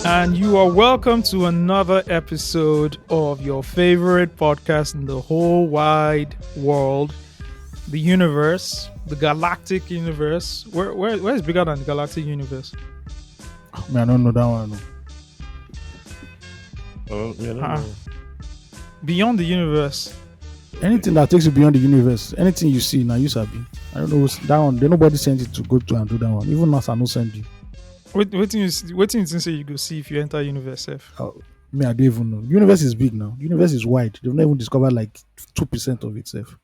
And you are welcome to another episode of your favorite podcast in the whole wide world, the universe, the galactic universe. Where is bigger than the galactic universe? Man, I don't know that one. Yeah, I don't Uh, know. Beyond the universe. Anything that takes you beyond the universe, anything you see now, you sabi. I don't know that one. There nobody sent you to go to and do that one. Even NASA no send you. Waiting you think say you go see if you enter universe self. Me, I don't even know. Universe is big now. Universe is wide. They've not even discovered like 2% of itself.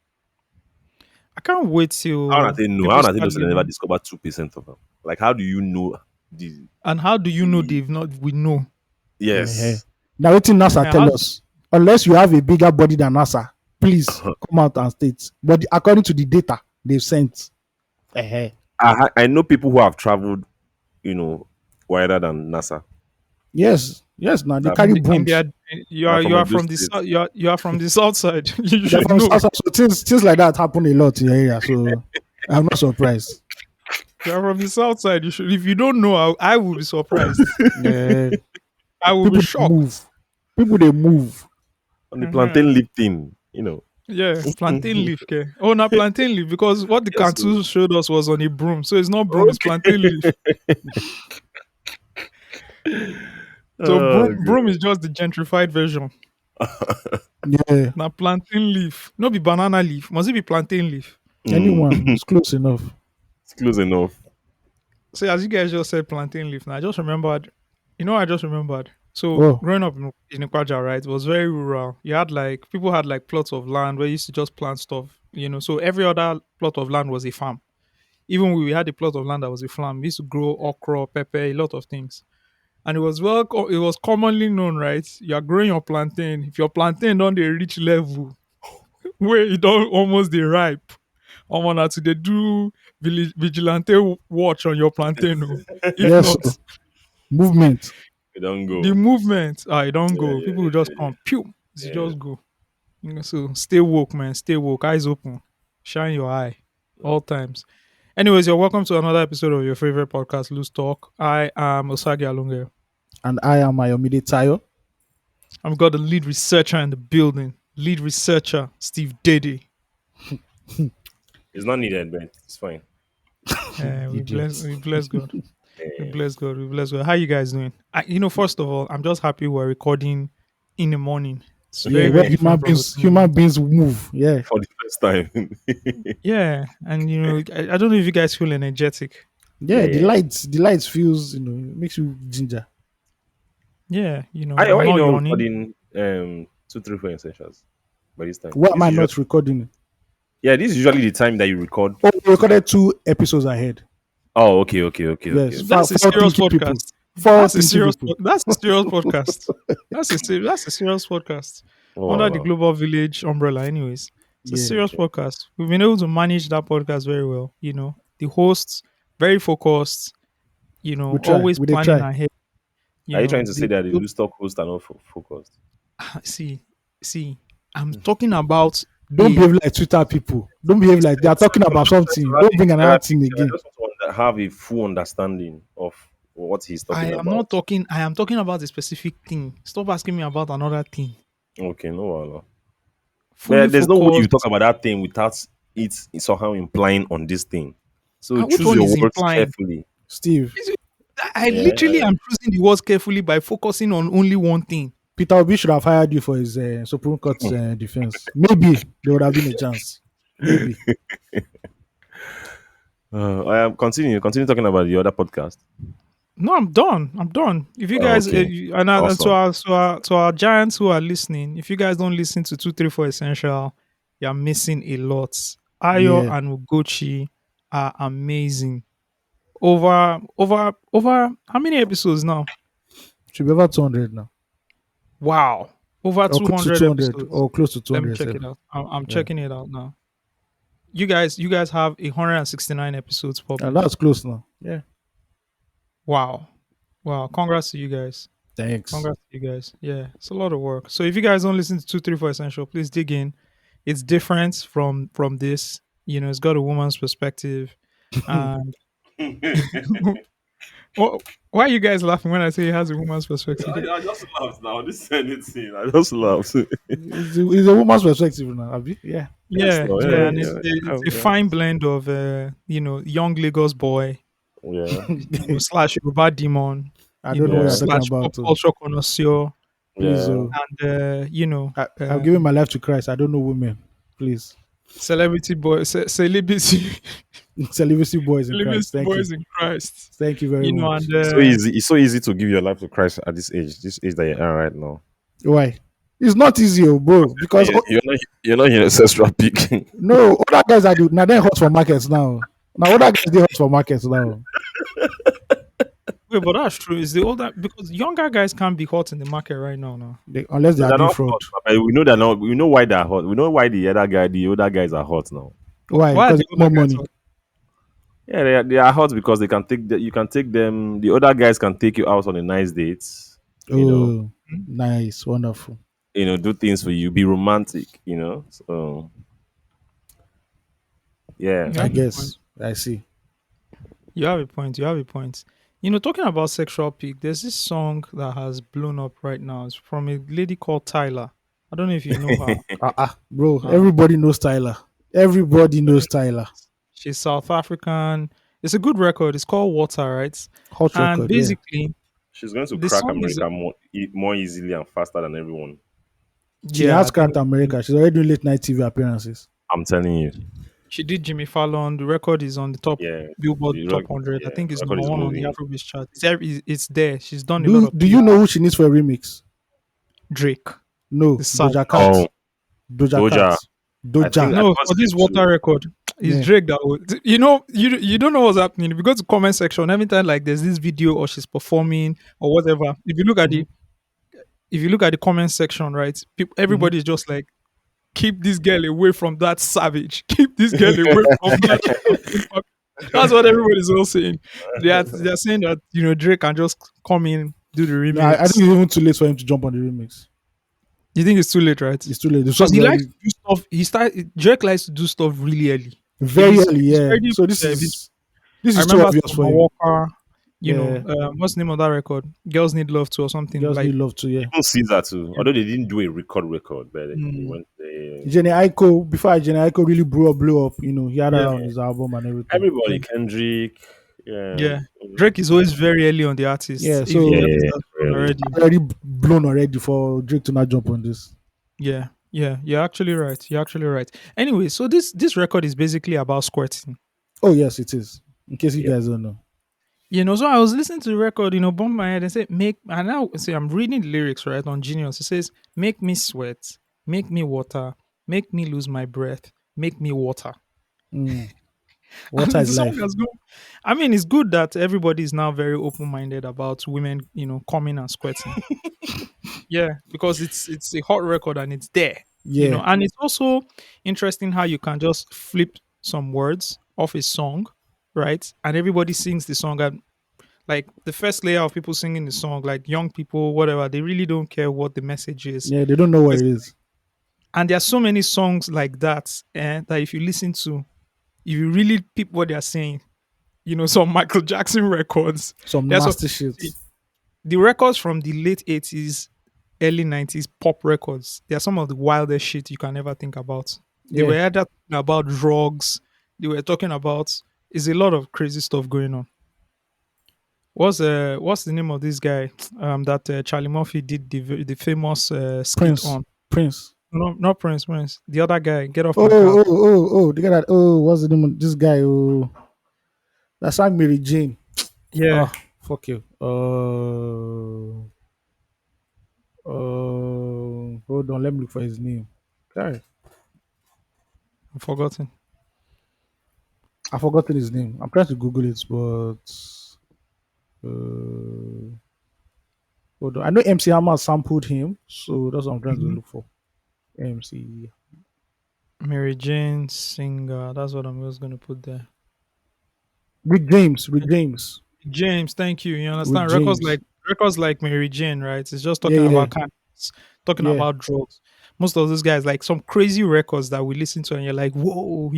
I can't wait How till do they know? people How do they know start they never living. discovered 2% of them? Like, how do you know the? And how do you know they've not? We know. Yes. Now, what NASA Yeah, tell how- us? Unless you have a bigger body than NASA, please come out and state. But according to the data they've sent, I know people who have traveled, wider than NASA. yes. Now they That- carry In booms. their, you They're are from you are Edo from the State. south. You are from the south side. You They're should from know. South, so things like that happen a lot in your area. So I'm not surprised. You're from the south side. You should. If you don't know, I will be surprised. Yeah. I will People be dey shocked. move. People they move. On the plantain leaf thing, Yeah, plantain leaf. Okay. Oh, not plantain leaf because what the Yes, cartoon showed us was on a broom. So it's not broom. It's plantain leaf. So broom is just the gentrified version. Yeah. Now plantain leaf. No be banana leaf. Must it be plantain leaf? Anyone is close enough. It's close enough. So as you guys just said plantain leaf. Now I just remembered. I just remembered. So Oh. growing up in Ikwaja, right, it was very rural. You had people had plots of land where you used to just plant stuff. So every other plot of land was a farm. Even we had a plot of land that was a farm. We used to grow okra, pepper, a lot of things. And it was commonly known, right? You are growing your plantain. If your plantain don't they reach level where it don't almost they ripe, now to they do vigilante watch on your plantain. Oh. If Yes. not, Movement. We don't go. the movement, it don't go. Yeah, People will just come, pew, it yeah. just go. So stay woke, man. Stay woke. Eyes open. Shine your eye. All times. Anyways, you're welcome to another episode of your favorite podcast, Loose Talk. I am Osagie Alunga. And I am Ayomide Tayo. I've got the lead researcher in the building. Lead researcher, Steve Dede. It's not needed, man. It's fine. We Idiots. bless God. We Yeah. bless God. We bless God. How you guys doing? First of all, I'm just happy we're recording in the morning. It's Yeah, very, where very different from the human beings move. Yeah. For the first time. Yeah, and I don't know if you guys feel energetic. Yeah, the Yeah. lights feels, makes you ginger. Yeah, Why I'm you not not yawning. recording 2, 3, 4 essentials by this time? Why This am I is not recording? Yeah, this is usually the time that you record. Oh, we recorded 2 episodes ahead. Oh, okay. Yes. That's a For serious thinking people. podcast. For That's a thinking serious. people. That's a serious podcast. That's a serious podcast. Oh, Under the wow. Global Village umbrella, anyways. It's a Yeah. serious podcast. We've been able to manage that podcast very well. The hosts very focused. We try. Always We dey planning try. ahead. Are you trying to say that the they- loose talk hosts are not focused? see, I'm talking about. Don't a- behave like Twitter people. Don't behave like they are talking about something. Don't bring another thing I again. just want to have a full understanding of what he's I talking am about. not talking. I am talking about a specific thing. Stop asking me about another thing. Okay, no problem. Fully There's no way you focused. talk about that thing without it somehow implying on this thing. So Which choose one your is words implying? carefully. Steve, I literally am choosing the words carefully by focusing on only one thing. Peter Obi should have hired you for his Supreme Court defense. Maybe there would have been a chance. Maybe. I am continue talking about the other podcast. No, I'm done. If you guys Okay. and to our giants who are listening, if you guys don't listen to 234 Essential, you're missing a lot. Ayo Yeah. and Ugochi are amazing. Over how many episodes now? Should be over 200 now. Wow. Over Or close to 200 200. episodes. Or close to Let me 200. check sef. it out. I'm Yeah. checking it out now. You guys have 169 episodes And published. that's close now. Yeah. Wow. Congrats to you guys. Thanks. Congrats to you guys. Yeah, it's a lot of work. So if you guys don't listen to 234 Essential, please dig in. It's different from this. It's got a woman's perspective. And Wh- Why are you guys laughing when I say he has a woman's perspective? I just laughed now. This is anything. I just laughed. It's a woman's perspective now, Abi. Yeah. Yes, Yeah, no, yeah, yeah, and yeah. it's Oh, a yeah. fine blend of young Lagos boy, Yeah, slash Yoruba demon, I don't know what you're yeah, talking slash pop about. Oh. culture connoisseur, Please, yeah. oh. and I've given my life to Christ. I don't know women. Please. celebrity boy, celebrity, Celibacy boys in Christ. celebrity Thank you. boys in Christ. Thank you very And much. It's so easy. It's so easy to give your life to Christ at this age that you are right now. Why? It's not easy, oh, bro. Because You're not your ancestral peak. no, other guys are now they hot for markets now. Now other guys they hot for markets now. wait, but that's true. Is the older because younger guys can't be hot in the market right now? No, Unless they No, are they're doing not fraud. hot. We know they're not. We know why they're hot. We know why the older guys are hot now. Why? why are Because the they have older more guys money. hot? Yeah, they are hot because they can take you can take them. The other guys can take you out on a nice date. You know, Oh, nice, wonderful. do things for you, be romantic. So yeah. You I have a point. guess. I see. You have a point. You have a point. Talking about sexual peak, there's this song that has blown up right now. It's from a lady called Tyler. I don't know if you know her. Bro, Uh, everybody knows Tyler. Everybody knows Tyler. she's South African. It's a good record. It's called Water, right? Hot And record, yeah. basically, She's going to the crack song is America more easily and faster than everyone. She yeah. I has cracked think America. She's already doing late night TV appearances. I'm telling you. she did Jimmy Fallon. The record is on the top Yeah. Billboard The Top 100. I yeah, think it's record number is one on the moving. Afrobeat chart. It's there. She's done a lot Do of Do you PR. know who she needs for a remix? Drake, No, the South. Doja Cat. Oh, Doja Cat. Doja. Doja. I No, think it's for this him too. water record, it's Yeah. Drake that would. You don't know what's happening. If you go to comment section, every time like there's this video or she's performing or whatever. Mhm, If you look at the comment section, right, people, mhm. everybody is just like, keep this girl away from that savage. Keep this girl away from that. That's what everybody's all saying. They're saying that Drake can just come in do the No, I think remix. it's even too late for him to jump on the remix. You think it's too late, right? It's too late. The Because song is he likes already to do stuff. Drake likes to do stuff really early. very early, He's yeah. already So this been is this I is too remember obvious for Summer him. Walker, Yeah. what's the name of that record? Girls Need Love Too or something Girls like need love too, yeah. Even Caesar too. Although they didn't do a record, but he mm, went there. Jenny Aiko, before Jenny Aiko really blew up, he had yeah, her on his album and everything. Everybody, Yeah. Kendrick, yeah, yeah. Drake is always very early on the artist. Yeah, If yeah, the so artist has done really. already, already blown already for Drake to not jump on this. yeah, yeah, you're actually right. You're actually right. Anyway, so this record is basically about squirting. Oh yes, it is. In case you Yeah. guys don't know. So I was listening to the record, bump my head and say, and now say I'm reading the lyrics right on Genius. It says, make me sweat, make me water, make me lose my breath, make me water. Mm. Water And is the song life. has gone. I mean, it's good that everybody is now very open minded about women, coming and squirting. Yeah, because it's a hot record and it's there, Yeah. and it's also interesting how you can just flip some words off a song, right? And everybody sings the song, and like the first layer of people singing the song, like young people, whatever, they really don't care what the message is. Yeah, they don't know what it is. And there are so many songs like that, that if you listen to, if you really peep what they're saying, some Michael Jackson records. Some There's some, nasty shit. the records from the late 80s, early 90s pop records. They are some of the wildest shit you can ever think about. They Yeah. were either talking about drugs, they were talking about is a lot of crazy stuff going on. What's the name of this guy that Charlie Murphy did the famous skit Prince. on? Prince. No, not Prince. The other guy, get off Oh, my car. they got that. Oh, what's the name of this guy? Oh, that sang Mary Jane. Yeah, Oh, fuck you. Hold on, let me look for his name. Sorry, I've forgotten. I've forgotten his name. I'm trying to Google it, but uh, hold on. I know MC Hammer sampled him, so that's what I'm trying to Mhm. look for. MC Mary Jane singer. That's what I'm just gonna put there. Rick James, James, thank you. You Rick understand? James. Records like Mary Jane, right? It's just Yeah, talking yeah, about cannabis, talking yeah. about drugs. Most of those guys like some crazy records that we listen to, and you're like, whoa,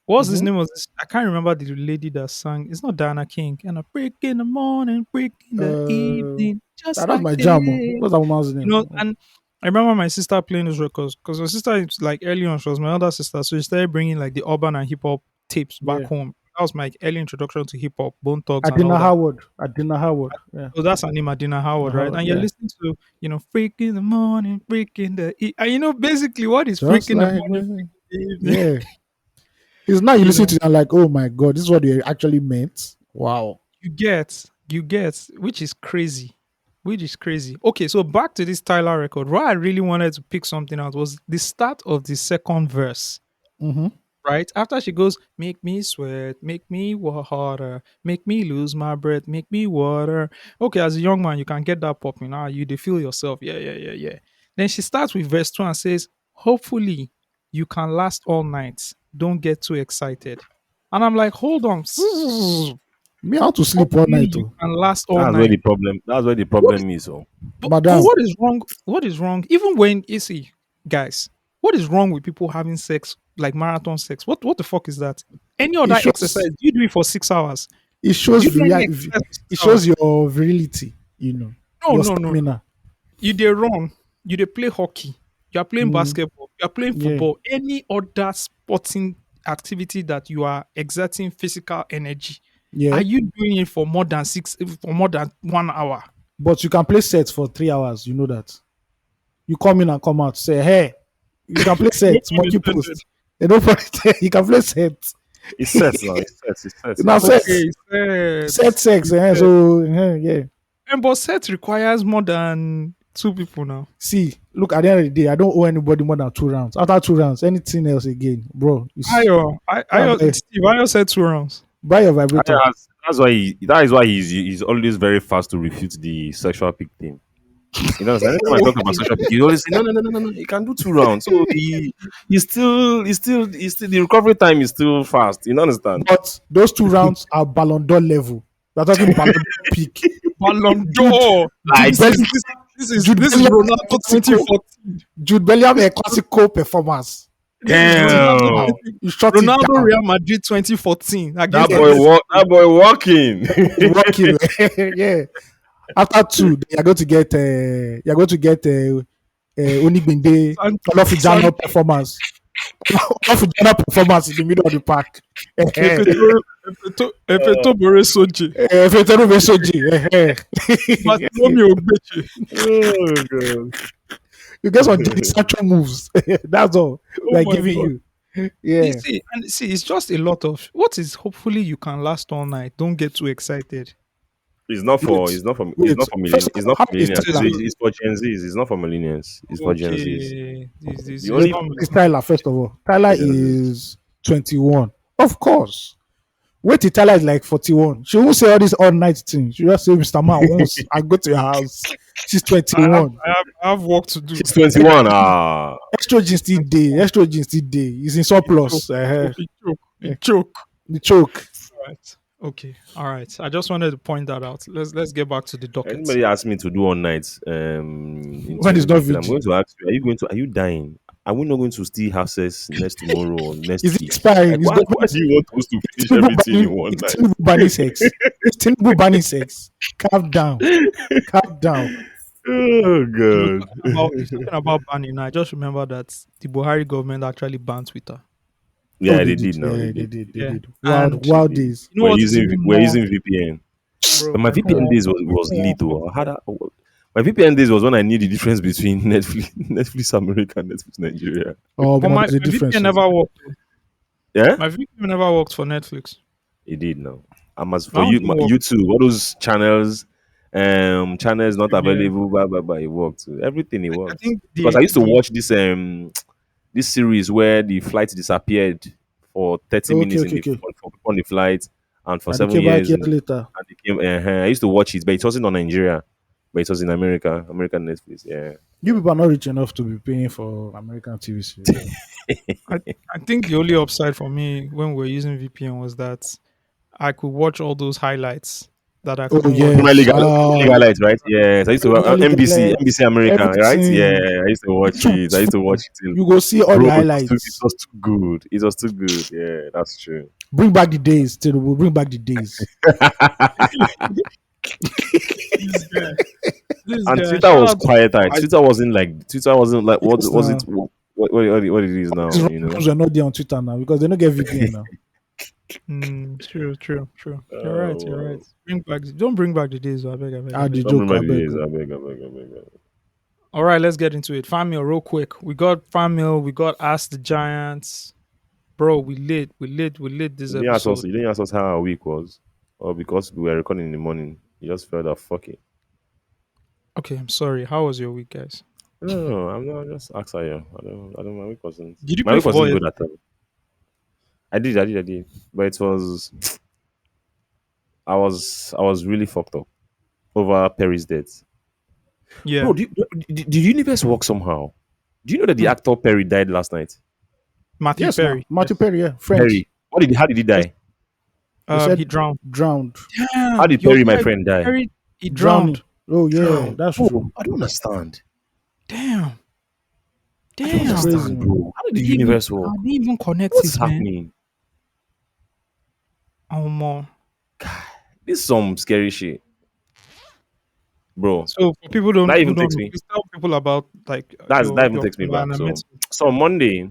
What's his Mm-hmm. name? Was this? I can't remember the lady that sang. It's not Diana King. And a break in the morning, break in the evening, just That's like my jam. Oh. this. What's that woman's You know, name? and I remember my sister playing those records because my sister is like early on, she was my other sister, so she started bringing like the urban and hip hop tapes back Yeah. home. That was my early introduction to hip hop, Bone Thugs, and all Adina that. Howard. Adina Howard. Yeah. So that's Anima Dina Adina Howard, right? Howard. And you're Yeah. listening to, freak in the morning, freak in the and basically what is freak Just in the like morning, me. freak in the evening, Yeah. It's now you you listen know. to it and like, oh my god, this is what they actually meant. Wow. You get, which is crazy. Which is crazy. Okay, so back to this Tyler record. Why I really wanted to pick something out was the start of the second verse, Mm-hmm. right? After she goes, make me sweat, make me harder, make me lose my breath, make me water. Okay, as a young man, you can get that popping. Ah, you they feel yourself. Yeah, yeah, yeah, yeah. Then she starts with verse 2 and says, hopefully you can last all night. Don't get too excited. And I'm like, hold on. Me how to sleep all Hopefully night, you oh. can last all That's where night. the problem. That's where the What is problem is. Oh, but Madam, what is wrong? What is wrong? Even when you see, guys, what is wrong with people having sex like marathon sex? What the fuck is that? Any it other exercise? shows Do you do it for 6 hours? it Do you shows do any it exercise for six shows hours? your virility, No, your no, no, no. stamina. You they run, you they play hockey, you are playing Mm, basketball, you are playing yeah, football, any other sporting activity that you are exerting physical energy. Are yeah. you doing it for more than 1 hour? But you can play sets for 3 hours, you know that. You come in and come out, say, hey, you can play No sets, pun monkey intended. post. They don't you can play sets. it's set now. It's set. It's set. Now Yes. sets. Okay, Set set. sex, so yeah. But set requires more than two people now. See, look at the end of the day, I don't owe anybody more than 2 rounds. After 2 rounds, anything else again, bro, go and Steve, Ayo said 2 rounds. buy your vibrator. That's why that is why he's always very fast to refute the sexual pick thing. You know, anytime I talk about sexual pick, he always say no, no, no, no, no, no. He can do 2 rounds. So he's still the recovery time is still fast. You know, understand? But those 2 rounds are Ballon d'Or level. We're talking Ballon d'Or peak. Ballon Jude, d'Or. Jude, Like This Bell, is this this is Jude this is Bellingham, Ronaldo classical, 2014. Jude Bellingham, a classical performance. This is Shut it Ronaldo damn, 20, You shut it Ronaldo down. Real Madrid 2014 against that Yeah, boy Atletico. walk. That boy walking. it's working. Yeah. After two, you're going to get Onigbinde Olofijano Sancho, performance. Olofijano performance in the middle of the park. Efeto Bore Soji, Veteran Vesoji. Bartolomeo Ogbeche. Oh god. You get some Jadon Sancho moves. That's all Oh we're my giving god. you. Yeah. It's just a lot of what is hopefully you can last all night. Don't get too excited. It's not for. Wait, It's not for. It's wait. not for First millennials. of It's all, not how for old is millennials. This It's, Tyler? is it's, it's for Gen Zs. It's not for millennials. It's for Gen Zs. okay. This The is only How not old is Tyler, first of all? Tyler Gen Zs. is 21. Of course. Wait till Tyler is like 41. She won't say all this all night thing. She just say, Mr. Man, once I go to your house. She's I have 21. I have I have work to do. She's 21. Ah, Estrogen still day. Estrogen still day. It's in surplus. It choke. It choke. The choke. All right. Okay. All right. I just wanted to point that out. Let's get back to the docket. anybody ask me to do all night in When it's not 2015, I'm VG. going to ask you, are you dying? Are we not going to still have sex next tomorrow or next Is it week? expiring? Like, It's why do you want us to finish everything in one It's night? Tinubu banning sex. It's Tinubu banning sex. Calm down. Calm down. Oh god. Talking about banning. I just remember that the Buhari government actually banned Twitter. Oh, Yeah, they they did. did now. They Yeah, they did. did. They Yeah. did. And They Wild did. days. you know what is even We're more, using VPN. bro? But my VPN days was lit though. My VPN days was when I knew the difference between Netflix America and Netflix Nigeria. Oh, But but my, there's a my VPN difference. Oh. never worked. Yeah, My VPN never worked for Netflix. it did now. And as for Now you, it work. YouTube, all those channels not Yeah. available, blah blah blah. It worked. Everything it I worked. think Because the I used to the watch this series where the flight disappeared for 30 Okay, minutes okay, okay. for people on the flight and for And they seven came back years years and later. they came. I used to watch it, but it wasn't on Nigeria, but it was in America, American Netflix. Yeah. You people are not rich enough to be paying for American TV series. I, I think the only upside for me when we were using VPN was that I could watch all those highlights that I Oh couldn't watch. Premier yes. League, Premier League highlights, right? Yes, I used to Premier League NBC, highlights, NBC America, right? Yeah, everything. I used to watch it. I Truth, used to watch it too. you go see all the Bro, it highlights. was too good. It was too good. Yeah, that's true. Bring back the days. Till we'll bring back the days. This guy, this And guy. Twitter Shout was out to quieter. I, Twitter wasn't like what yes, was it? now What it is these now? You know. rooms are not there on Twitter now because they don't get VPN now. true, true, true. You're right. You're right. Oh, Bring back. Don't bring back the days. I beg. I beg. I Ah, the beg. don't joke, remember I the beg. days. Oh. I beg. All right, let's get into it. Family, real quick. We got family. We got Ask the Giants, bro. We lit this episode. You didn't ask us how our week was, or because we were recording in the morning. You just felt that fuck it. Okay, I'm sorry. How was your week, guys? No, I'm not just asking you. I don't. Did you My play week football? wasn't good at all. I did. But it was. I was really fucked up over Perry's death. Yeah. Bro, did the universe work somehow? Do you know that the Hmm. actor Perry died last night? Matthew Yes, now Perry. Matthew Yes. Perry, yeah, French. Perry. How did he Yes, die? they He said drowned. drowned, How Damn, did your Perry, my guy friend, die? Perry. He drowning. drowned. Oh yeah, Drowned. that's Bro, true. I don't understand. Damn. I don't It's Damn. crazy, understand, man. bro. How did the universe work? I didn't even connect What's it, man. happening? Oh more. This is some scary shit, bro. So for people don't That who even don't takes know, me. please tell people about like That even your takes me back. environment. So on Monday,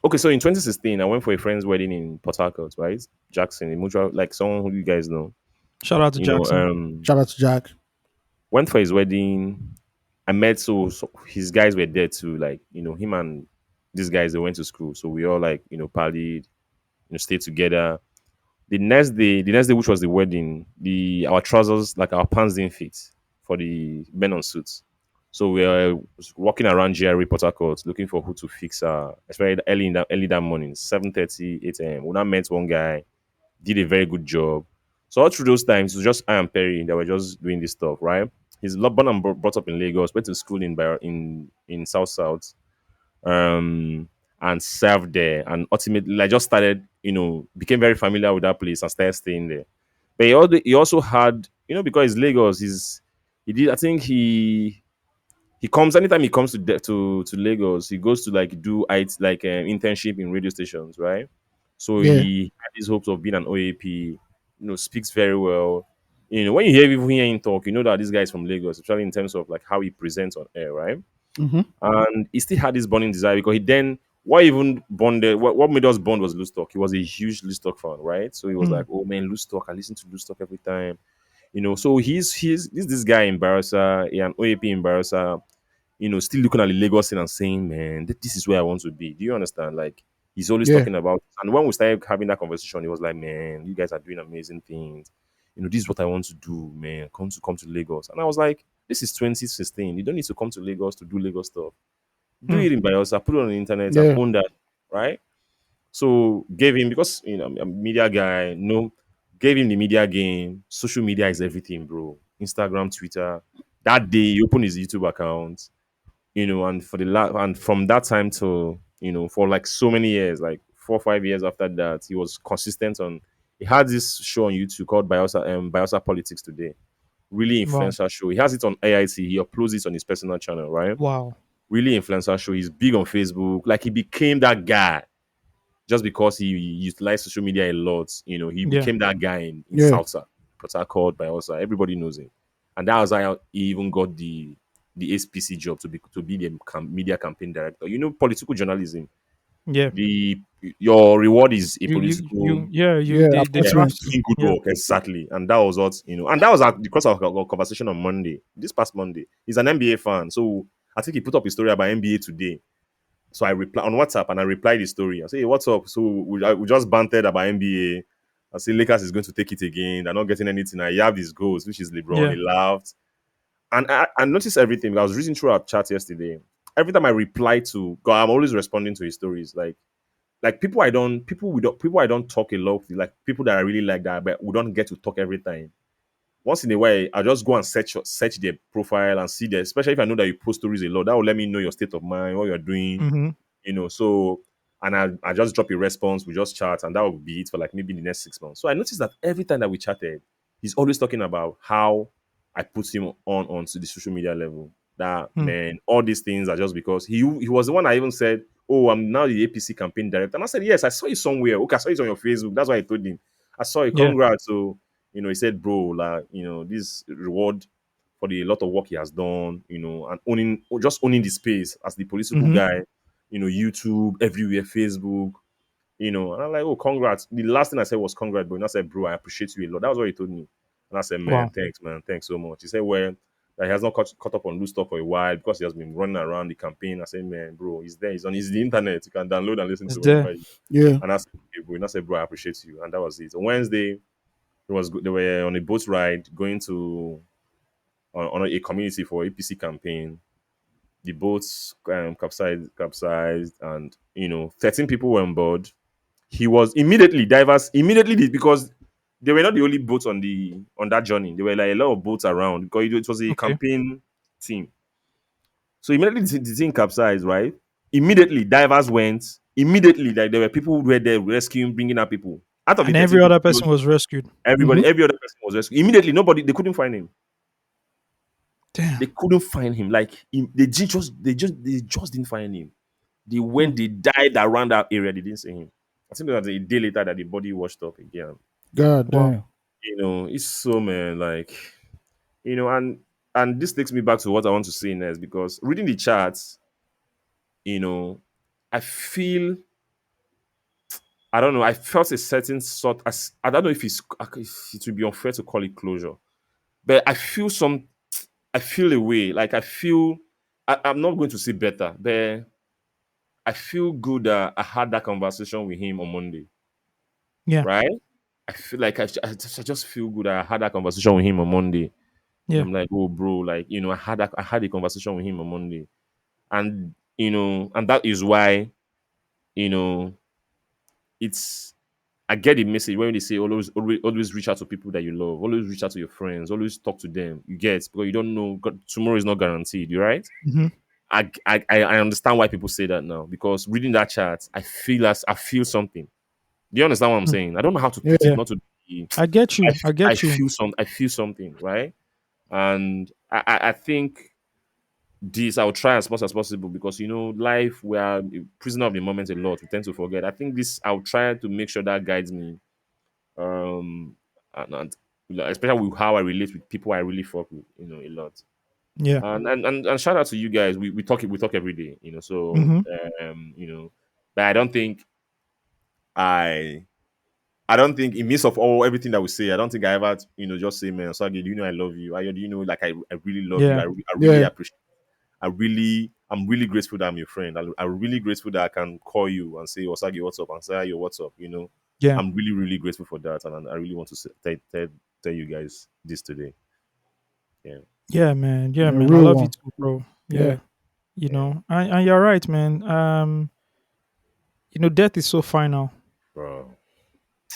okay. So in 2016, I went for a friend's wedding in Port Harcourt, right? Jackson, a mutual, like someone who you guys know. Shout out to You know, Jackson. Shout out to Jack. went for his wedding. I met so his guys were there too. Like him and these guys they went to school, so we all like parlied, stayed together. The next day, which was the wedding, the our trousers, like our pants didn't fit for the men on suits. So we were walking around GRA Port Harcourt looking for who to fix especially early that morning, 7:30, 8 a.m. We now met one guy, did a very good job. So all through those times, it was just I and Perry that were just doing this stuff, right? He's born and brought up in Lagos, went to school in South South, um, and served there, and ultimately like just started, became very familiar with that place and started staying there. But he also had, because it's Lagos, he did. I think he comes anytime he comes to Lagos, he goes to like do it like an internship in radio stations, right? So Yeah. he had his hopes of being an OAP. Speaks very well. When you hear him talk, you know that this guy is from Lagos, especially in terms of like how he presents on air, right? Mm-hmm. And he still had this burning desire because he then what even bonded what made us bond was Loose Talk. He was a huge Loose Talk fan, right? So he was Mm. like, "Oh man, Loose Talk! I listen to Loose Talk every time." So he's this guy in Barassa, an OAP in Barassa, still looking at the Lagos scene and saying, "Man, this is where I want to be." Do you understand? Like he's always Yeah. talking about. And when we started having that conversation, he was like, "Man, you guys are doing amazing things. This is what I want to do, man. Come to Lagos." And I was like, "This is 2016. You don't need to come to Lagos to do Lagos stuff. Do Hmm. it in Bielsa, put it on the internet and Yeah. own that, right?" So gave him because I'm a media guy, no, gave him the media game. Social media is everything, bro. Instagram, Twitter. That day he opened his YouTube account, and and from that time to for like so many years, like 4 or 5 years after that, he was consistent on. He had this show on YouTube called Bielsa Politics Today. Really Wow. influential show. He has it on AIT. He uploads it on his personal channel, right? Wow. Really influential show. He's big on Facebook. Like he became that guy just because he utilized social media a lot. He Yeah. became that guy in Yeah. Salsa, Port Harcourt, by also everybody knows him, and that was how he even got the SPC job to be the media campaign director. Political journalism. Yeah. The your reward is a You political yeah, you Yeah. they draft Appointment. you. doing good Yeah. work exactly, and that was what and that was because of our conversation on Monday, this past Monday. He's an NBA fan, so I think he put up a story about NBA today. So I reply on WhatsApp and I replied the story. I say, hey, what's up? So we just bantered about NBA. I say Lakers is going to take it again. They're not getting anything. I have these goals, which is LeBron. Yeah. He laughed. And I noticed everything. I was reading through our chat yesterday. Every time I reply to God, I'm always responding to his stories. Like people I don't talk a lot with, like people that I really like that, but we don't get to talk every time. Once in a while, I just go and search their profile and see their, especially if I know that you post stories a lot, that will let me know your state of mind, what you're doing, Mm-hmm. so and I just drop a response, we just chat, and that will be it for like maybe the next 6 months. So I noticed that every time that we chatted, he's always talking about how I put him on onto the social media level. That Hmm. man, all these things are just because he was the one I even said, "Oh, I'm now the APC campaign director." And I said, "Yes, I saw you somewhere. Okay, I saw it on your Facebook." That's why I told him. I saw it. Yeah. Congrats. So he said, "Bro, like this reward for the lot of work he has done. And owning the space as the political Mm-hmm. guy. YouTube everywhere, Facebook." And I'm like, "Oh, congrats." The last thing I said was congrats, but I said, "Bro, I appreciate you a lot." That was what he told me. And I said, "Man, Wow. thanks, man. Thanks so much." He said, "Well, that he has not caught up on loose stuff for a while because he has been running around the campaign." I said, "Man, bro, he's there. He's the internet. You can download and listen It's to there. whenever you." Yeah. And I said, "Okay, bro." And I said, "Bro, I appreciate you." And that was it. On Wednesday, it was good. They were on a boat ride going to on a community for APC campaign. The boats capsized, and 13 people were on board. He was immediately diverse immediately did because they were not the only boats on that journey. There were like a lot of boats around because it was a Okay. campaign team. So immediately the thing capsized, right? Immediately divers went. Immediately, like there were people who were there rescuing, bringing up people. Out of the And 13 every people, other person was rescued. Mm-hmm. every other person was rescued. Immediately, nobody they couldn't find him. Damn. They couldn't find him. Like they just didn't find him. They Hmm. went, they died around that area. They didn't see him. I think it was a day later that the body washed up again. God Wow. damn. It's so, man, like, and this takes me back to what I want to say next, because reading the charts, you know, I feel, I don't know, I felt a certain sort, as I don't know if it would be unfair to call it closure, but I feel a way, like I feel, I'm not going to say better, but I feel good that I had that conversation with him on Monday, Yeah. right? I feel like I just feel good that I had that conversation with him on Monday. And Yeah. I'm like, "Oh, bro, like, I had a conversation with him on Monday." And, and that is why, you know, it's, I get the message when they say always reach out to people that you love, always reach out to your friends, always talk to them. You get, because you don't know, tomorrow is not guaranteed, you right? Mm-hmm. I understand why people say that now, because reading that chart, I feel something. Do you understand what I'm saying? I don't know how to Yeah. put it, Yeah. not to be, I get you. I I get you. feel I feel something, right? And I think this I'll try as much as possible, because life, we are a prisoner of the moment a lot. We tend to forget. I think this I'll try to make sure that guides me. And especially with how I relate with people I really fuck with, a lot. Yeah. And shout out to you guys. We talk every day, so Mm-hmm. but I I don't think, in midst of all everything that we say, I don't think I ever, just say, "Man, Sagi, do you know I love you? Do you know, like, I really love you? Yeah. I really Yeah. appreciate. I'm really grateful that I'm your friend. I'm really grateful that I can call you and say, Osagi, what's up? And say, "Yo, what's up?" Yeah. I'm really, really grateful for that. And I really want to tell you guys this today. Yeah. Yeah, man. Yeah, A man. I real love you one. too, bro. Yeah. Yeah. Yeah. And you're right, man. Death is so final. Bro.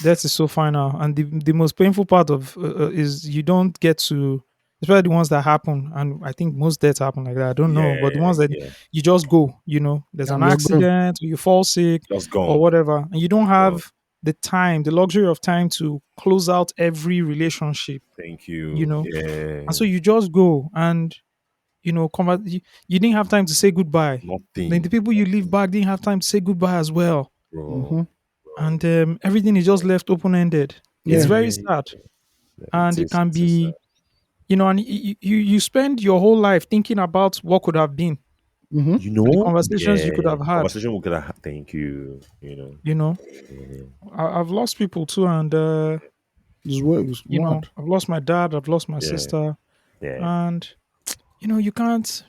Death is so final, and the most painful part of is you don't get to, especially the ones that happen. And I think most deaths happen like that. I don't know, but the Yeah. ones that Yeah. you just go, there's an I'm just going. accident, or you fall sick, Just or gone. whatever, and you don't Gone. have the time, the luxury of time to close out every relationship, Thank you you. know, and Yeah. so you just go, and you didn't have time to say goodbye. Then the Nothing. people you leave back didn't have time to say goodbye as well, Mm-hmm. Bro. Bro. and everything is just left open ended. It's Yeah. very Yeah. sad, It and it is. can It is. be, and you spend your whole life thinking about what could have been, Mm-hmm. or the Yeah, conversations you could have the had. conversation we could have. Thank you. You know, Yeah, I've lost people too, and This way was mad. I've lost my dad, I've lost my yeah, sister, yeah. and you can't.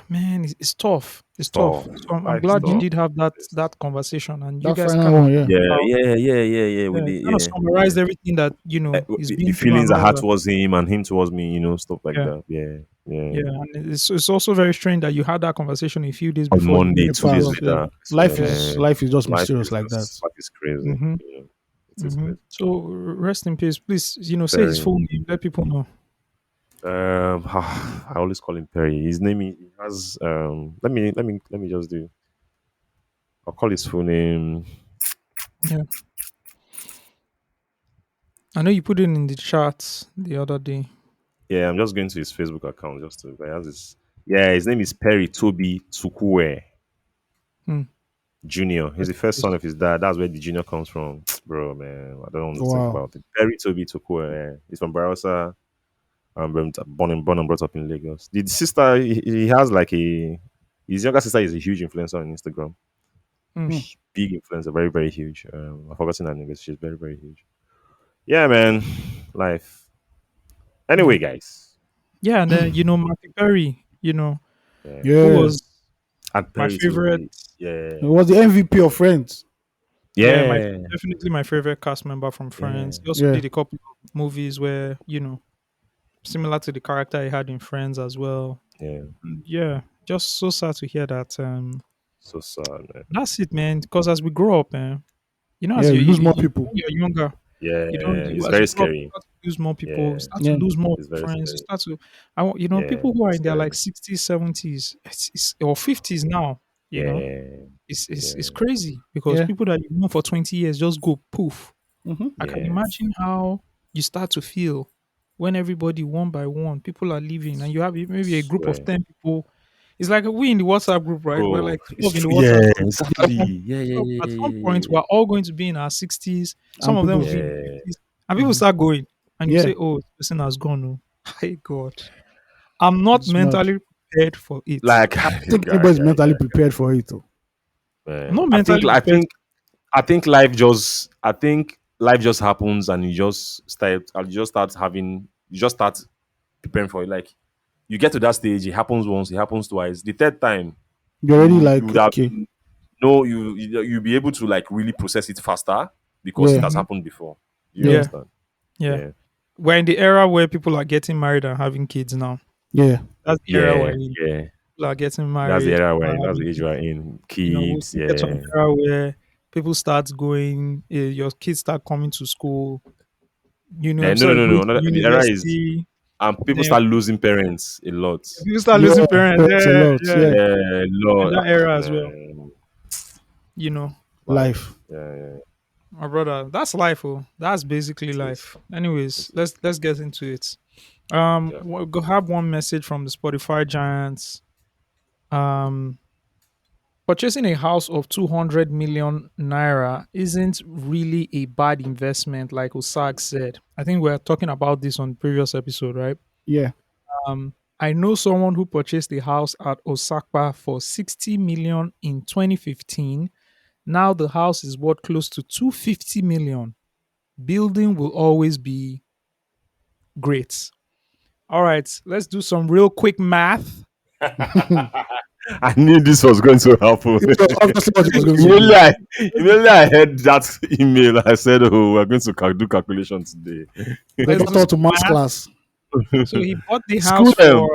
Man, it's tough. It's It's tough. tough. So I'm Life is glad you Mm-hmm. tough. did have that conversation, and you That guys final kind of one, yeah. talked Yeah, about, yeah. yeah, We did. kind of Yeah, yeah. summarized everything that he's The been through feelings and I all had that. towards him and him towards me, stuff like Yeah. that. Yeah, yeah. Yeah, and it's also very strange that you had that conversation a few days On before he Monday, The went to 2 days past, jail. yeah. later. So, Life is just life mysterious is like that. just, life is crazy. Hmm. It is crazy. So rest in peace. Please, say his Perry. full name. Let people know. I always call him Perry. His name, he has. Let me just do. I'll call his full name. Yeah. I know you put it in the chat the other day. Yeah, I'm just going to his Facebook account just to. He has his, yeah, his name is Perry Toby Tukwe Hmm. Junior. He's the first son of his dad. That's where the junior comes from, bro. Man, I don't want to think Wow. about it. Perry Toby Tukwe. He's from Barossa. Born and brought up in Lagos. The sister, he has like a, his younger sister is a huge influencer on Instagram. Hmm. Hmm. Big influencer, very very huge. I've forgotten her name. She's very very huge. Yeah, man, life. Yeah. Anyway, guys. Yeah, and then Matthew Perry, Yeah, who Yeah. was and my Perry favorite. Toby. Yeah, He was the MVP of Friends. Yeah, yeah, definitely my favorite cast member from yeah, Friends. He also Yeah. did a couple of movies where similar to the character he had in Friends as well. yeah. Yeah, just so sad to hear that. So sad, man. That's it, man. Because as we grow up, man, Yeah. as We lose more when people. you're younger, Yeah, it's as you very grow up, you scary. start to lose more people. You Yeah, start to Yeah. lose more it's very friends. You scary. start to, Yeah, people who are it's in their like scary. 60s, 70s, or 50s now. You know, Yeah, it's yeah, crazy because Yeah. people that you've known for 20 years just go poof. Hmm. I can yeah. imagine how you start to feel when everybody one by one people are leaving and you have maybe a group of Swear, 10 people. It's like we in the WhatsApp group, right? We're bro. like 12 in It's the true. WhatsApp Yeah, group. exactly. Yeah, yeah, So yeah, at yeah, some yeah, point, yeah. we're all going to be in our 60s. Some And of them will people. be in Yeah, 50s. And people Hmm. start going. And you Yeah. say, oh, this person has gone. Oh, hey, God. I'm not It's mad. mentally prepared for it. like I don't think guy, anybody's guy, mentally guy, prepared for it. Though. I'm man. not I think, mentally I prepared. think, I think life just, I think life just happens, and you just start having, you just start preparing for it. Like you get to that stage, it happens once, it happens twice. The third time, You're already you like, would have okay. no, you'll be able to like really process it faster because it Yeah. has Mhm. happened before. Do you Yeah. Yeah. understand? Yeah. Yeah, We're in the era where people are getting married and having kids now. Yeah. That's the era we're yeah, in. yeah. People are getting That's the married, era people we're are in. That's having the age kids. we're in. We Kids, still get to an yeah, era where people start going, your kids start coming to school, No, no, sorry, no, going no. to The era is, university. and people Then start losing parents a lot. people start Yeah. losing parents. Parents a Yeah, lot. yeah. Yeah. Yeah, a And lot. that Ah, era as well. man, You know, Life. life. Yeah, yeah. my brother, that's life. Oh, that's basically It is. life. Anyways, It is. let's get into it. Yeah. We'll go have one message from the Spotify giants. Um, Purchasing a house of 200 million naira isn't really a bad investment, like Osag said. I think we are talking about this on previous episode, right? Yeah. I know someone who purchased a house at Osaka for 60 million in 2015. Now the house is worth close to 250 million. Building will always be great. All right, let's do some real quick math. I knew this was going to happen. It was obviously what he was going to immediately, do. immediately I heard that email, I said, "Oh, we're going to do calculation today." They Let's got do out some to maths math. class. So Screw them.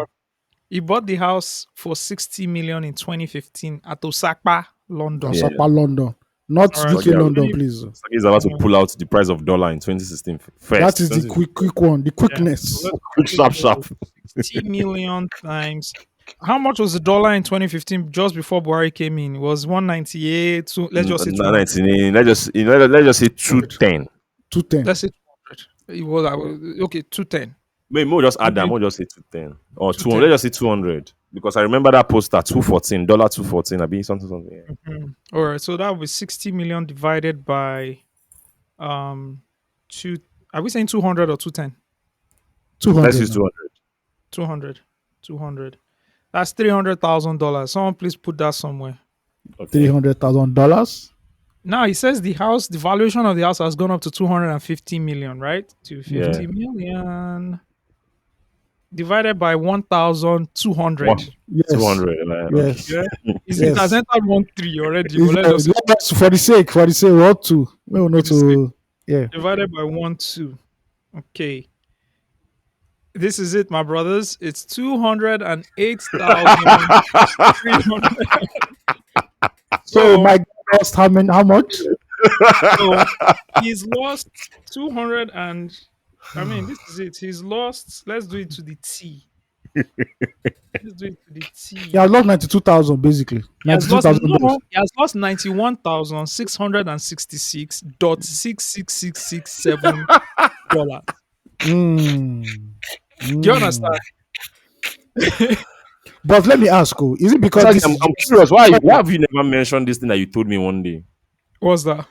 he bought the house for 60 million in 2015 at Osaka, London. Yeah, Osapa, London. Not All right. UK, Sagi, So London, please. Sagi is about to yeah, pull out the price of dollar in 2016 That first. is the 2016. quick one. The yeah. So quickness. let's Quick, quickly sharp, go sharp. 60 million times. How much was the dollar in 2015 just before Buhari came in? It was 198. So let's just say 200. 19. Let's just say 210. 210. Let's say 200. It was okay, 210. Maybe we'll just add that. 210. We'll just say 210 or 200. 210. Let's just say 200 because I remember that poster 214 dollar 214. I be something something. Yeah. All right. So that was 60 million divided by two. Are we saying 200 or 210? Let's 200 use now. 200. 200. 200. That's $300,000. Someone please put that somewhere. Okay. $300,000. Now it says the valuation of the house has gone up to 250 million, right? Yeah. 250 million divided by 1,200. One. Yes. 200. Okay. Yes. Yeah. It has Yes. entered 1 3 already, but It's, let's just for the sake, what to? We will for not the sake, to. Yeah. divided by 1 2. Okay. This is it, my brothers. It's 208,300. So So my guy lost how many? How much? so he's lost 200 and I mean this is it. He's lost. Let's do it to the T. Let's do it to the Yeah, I T. lost 92,000 basically. He has lost 92,000 dollars. no, he has lost 91,666.66667 dollars. Mm. Do you understand? Mm. But let me ask you, is it because Osagie, this is I'm just curious. Why have you never mentioned this thing that you told me one day? What's that?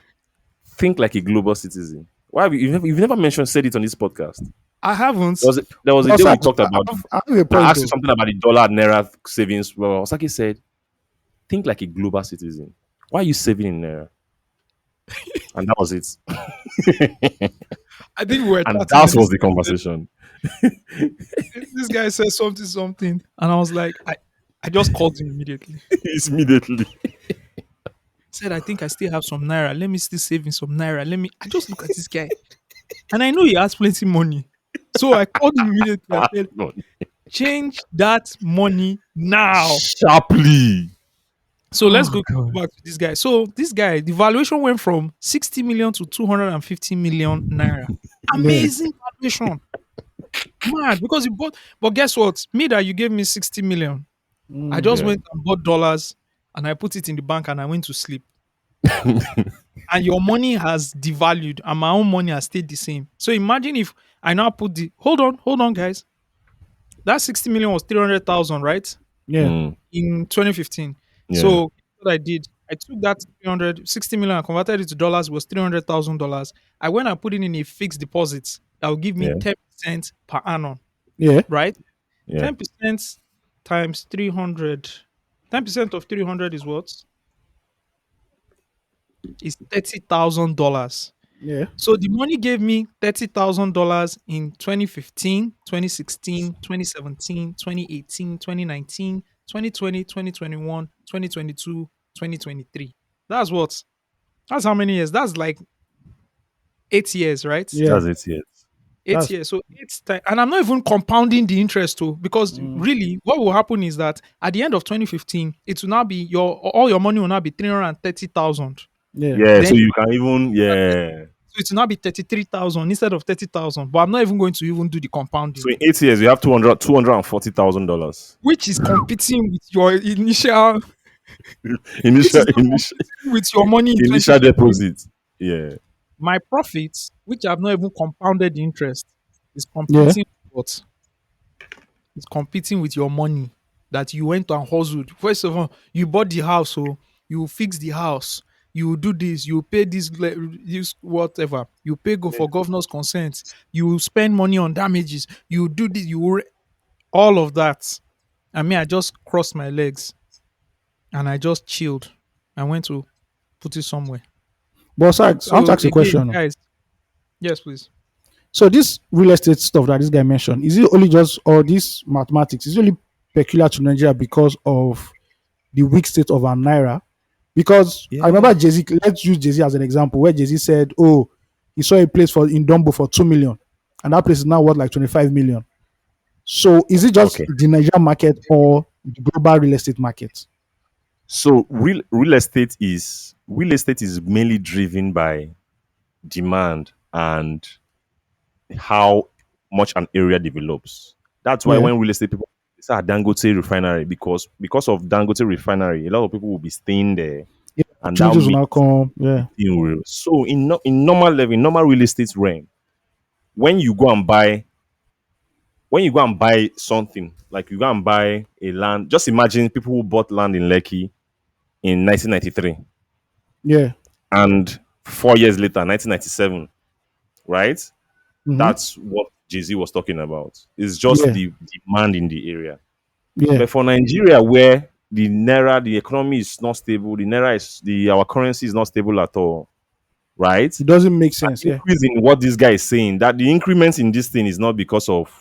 Think like a global citizen. Why have you've never mentioned said it on this podcast? I haven't. There was a but day sir, we talked about. I have a I point asked you though. something about the dollar naira savings. Well, Osaki said, "Think like a global citizen. Why are you saving in naira?" And that was it. I think we were And chatting, that and was the conversation. this guy said something, and I was like, I just called him immediately. It's immediately. Said, I think I still have some naira. Let me still save in some naira. Let me. I just look at this guy, and I know he has plenty money. So I called him immediately. I said, change that money now. Sharply. So let's Oh go God. back to this guy. So this guy, the valuation went from 60 million to 250 million naira. Yeah. Amazing valuation. Mad because you bought, but guess what? Me that you gave me 60 million. I Mm. just Yeah. went and bought dollars and I put it in the bank and I went to sleep. And your money has devalued and my own money has stayed the same. So imagine if I now put the hold on, guys. That 60 million was 300,000, right? Yeah. Mm, In 2015. yeah. So what I did, I took that 360 million and converted it to dollars, was $300,000. I went and put it in a fixed deposit that will give me Yeah. 10% per annum, Yeah. right? Yeah. 10% times 300. 10% of 300 is what? Is $30,000. Yeah. So the money gave me $30,000 in 2015, 2016, 2017, 2018, 2019, 2020, 2021, 2022, 2023. That's what? That's how many years? That's like 8 years, right? Yeah. That's it. Yes. 8 That's years. So it's time. And I'm not even compounding the interest too, because mm. really what will happen is that at the end of 2015, it will now be all your money will now be 330,000. Yeah. Yeah. Then So you can even so it will now be 33,000 instead of 30,000. But I'm not even going to even do the So compounding, in 8 years you have $240,000. which is competing with your initial, which Initial is not initial competing with your money in initial 2015. deposit. Yeah. My profits, which I've not even compounded the interest, is Yeah. competing with what? It's competing with your money that you went and hustled. First of all, you bought the house, so you fix the house. You do this, you pay this whatever. You pay go for governor's consent. You spend money on damages. You do this, all of that. I mean, I just crossed my legs and I just chilled. I went to put it somewhere. But sir, I want to So ask you a again, question. guys, yes, please. So this real estate stuff that this guy mentioned, is it only just or this mathematics is it only peculiar to Nigeria because of the weak state of our naira? Because I Yeah. remember Jay Z. Let's use Jay Z as an example, where Jay Z said, "Oh, he saw a place for in Dumbo for 2 million, and that place is now worth like 25 million." So is it just Okay. the Nigerian market or the global real estate market? So real estate is mainly driven by demand and how much an area develops. That's why Yeah, when real estate people say Dangote refinery, because of Dangote refinery, a lot of people will be staying there, yeah. and that Opportunities will makes now come. Yeah, it real. So in normal level, in normal real estate realm, when you go and buy when you go and buy something, like you go and buy a land, just imagine people who bought land in Lekki in 1993 yeah. and 4 years later, 1997, right? Mm-hmm. That's what Jay-Z was talking about. It's just Yeah, the demand in the area. yeah. But for Nigeria, where the naira, the economy is not stable, the naira is our currency is not stable at all, right? It doesn't make An sense. Yeah, increase in what this guy is saying, that the increment in this thing is not because of,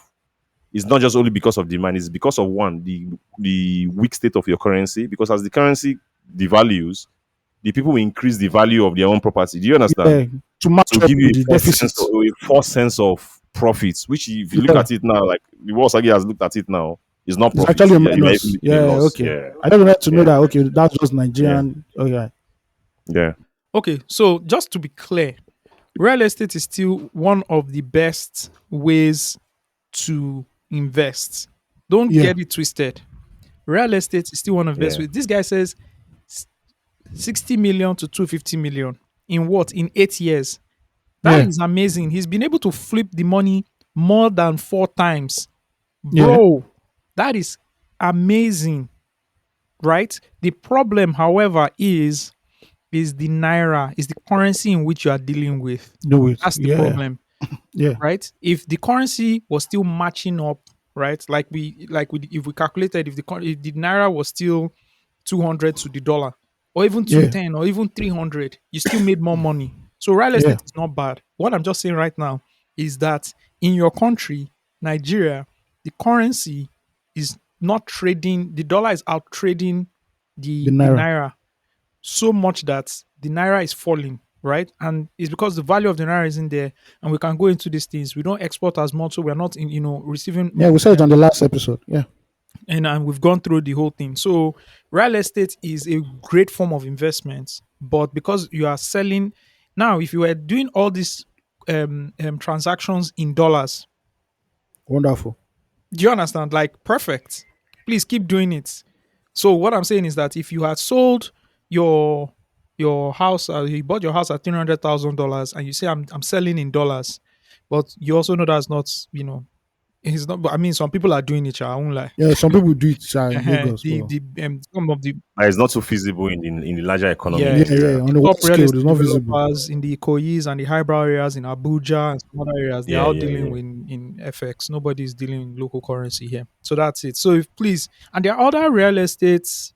it's not just only because of demand, it's because of one, the weak state of your currency. Because as the currency devalues, the people will increase the value of their own property. Do you understand? yeah. To match To up give you with the deficit. a false sense of profits, which if you look Yeah, at it now, like the Wall Sagi has looked at it now, is not it's profits. actually a You are even minus. making a Yeah, loss. okay. Yeah, I don't want to know yeah, that. Okay, that's just yeah, Nigerian. Okay, yeah. Okay, so just to be clear, real estate is still one of the best ways to invest. Don't yeah, get it twisted. Real estate is still one of the best Yeah. ways. This guy says 60 million to 250 million in what? In 8 years. That Yeah. is amazing. He's been able to flip the money more than 4 times. Yeah. Bro, that is amazing, right? The problem, however, is the naira, is the currency in which you are dealing with. Do it. That's the Yeah. problem, Yeah. right? If the currency was still matching up, right? Like we if we calculated if the naira was still 200 to the dollar, or even Yeah. 210 or even 300, you still made more money. So real Yeah. estate is not bad. What I'm just saying right now is that in your country, Nigeria, the currency is not trading, the dollar is out trading The the naira. naira so much that the naira is falling, right? And it's because the value of the naira isn't there, and we can go into these things. We don't export as much, so we're not in, receiving, Yeah, we said it on the last episode. Yeah. and we've gone through the whole thing. So real estate is a great form of investment, but because you are selling now, if you were doing all these transactions in dollars, Wonderful. do you understand? Like perfect. Please keep doing it. So what I'm saying is that if you had sold your house, you bought your house at $300,000, and you say I'm selling in dollars, but you also know that's not, it's not. But I mean, some people are doing it. I won't lie. Yeah, some people do it in Lagos, The but some of the But it's not so feasible in the larger economy in yeah, yeah, yeah, Nigeria. on the the top wide real scale, it's estate not visible. developers in the Ikoyis and the highbrow areas in Abuja and some other areas, they're Yeah, all yeah, dealing yeah. with in FX. Nobody's dealing in local currency here. So that's it. So if please, and there are other real estates,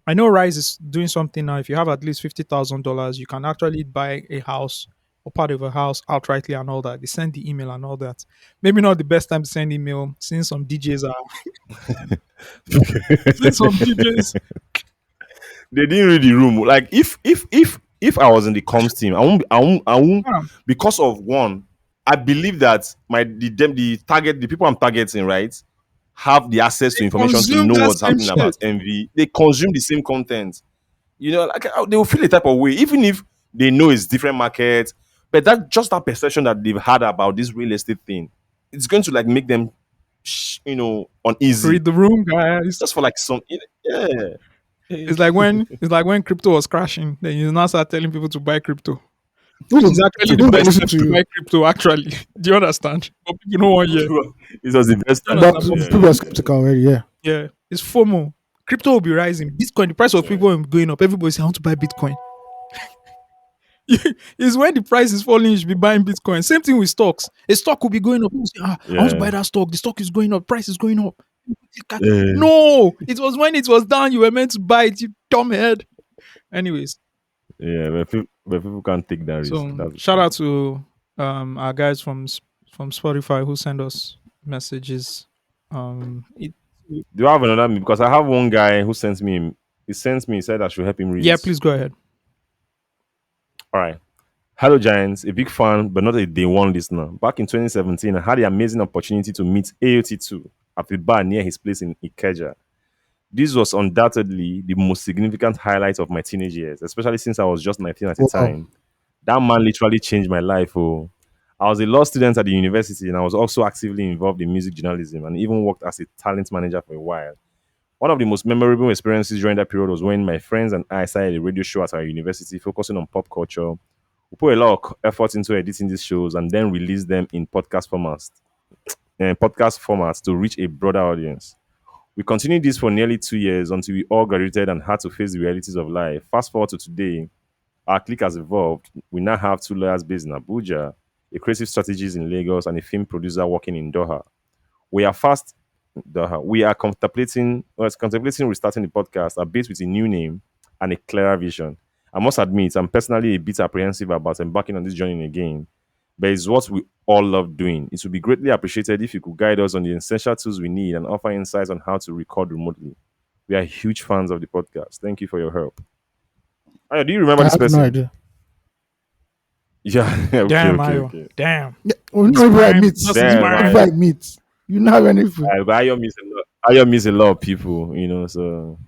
I know Rise is doing something now. If you have at least $50,000, you can actually buy a house or part of a house outrightly and all that. They send the email and all that. Maybe not the best time to send email since some DJs are since some DJs. They didn't read the room. Like if I was in the comms team, I won't because of one. I believe that the people I'm targeting, right, have the access to information to Consume know that what's same happening shit. about MV. They consume the same content. Like they will feel a type of way, even if they know it's different markets. But that perception that they've had about this real estate thing, it's going to like make them, uneasy. Read the room, guys. Just for like some, yeah. It's like when crypto was crashing, then you now start telling people to buy crypto, Who which will is actually the who will best listen time to to you? buy crypto. Actually, do you understand? But people don't want hear. It was the best Do you time. But understand? But Yeah, people people, are skeptical already. Yeah. yeah, it's FOMO. Crypto will be rising. Bitcoin, the price of yeah, people will be going up. Everybody say, "I want to buy Bitcoin." It's when the price is falling, you should be buying Bitcoin. Same thing with stocks. A stock will be going up. People say, I want to yeah. buy that stock. The stock is going up. Price is going up. Yeah. No, it was when it was down. You were meant to buy it. You dumb head. Anyways, Yeah, but people can't take that risk. so That's the shout out problem. to our guys from Spotify who send us messages. It, Do you have another? Because I have one guy who sends me. He sends me. He said I should help him read yeah, it. please go ahead. All right. Hello, Giants. A big fan, but not a day one listener. Back in 2017, I had the amazing opportunity to meet AOT2 at a bar near his place in Ikeja. This was undoubtedly the most significant highlight of my teenage years, especially since I was just 19 at the Wow. time. That man literally changed my life. Oh, I was a law student at the university and I was also actively involved in music journalism and even worked as a talent manager for a while. One of the most memorable experiences during that period was when my friends and I started a radio show at our university focusing on pop culture. We put a lot of effort into editing these shows and then released them in podcast formats to reach a broader audience. We continued this for nearly 2 years until we all graduated and had to face the realities of life. Fast forward to today, our clique has evolved. We now have two lawyers based in Abuja, a creative strategist in Lagos, and a film producer working in Doha. We are fast. We are contemplating restarting the podcast, a bit with a new name and a clearer vision. I must admit, I'm personally a bit apprehensive about embarking on this journey again, but it's what we all love doing. It would be greatly appreciated if you could guide us on the essential tools we need and offer insights on how to record remotely. We are huge fans of the podcast. Thank you for your help. Ayo, do you remember I this have no person? idea. Yeah. Okay. Damn, Okay. Ayo. Okay. Damn. Yeah. Well, It's no, if I prime. meet, Just his Damn. prime. if I meet, you know have anything. But Ayo miss a lot. Ayo miss a lot of people. So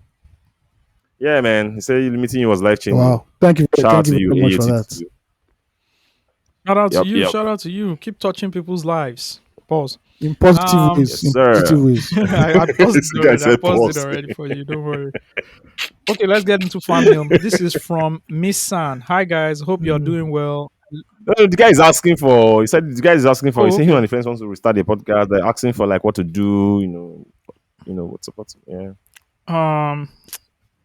yeah, man. He said the meeting was life changing. Wow. Thank you. Shout out Thank you to you, very much for that. AOT2. Shout out to Yep. you. Yep. Shout out to you. Keep touching people's lives. Pause. In positive Um, Yes, ways. In sir. positive ways. I paused This it guy already. I said paused it pause. already for you. Don't worry. Okay, let's get into fan mail. This is from Miss San. Hi guys, hope you're Mm. doing well. No, the guy is asking for. He said the guy is asking for. He Oh, said him and okay. the friends wants to restart the podcast. They're asking for like what to do. What's up. Yeah, Um,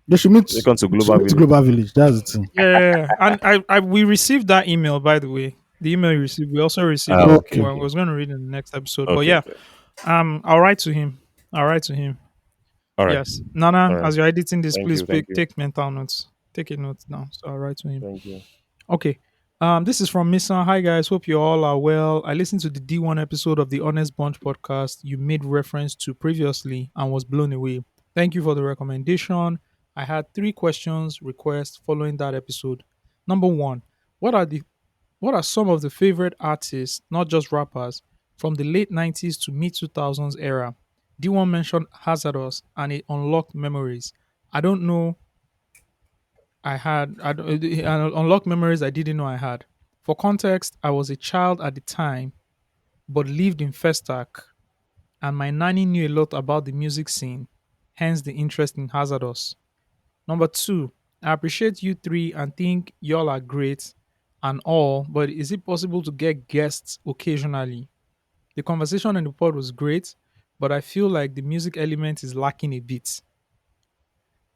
They should meet they come to to Global meet Village. Global Village. That's the thing. yeah, yeah, yeah. And we received that email, by the way. The email you received, we also received it. Okay, Okay. Well, I okay, was going to read in the next episode, but okay, yeah, okay. I'll write to him. I'll write to him. All right, Yes, all Nana, right. as you're editing this, Thank please you, thank you, take mental notes. Take a note down. So I'll write to him. thank you. Okay. This is from Missa. Hi guys, hope you all are well. I listened to the D1 episode of the Honest Bunch podcast you made reference to previously and was blown away. Thank you for the recommendation. I had three questions requests following that episode. Number one, what are the what are some of the favorite artists, not just rappers, from the late 90s to mid 2000s era? D1 mentioned Hazardous and it unlocked memories. I don't know I don't, unlocked memories I didn't know I had. For context, I was a child at the time, but lived in Festac, and my nanny knew a lot about the music scene, hence the interest in Hazardous. Number two, I appreciate you three and think y'all are great and all, but is it possible to get guests occasionally? The conversation in the pod was great, but I feel like the music element is lacking a bit.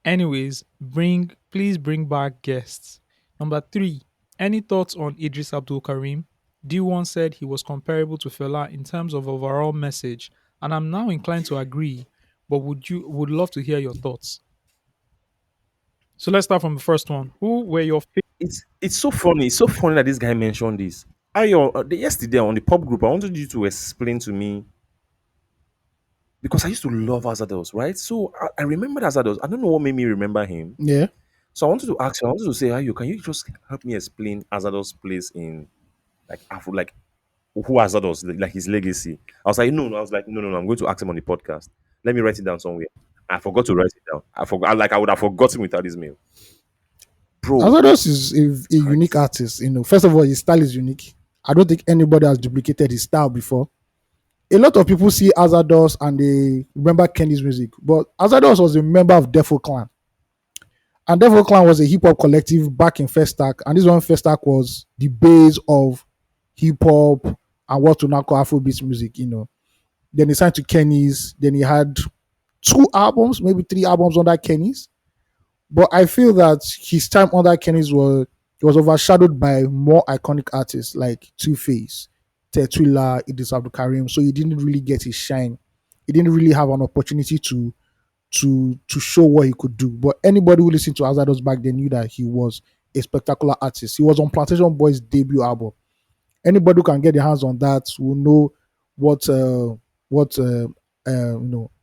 Anyways, bring please bring back guests. Number three, any thoughts on Idris Abdul Karim? D1 said he was comparable to Fela in terms of overall message, and I'm now inclined to agree, but would love to hear your thoughts. So let's start from the first one. Who were your favorite? It's so funny. It's so funny that this guy mentioned this. Yesterday on the pub group, I wanted you to explain to me because I used to love Azados, right? So I remembered Azados. I don't know what made me remember him. Yeah. So I wanted to ask you. I wanted to say, Ayo, can you just help me explain Azados' place in like Afro, like who Azados, like his legacy? I was like, no, no. I was like, no, no, no. I'm going to ask him on the podcast. Let me write it down somewhere. I forgot to write it down. I forgot. Like I would have forgotten without this mail, bro. Azados is a unique Christ. artist. First of all, his style is unique. I don't think anybody has duplicated his style before. A lot of people see Azados and they remember Kenny's music, but Azados was a member of Defo Clan. And Defo Clan was a hip hop collective back in Festac. And this one, Festac, was the base of hip hop and what to now call Afrobeat music. Then he signed to Kenny's. Then he had two albums, maybe three albums under Kenny's. But I feel that his time under Kenny's was overshadowed by more iconic artists like Two Face, Tetwila, Idris Abdul Karim. So he didn't really get his shine. He didn't really have an opportunity to show what he could do. But anybody who listened to Azados back then knew that he was a spectacular artist. He was on Plantation Boy's debut album. Anybody who can get their hands on that will know what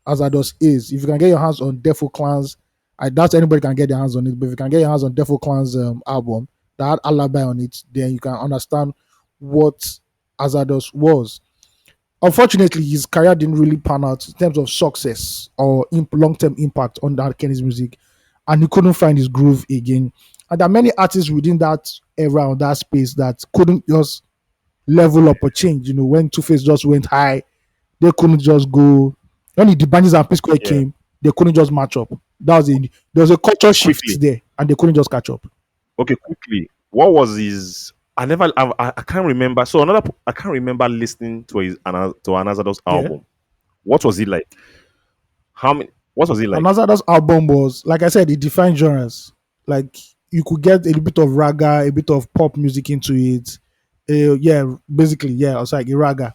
Azados is. If you can get your hands on Defo Clan's, I doubt anybody can get their hands on it. But if you can get your hands on Defo Clan's album that had Alibi on it, then you can understand what Azados was. Unfortunately, his career didn't really pan out in terms of success or long-term impact on that Kenny's music, and he couldn't find his groove again. And there are many artists within that era or that space that couldn't just level up or change. When Two Face just went high, they couldn't just go. When the Bandits and P Square Yeah. came, they couldn't just match up. There was a culture Quickly. shift there, and they couldn't just catch up. Okay, quickly. What was his? I can't remember. So I can't remember listening to to Anazado's Yeah. album. What was it like? How many? What was it And like? Mazada's album was, like I said, it defined genres. Like you could get a bit of raga, a bit of pop music into it. Yeah, basically, yeah, it was like a raga,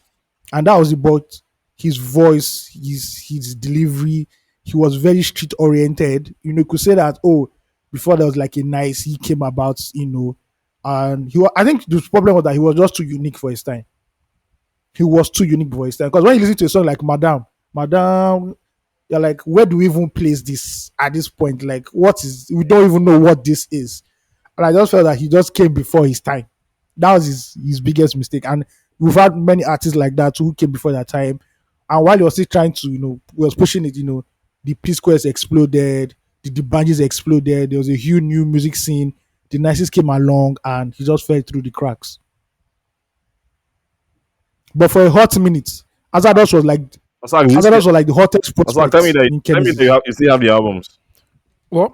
and that was about his voice, his delivery. He was very street oriented. You could say that. Oh, before there was like a nice he came about. And I think the problem was that he was just too unique for his time. He was too unique for his time because when you listen to a song like Madame, you're like, where do we even place this at this point? Like, we don't even know what this is. And I just felt that he just came before his time. That was his biggest mistake. And we've had many artists like that who came before that time. And while he was still trying to, was pushing it, the P Squares exploded, the Banjis exploded, there was a huge new music scene. The Nices came along and he just fell through the cracks. But for a hot minute, Azados was like Asag, Azados was like the hottest tell me prospect that in tell me Kenny's. that you still have the albums. What?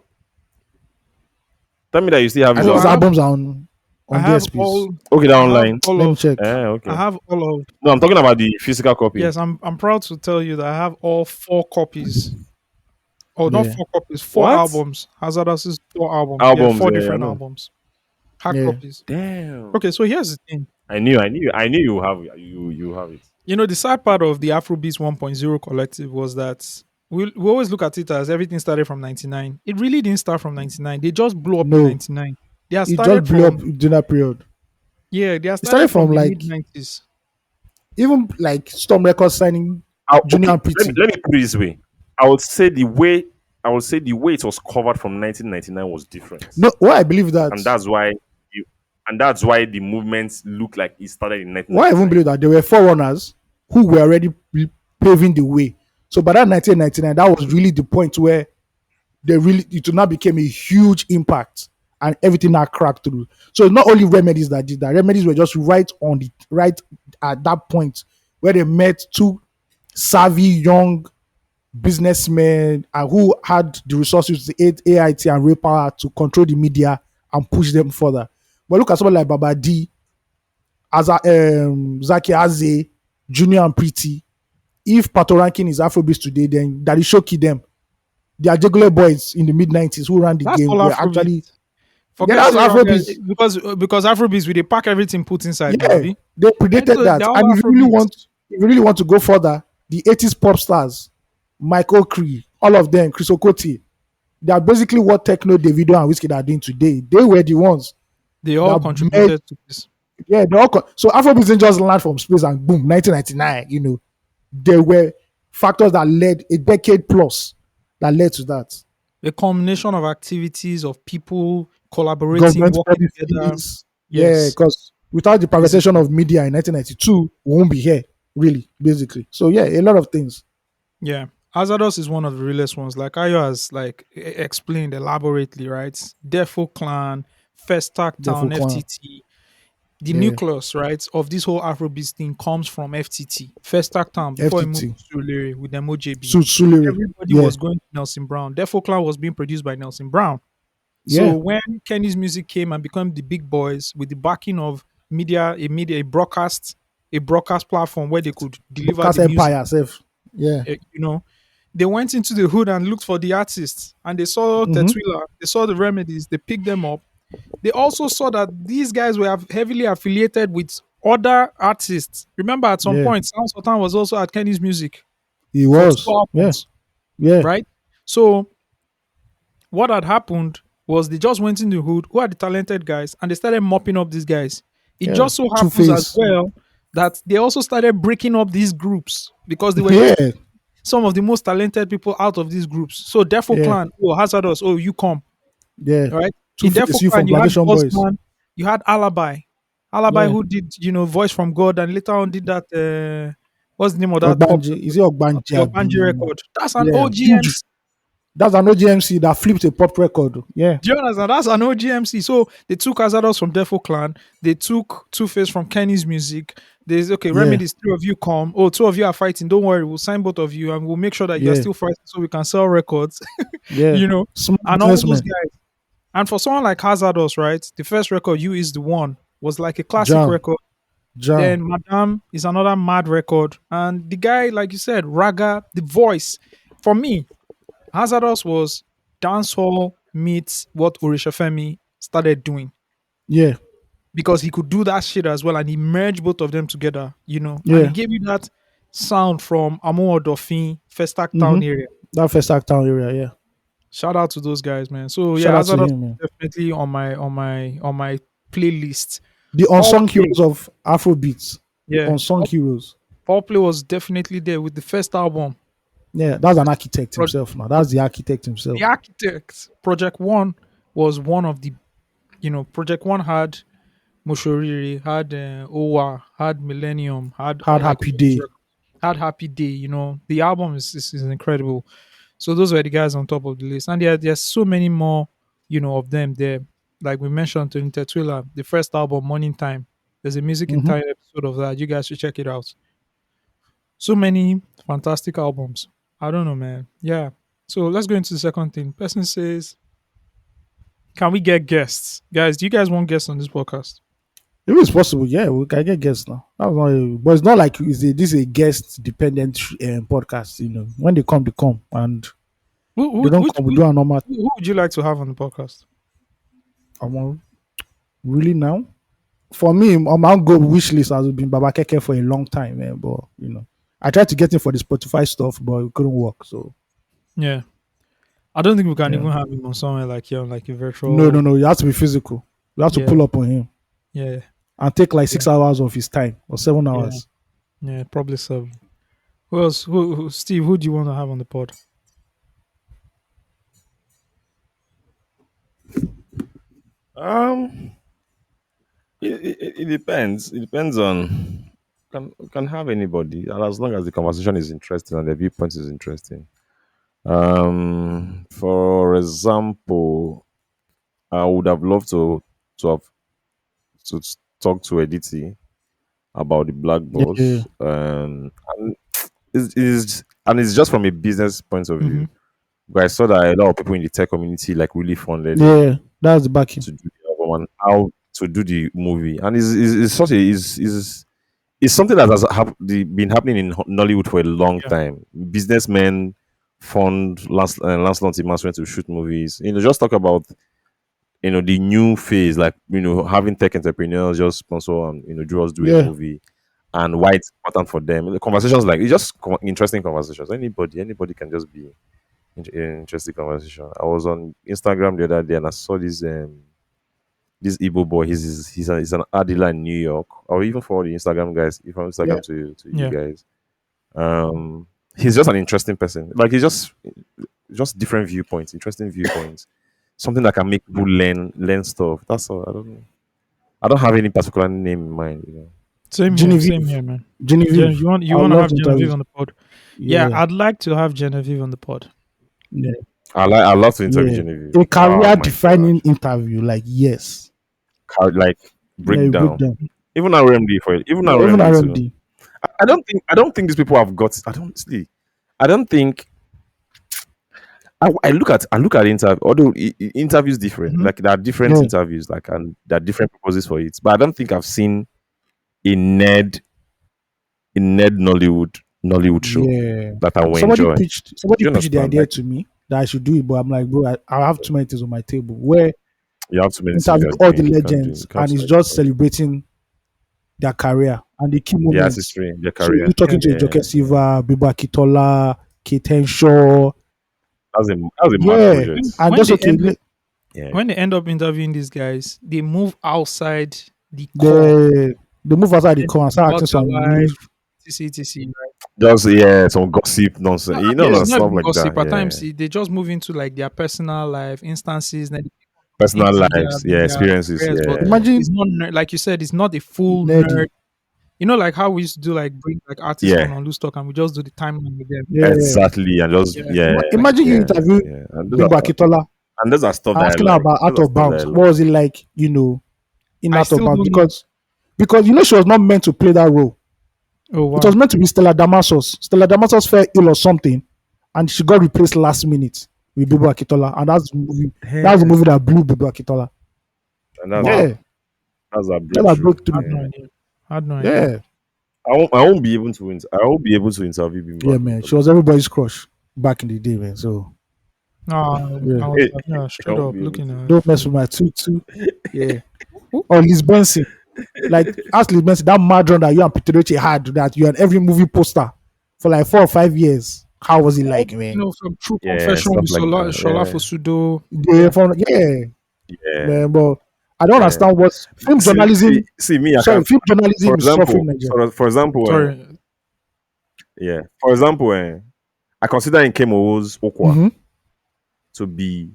Tell me that you still have I his think Oh, his I album. have albums are on. I on have DSPs. all. Okay, that I have online. all Let me of. check. I Okay. have all of. No, I'm talking about the physical copy. Yes, I'm proud to tell you that I have all four copies. Oh, not Yeah, four copies, four What? albums. Hazardous four albums. Yeah, Albums, four I different know. albums. Hard yeah. copies. Damn. Okay, so here's the thing. I knew you have you have it. The sad part of the Afrobeats 1.0 collective was that we always look at it as everything started from 99. It really didn't start from 99. They just blew up in No, 99. They have it just started blew up from, during that period. yeah, they have It started started from from the like mid 90s. even like Storm Records signing Junior Okay, and Pretty. let me put it this way. I would say the way it was covered from 1999 was different, No, why I believe that. and you, that's why the movements look like it started in Why I even 1999. believe that there were forerunners who were already paving the way. So by that 1999, that was really the point where they really it now became a huge impact and everything now cracked through. So it's not only remedies that did that. Remedies were just right at that point where they met two savvy young businessmen and who had the resources to aid AIT and Ray Power to control the media and push them further. But look at someone like Baba D, Zaki Aze, Junior and Pretty. If Pato Ranking is Afrobeats today, then Daddy Shoki them. The Ajegunle boys in the mid 90s who ran the That's game all were actually, Afrobeats. yeah, Forget that's say Raga Afrobeats. because Afrobeats we they pack everything put inside now, Yeah, Abi. they And predated so that. they're all And Afrobeats. if you really want to go further, the 80s pop stars, Michael Cree, all of them, Chris Okoti, they are basically what Techno, Davido, and Whiskey are doing today. They were the ones They all that made, contributed to this. yeah, so Afrobeats didn't just land from space and boom, 1999, there were factors that led a decade plus that led to that. A combination of activities of people collaborating, Government working together. policies, yeah, Yes, because without the privatization basically. of media in 1992, we won't be here, really, basically. So, yeah, a lot of things. Yeah. Hazardous is one of the realest ones. Like Ayo has like explained elaborately, right? Defo Clan, Festac Therefore, Town, Kwan, FTT. The yeah, nucleus, right, of this whole Afrobeats thing comes from FTT. Festac Town before he moved FTT, to Surulere with them OJB. Suliri, Everybody yeah, was going to Nelson Brown. Defo Clan was being produced by Nelson Brown. So yeah, when Kenny's music came and became the big boys with the backing of a broadcast platform where they could deliver broadcast the music, empire, self, yeah, eh, you know, they went into the hood and looked for the artists and they saw mm-hmm. Tetwila, they saw the remedies, they picked them up. They also saw that these guys were heavily affiliated with other artists. Remember, at some Yeah, point, Sound Sultan was also at Kenny's music he for two was, yeah, albums, yeah, right? So what had happened was they just went in the hood, who are the talented guys, and they started mopping up these guys. It yeah, just so Two happens as Face, well that they also started breaking up these groups because they were just yeah, some of the most talented people out of these groups. So Defo yeah, Clan, oh Hazardous, oh you come, yeah, right? Two In Defo Face, you Clan, from you had Plantation Boys, Bossman, you had Alibi yeah, who did Voice from God, and later on did that. What's the name of that pop Ogbanji, is it record? Ogbanji? The Obanji record. That's an Yeah, huge. OGMC. That's an OGMC that flipped a pop record. Yeah, Do you understand? That's an OGMC. So they took Azados from Defo Clan. They took Two Face from Kenny's music. There's okay, yeah, Remedies, three of you come. Oh, two of you are fighting. Don't worry, we'll sign both of you and we'll make sure that you're yeah, still fighting so we can sell records, yeah. you know, Smart and all those businessman, guys. And for someone like Hazardous, right? The first record, You Is the One, was like a classic Jam, record. Jam. Then Madame is another mad record. And the guy, like you said, Raga, the voice. For me, Hazardous was dancehall meets what Orisha Femi started doing Yeah, because he could do that shit as well and he merged both of them together, and he yeah. gave you that sound from Amo Odofin, Festac Mm-hmm. Town area. That first act town area. Yeah. Shout out to those guys, man. So Shout yeah, out to Hazardous him, man. is definitely on my playlist. The Paul unsung Play, heroes of Afrobeats. The yeah. unsung heroes. Paul Play was definitely there with the first album. Yeah, that's an architect Pro- himself now. That's the architect The himself. Architects, Project One was one of the, Project One had Moshoriri, had Owa, had Millennium, had Hard like happy day. had Happy Day. The album is incredible. So those were the guys on top of the list, and there's so many more, of them there. Like we mentioned to Intertwiller, the first album, Morning Time. There's a music Mm-hmm. entire episode of that. You guys should check it out. So many fantastic albums. I don't know, man. Yeah. So let's go into the second thing. Person says Can we get guests, guys? Do you guys want guests on this podcast? If it's possible, yeah, we can get guests now. That's not, but it's not like this is a guest dependent podcast. When they come, and Who, they who, don't which, come, we do a normal. who would you like to have on the podcast? Um, really now, for me, on my own goal wish list has been Baba Keke for a long time, man. But I tried to get him for the Spotify stuff, but it couldn't work. So Yeah, I don't think we can yeah, even have him on somewhere like here, on like a no, no, virtual. no. You have to be physical. You have to Yeah, pull up on him yeah, and take like yeah, 6 hours of his time or seven yeah, hours. yeah. Probably so. Who else? Steve? Who do you want to have on the pod? Um, it depends. It depends on can have anybody, and as long as the conversation is interesting and the viewpoint is interesting. For example, I would have loved to have to talk to Editi about the black Yeah, yeah, boss, and it's just from a business point of Mm-hmm. view. But I saw that a lot of people in the tech community like really funded him yeah. That's the backing. to do the album and how to do the movie, and it's such a is it's something that has been happening in Nollywood for a long Yeah, time. Businessmen fund Lancelot Timas to shoot movies. Just talk about the new phase, like having tech entrepreneurs just sponsor and do us do a Yeah, movie, and why it's important for them. The conversations like it's just interesting conversations. Anybody can just be interesting conversation. I was on Instagram the other day and I saw this Igbo boy. He's an art dealer in New York. Or even for the Instagram guys, if from yeah, Instagram to you yeah. guys. He's just an interesting person. Like he's just different viewpoints, interesting viewpoints. Something that can make people learn stuff. That's all. I don't have any particular name in mind. Same Genevieve, here, man. Genevieve. You I would want to love have to interview. Genevieve on the pod? Yeah, Yeah, I'd like to have Genevieve on the pod. yeah, I love to interview yeah. Genevieve. A Oh career my god. defining interview. Like yes, Like yeah, you break breakdown. down. Even RMD for it. Even Yeah, even RMD too. RMD. I don't think these people have got. I don't see. I don't think. I look at interview. Although interviews different. Hmm. Like there are different Yeah, interviews. Like and there are different purposes for it. But I don't think I've seen a Ned Nollywood show yeah. that I will Somebody enjoy. pitched. Do Somebody you pitched the understand? idea Like to me that I should do it, but I'm like, bro, I have too many things on my table. Where you have too many things interview you're all the doing. You can't do. legends You can't and it's start. just celebrating their career and the key The moments. artistry, their So you career. talking Yeah, to Yeah, Joker yeah. Silva, Biba Kitola, Kate Henshaw, That was a mad yeah, project. and when just they okay, end up Yeah. when they end up interviewing these guys, they move outside the core. they move outside the Then core and start about acting their some life, new, etc. Right? Just some gossip nonsense. At times No it's not stuff even like that. gossip. At times Yeah. they just move into like their personal life instances, then Personal things lives. in Yeah, their experiences. careers. But Yeah. it's imagine not like you said. It's not a full nerdy, nerd. Like how we used to do like bring like artists Yeah. on Loose Talk and we just do the timeline with them. yeah. Exactly. And just Yeah, yeah, like Imagine you yeah, interview yeah. And those Bimbo are Akitola and those are stuff that I asking her like. about Out Those are of stuff that I Bounds. What like. was it like, in I Out of still Bounds? don't know. Because she was not meant to play that role. Oh It was wow. meant to be Stella Damasus. Stella Damasus fell ill or something, and she got replaced last minute with Bibo Akitola, and that's the movie. That's the Yeah. movie that blew Bibo Akitola. And Wow. Yeah, that's a that's a breakthrough. I breakthrough. had no Yeah. idea. I had no idea. Yeah, I won't be able to interview Bimbo yeah, man. She Akintola. was everybody's crush back in the day, man. So No, yeah, I was yeah, I straight won't up be able looking to. at don't mess with my tutu. Yeah, who, or Liz Benson. Like ask Liz Benson that mad run that you and Peter Richie had that you had every movie poster for like 4 or 5 years. How was it like, man? from True Yeah, Confession stuff with like that. Shola Yeah. Fosudo. Yeah, Yeah. yeah, Yeah. man. But I don't Yeah. understand what film journalism. See me, I Sorry, can film for journalism is suffering example, in Nigeria. for example, Sorry. yeah. For example, I consider Nkemo's Okwa Mm-hmm. to be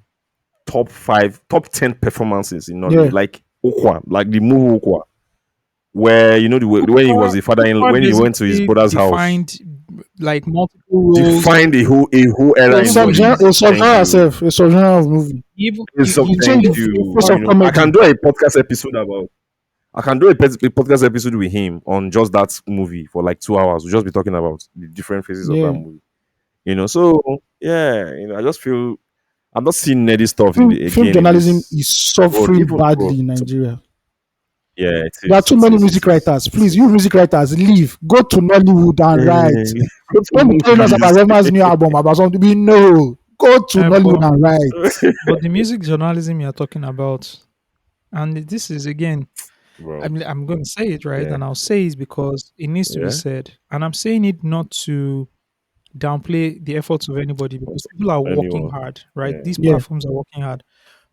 top 5, top 10 performances in Yeah, Nollywood. Like Okwa, like the movie Okwa, where when he was the father in Ukwa when he went to his basically brother's house, defined like multiple roles. defined a whole era a in Even subgenre, Nollywood. a Thank subgenre you. itself, a subgenre of movie. he He changed Thank the you. face of I comedy. can do a podcast episode about. I can do a podcast episode with him on just that movie for like 2 hours. We'll just be talking about the different phases of that Yeah, movie. So yeah, I just feel I'm not seeing nerdy stuff in Film, the film again in journalism this is world. suffering Even badly in Nigeria. yeah, it There are is. too It many is. It music is. writers. It Please, is. you music writers, leave. Go to Nollywood and write. Eh, go to Don't be telling us about movies. Rema's new album, about something we know. Go to Nollywood But and write. the music journalism you're talking about, and this is again, Bro. I'm going to say it right, Yeah. and I'll say it because it needs to be Yeah. said, and I'm saying it not to downplay the efforts of anybody because people are working Anyone. hard, right? Yeah. These Yeah, platforms are working hard,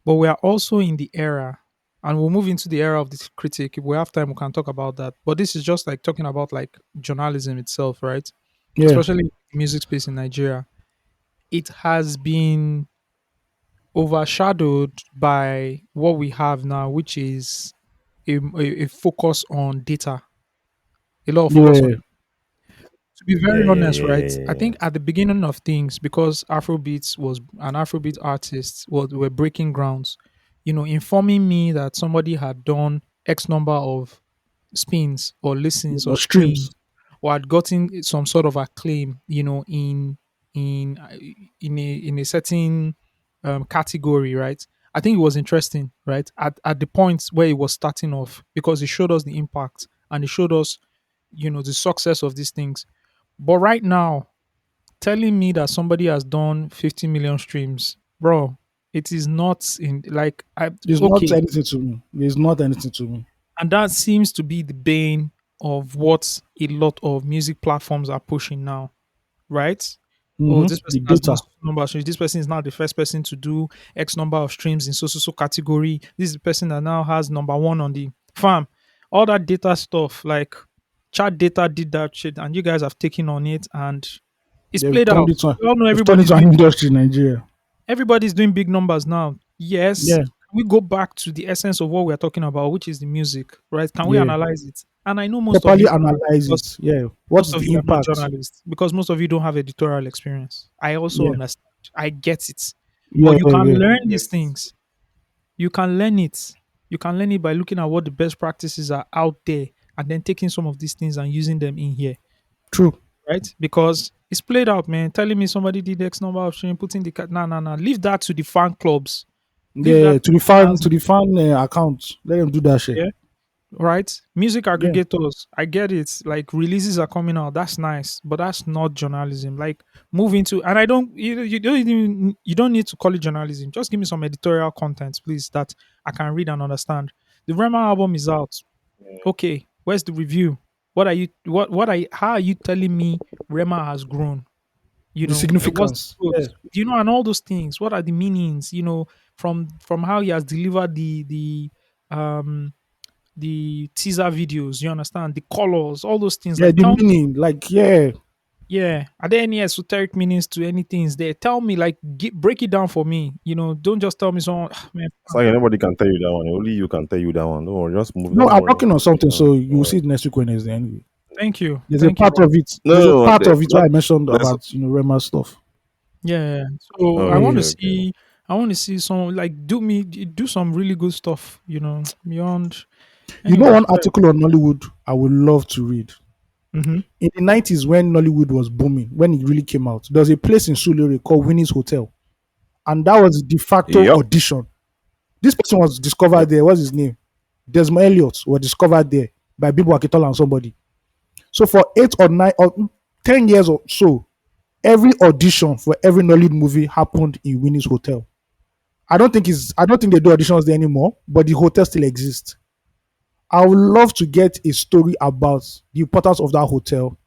but we are also in the era, and we'll move into the era of the critic. If we have time, we can talk about that. But this is just like talking about like journalism itself, right? yeah, Especially music space in Nigeria. It has been overshadowed by what we have now, which is a focus on data, a lot of focus on. yeah. To be Yeah. very Yeah. honest, Yeah. right? Yeah. I Yeah. think at the beginning of things, because Afrobeats was an Afrobeat artist, were breaking grounds, informing me that somebody had done X number of spins or listens or Or streams. streams or had gotten some sort of acclaim, in uh, in a certain category, right? I think it was interesting, right? At the point where it was starting off, because it showed us the impact and it showed us, the success of these things. But right now, telling me that somebody has done 50 million streams, bro, it is not in like I There's not okay, anything to me. There's not anything to me. and that seems to be the bane of what a lot of music platforms are pushing now, right? Oh, this The person has done data. so number of streams. This person is now the first person to do X number of streams in so category. This is the person that now has number one on the farm. All that data stuff, like chat data did that shit, and you guys have taken on it, and it's They've played turned out. it to We all know they've turned it everybody's to an doing industry in Nigeria. big numbers now. Yes, Yeah, we go back to the essence of what we're talking about, which is the music, right? Can we yeah. analyze it? And I know most of Properly you can't analyze because it. Yeah. What most is of the you are not impact? journalists because most of you don't have editorial experience. I also Yeah. understand. I get it. Yeah, But you yeah, can yeah. learn these Yes. things. You can learn it. You can learn it by looking at what the best practices are out there and then taking some of these things and using them in here, True. right? Because it's played out, man. Telling me somebody did X number of stream, putting the cat. No. Leave that to the fan clubs. Leave Yeah, that yeah. to the To the fan account. Let them do that shit. yeah, right? Music Yeah. aggregators, I get it. Like releases are coming out, that's nice, but that's not journalism. Like move into, and I don't, you don't need to call it journalism. Just give me some editorial content, please, that I can read and understand. The Rema album is out. Okay, where's the review? What are you? What are you, how are you telling me Rema has grown? The What's significance. the Yeah. growth? And all those things. What are the meanings? From how he has delivered um the teaser videos, you understand, the colors, all those things. Yeah, Like, the tell me, meaning. Like, yeah. yeah, are there any esoteric meanings to any things there? Tell me, like, break it down for me. Don't just tell me someone, "Ah, man, So nobody can tell you that one. Only you can tell you that one. Don't worry. Just move. No, Don't I'm worry. working on something, so Don't you'll see worry. it next week Wednesday anyway. There's a thank you, part bro. of it. There's a No, part of it where not I mentioned that's about Rema stuff. Yeah, so oh, I want Yeah. to okay. see, some like do some really good stuff. Beyond. You know Anyway, one article on Nollywood I would love to read. mm-hmm. In the 90s when Nollywood was booming, when it really came out, there was a place in Sulere called Winnie's Hotel. And that was de facto Yep. audition. This person was discovered Yep. there. What's his name? Desmond Elliott was discovered there by Bibo Akitola and somebody. So for 8 or 9 or 10 years or so, every audition for every Nollywood movie happened in Winnie's Hotel. I don't think they do auditions there anymore, but the hotel still exists. I would love to get a story about the importance of that hotel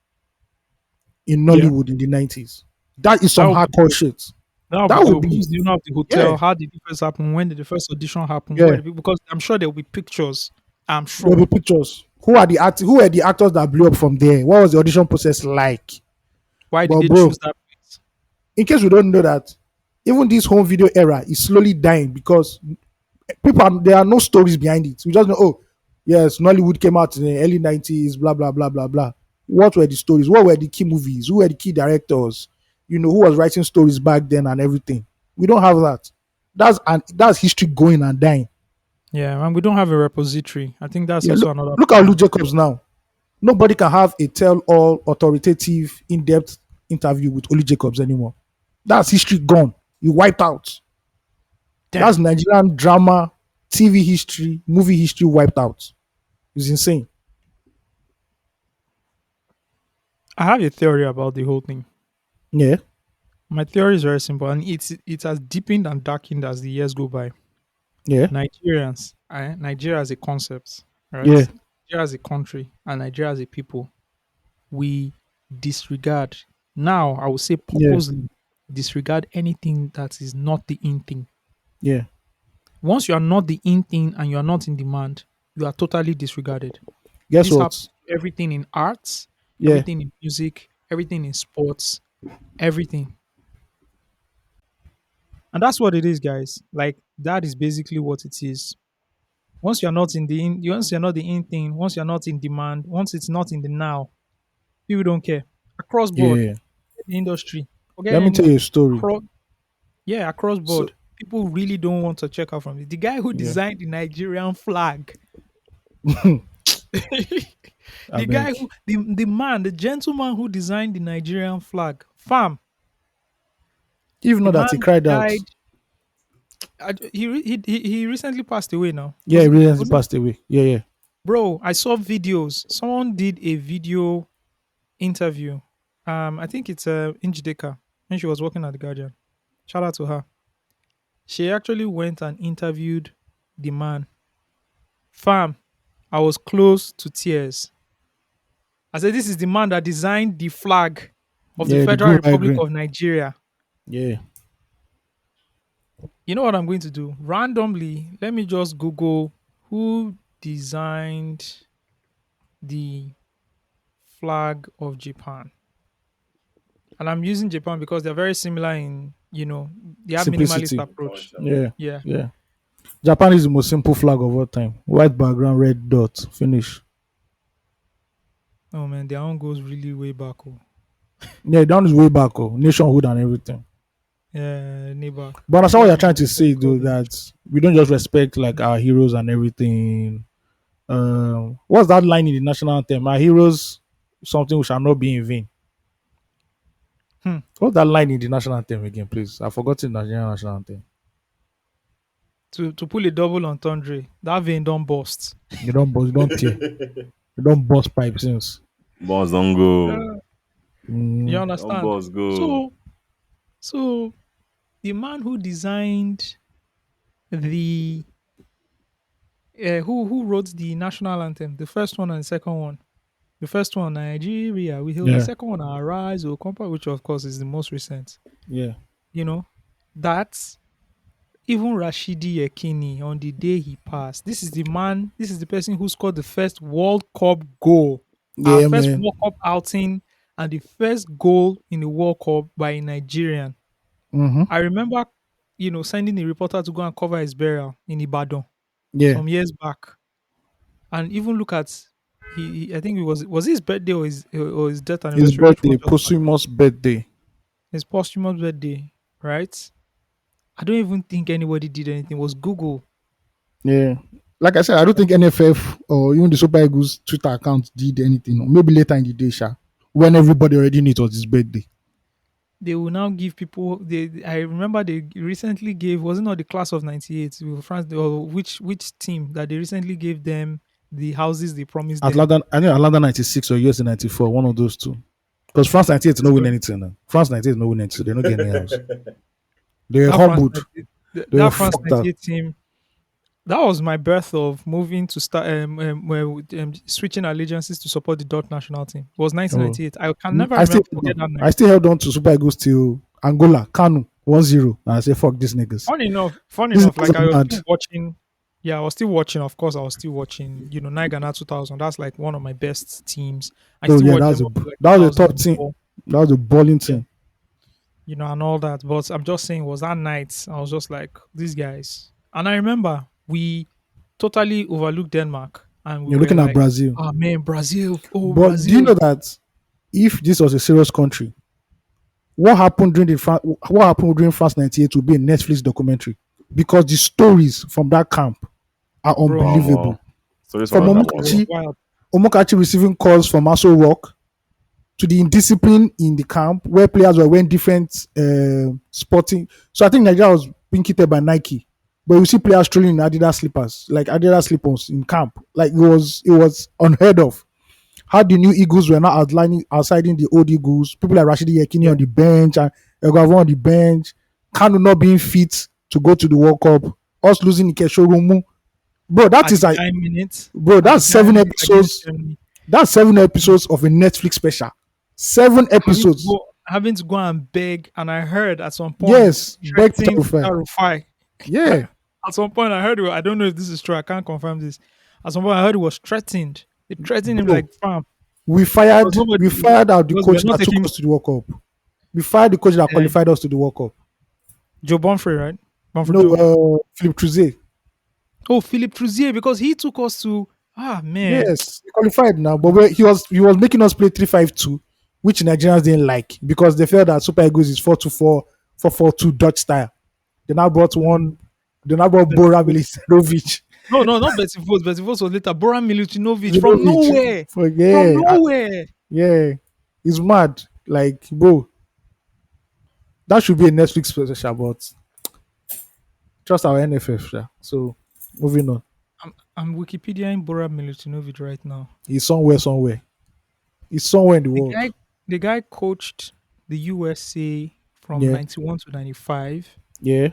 in Yeah, Nollywood in the 90s. That is that some would be hardcore dope. shit. That would be That would dope. be, Who's the owner of the yeah, hotel? How did it first happen? When did the first audition happen? yeah. Because I'm sure there will be pictures. I'm There'll sure. be pictures. Who were the actors that blew up from there? What was the audition process like? Why did But they bro, choose that place? in case you don't know that, even this home video era is slowly dying because there are no stories behind it. We just know, oh, yes, Nollywood came out in the early 90s, blah, blah, blah, blah, blah. What were the stories? What were the key movies? Who were the key directors? Who was writing stories back then and everything. We don't have that. That's history going and dying. Yeah, and we don't have a repository. I think that's Yeah, also look, another look at Lou problem. Jacobs now. Nobody can have a tell-all, authoritative, in-depth interview with Oli Jacobs anymore. That's history gone. You wiped out. That's Damn. Nigerian drama, TV history, movie history wiped out. It's insane. I have a theory about the whole thing. Yeah, My theory is very simple, and it has deepened and darkened as the years go by. yeah, Nigeria as a concept, right? yeah, Nigeria as a country and Nigeria as a people, we disregard. Now, I would say yeah, purposely disregard anything that is not the in thing. yeah. Once you are not the in thing and you are not in demand, you are totally disregarded. Guess This what? happens to everything in arts, Yeah, everything in music, everything in sports, everything. And that's what it is, guys. Like that is basically what it is. Once you're not the in thing, once you're not in demand, once it's not in the now, people don't care. Across board, yeah. the industry, forget Let me tell any you a story. across yeah, across So, board. People really don't want to check out from it. The guy who yeah, designed the Nigerian flag, I the beg. guy who the man, the gentleman who designed the Nigerian flag, fam, Even the know that he man cried out. died. He recently passed away now. Yeah, he recently Was it passed away. Yeah, yeah, bro? I saw videos. Someone did a video interview. I think it's Injideka when she was working at the Guardian. Shout out to her. She actually went and interviewed the man. Fam, I was close to tears. I said, "This is the man that designed the flag of the yeah. The Federal green, white, Republic green. of Nigeria." Yeah, You know what I'm going to do? Randomly, let me just Google who designed the flag of Japan. And I'm using Japan because they're very similar in, they have minimalist simplicity. approach. Yeah, Yeah. yeah. Japan is the most simple flag of all time. White background, red dot. Finish. Oh man, their own goes really way back. Oh. Yeah, down is way back. Oh, nationhood and everything. Yeah, neighbor. But I that's what forget you're the name trying of to what say, it's though, called now. that we don't just respect like our heroes and everything. What's that line in the national anthem? Our heroes, something we shall not be in vain. Hmm. What's that line in the national anthem again, please? I forgot the Nigerian national anthem. To pull a double entendre, that vein don't bust. You don't tear. You don't bust pipe since. Boss don't go. Uh, you Mm, Don't understand? boss go. So so the man who designed the who wrote the national anthem, the first one and the second one. The first one, Nigeria, we hail. The yeah, second one, Arise, O Compa, which of course is the most recent. yeah, You know, that even Rashidi Yekini on the day he passed, this is the person who scored the first World Cup goal, our yeah, first man. World Cup outing, and the first goal in the World Cup by a Nigerian. Mm-hmm. I remember, sending a reporter to go and cover his burial in Ibadan Yeah, some years back. And even look at I think it was his birthday or his death his anniversary, which birthday, one just passed? posthumous birthday. His posthumous birthday, right? I don't even think anybody did anything. It was Google. Yeah, like I said, I don't think NFF or even the Super Eagles Twitter account did anything. Maybe later in the day, sha, when everybody already knew it was his birthday. They will now give people. I remember they recently gave, was it not the class of '98 with France or which team that they recently gave them the houses they promised them. Atlanta, I know Atlanta 96 or US 94, one of those two. Because France 98 no win So anything now. France 98 no win anything, so they don't get any house. They were that France humbled. 98, They were that France fucked up. 98 team, that was my birth of moving to start switching allegiances to support the Dutch national team. It was Oh. 1998. I can never I still remember held forget on. that night. I still held on to Super Eagles till Angola, Kanu, 1-0. And I say, fuck these niggas. Funny These enough, niggas like I are was mad. still watching. Yeah, I was still watching. Of course, I was still watching. Niagara 2000. That's like one of my best teams. I Oh still yeah, watch them up to like that was a top team. 2004. That was a balling Yeah, team. and all that. But I'm just saying, was that night? I was just like these guys, and I remember we totally overlooked Denmark, and we You're were looking at like, Brazil. "Oh man, Brazil! Oh But do you Brazil!" know that if this was a serious country, what happened during France 98 will be a Netflix documentary because the stories from that camp are Bro, unbelievable. Stories from From that bro, camp it was was what? wild. Omokachi receiving calls from Aso Rock to the indiscipline in the camp where players were wearing different sporting. So I think Nigeria was being kitted by Nike. but you see players strolling in Adidas slippers, like Adidas slip-ons in camp. Like it was unheard of. How the new Eagles were not outside the old Eagles. People like Rashidi Yekini Yeah. on the bench and Egavo on the bench. Kanu not being fit to go to the World Cup. Us losing Ikeshorumu. Bro, that At is the like, dying minute, bro, at the that's dying seven minute against episodes. Germany, That's 7 episodes of a Netflix special. 7 episodes. having to go and beg, and I heard at some point Yes, back to threatening Rufai. Rufai. Yeah, At some point, I heard. I don't know if this is true. I can't confirm this. At some point, I heard he was threatened. They threatened him bro. like, "Fam, We because fired nobody we fired out the because we're coach not that took taking us to the World Cup. We fired the coach that uh, qualified us to the World Cup. Joe Bonfrey, right? Bonfrey No, Joe. Philippe Troussier. Oh, Philippe Trousier, because he took us to man. Yes, he qualified now, but he was making us play 3-5-2, which Nigerians didn't like because they felt that Super Eagles is 4-2-4, 4-4-2 Dutch style. They now brought one. They now brought Betty Bora Vogt. Milicevic. No, no, not Betty Vogt. Betty Vogt was later. Boran Milutinovic from Milicevic. nowhere. For From yeah, nowhere. yeah, it's mad. Like, bro, that should be a Netflix special, but trust our NFF. Yeah. So moving on, I'm Wikipediaing Boran Milutinovic right now. he's somewhere. He's somewhere in the The world. guy, the guy coached the USA from Yeah, 91 to 95. yeah,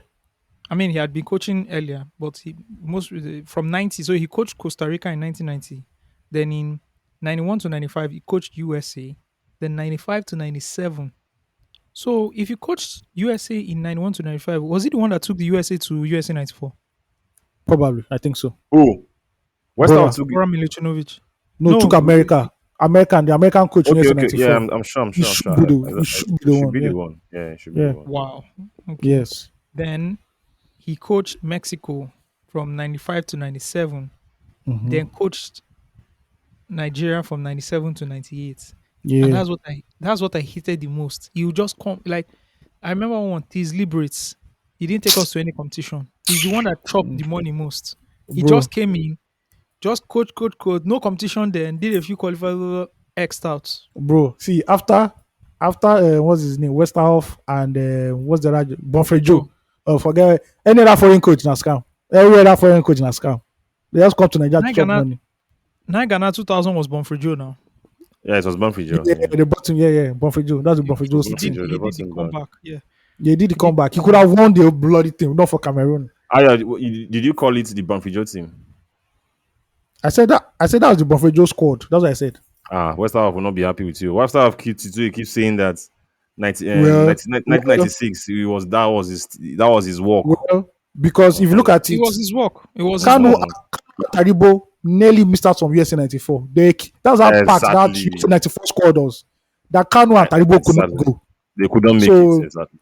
I mean, he had been coaching earlier, but he most from 90. So he coached Costa Rica in 1990. Then in 91 to 95, he coached USA. Then 95 to 97. So if you coached USA in 91 to 95, was he the one that took the USA to USA 94? probably. I think so. Oh, West Ham Bora, took. Boran Milutinovic. no, No, took America. The American coach in Okay, okay, yeah, 1994. I'm He sure, I'm should sure. be he should be the It should one. be the Yeah, one. Yeah, it should be yeah, the one. wow. Okay. yes. Then he coached Mexico from 95 to 97. Hmm. Then coached Nigeria from 97 to 98. And Yeah, that's what I hated the most. He would just come like I remember one these Liberates. He didn't take us to any competition. He's the one that chopped the money most. He bro, just came in, just coach, no competition then, did a few qualifiers, X out. bro. See, after what's his name, Westerhoff and what's the other Bonfrey Bonfrey Joe. Joe. Oh, forget any other foreign coach na scam. Every other foreign coach na scam. They just come to Nigeria to Nine chop Ghana, money. Nine Ghana 2000 was Bonfrey Joe now. Yeah, it was Banfield Joe. Yeah, Yeah, they bought him. Yeah, Bonfrey Joe. That's the He, Bonfrey he, Joe's he Banfield did team. Joe. They he did brought the him back. comeback. Yeah. They did the He did the comeback. He could comeback. have won the bloody team, not for Cameroon. Ah, yeah, did you call it the Banfield Joe team? I said that was the Bonfrey Joe squad. That's what I said. Ah, West Ham will not be happy with you. West Ham keep saying that 90, Well, 1996 that was his work. well, because if you look at It it, was his work. It was his Kanu work. Mm, Taribo nearly missed out from USA 94. That's how packed that exactly, USA 94 squad was. That Kanu and Taribo could not exactly. go. They couldn't make it. So Exactly.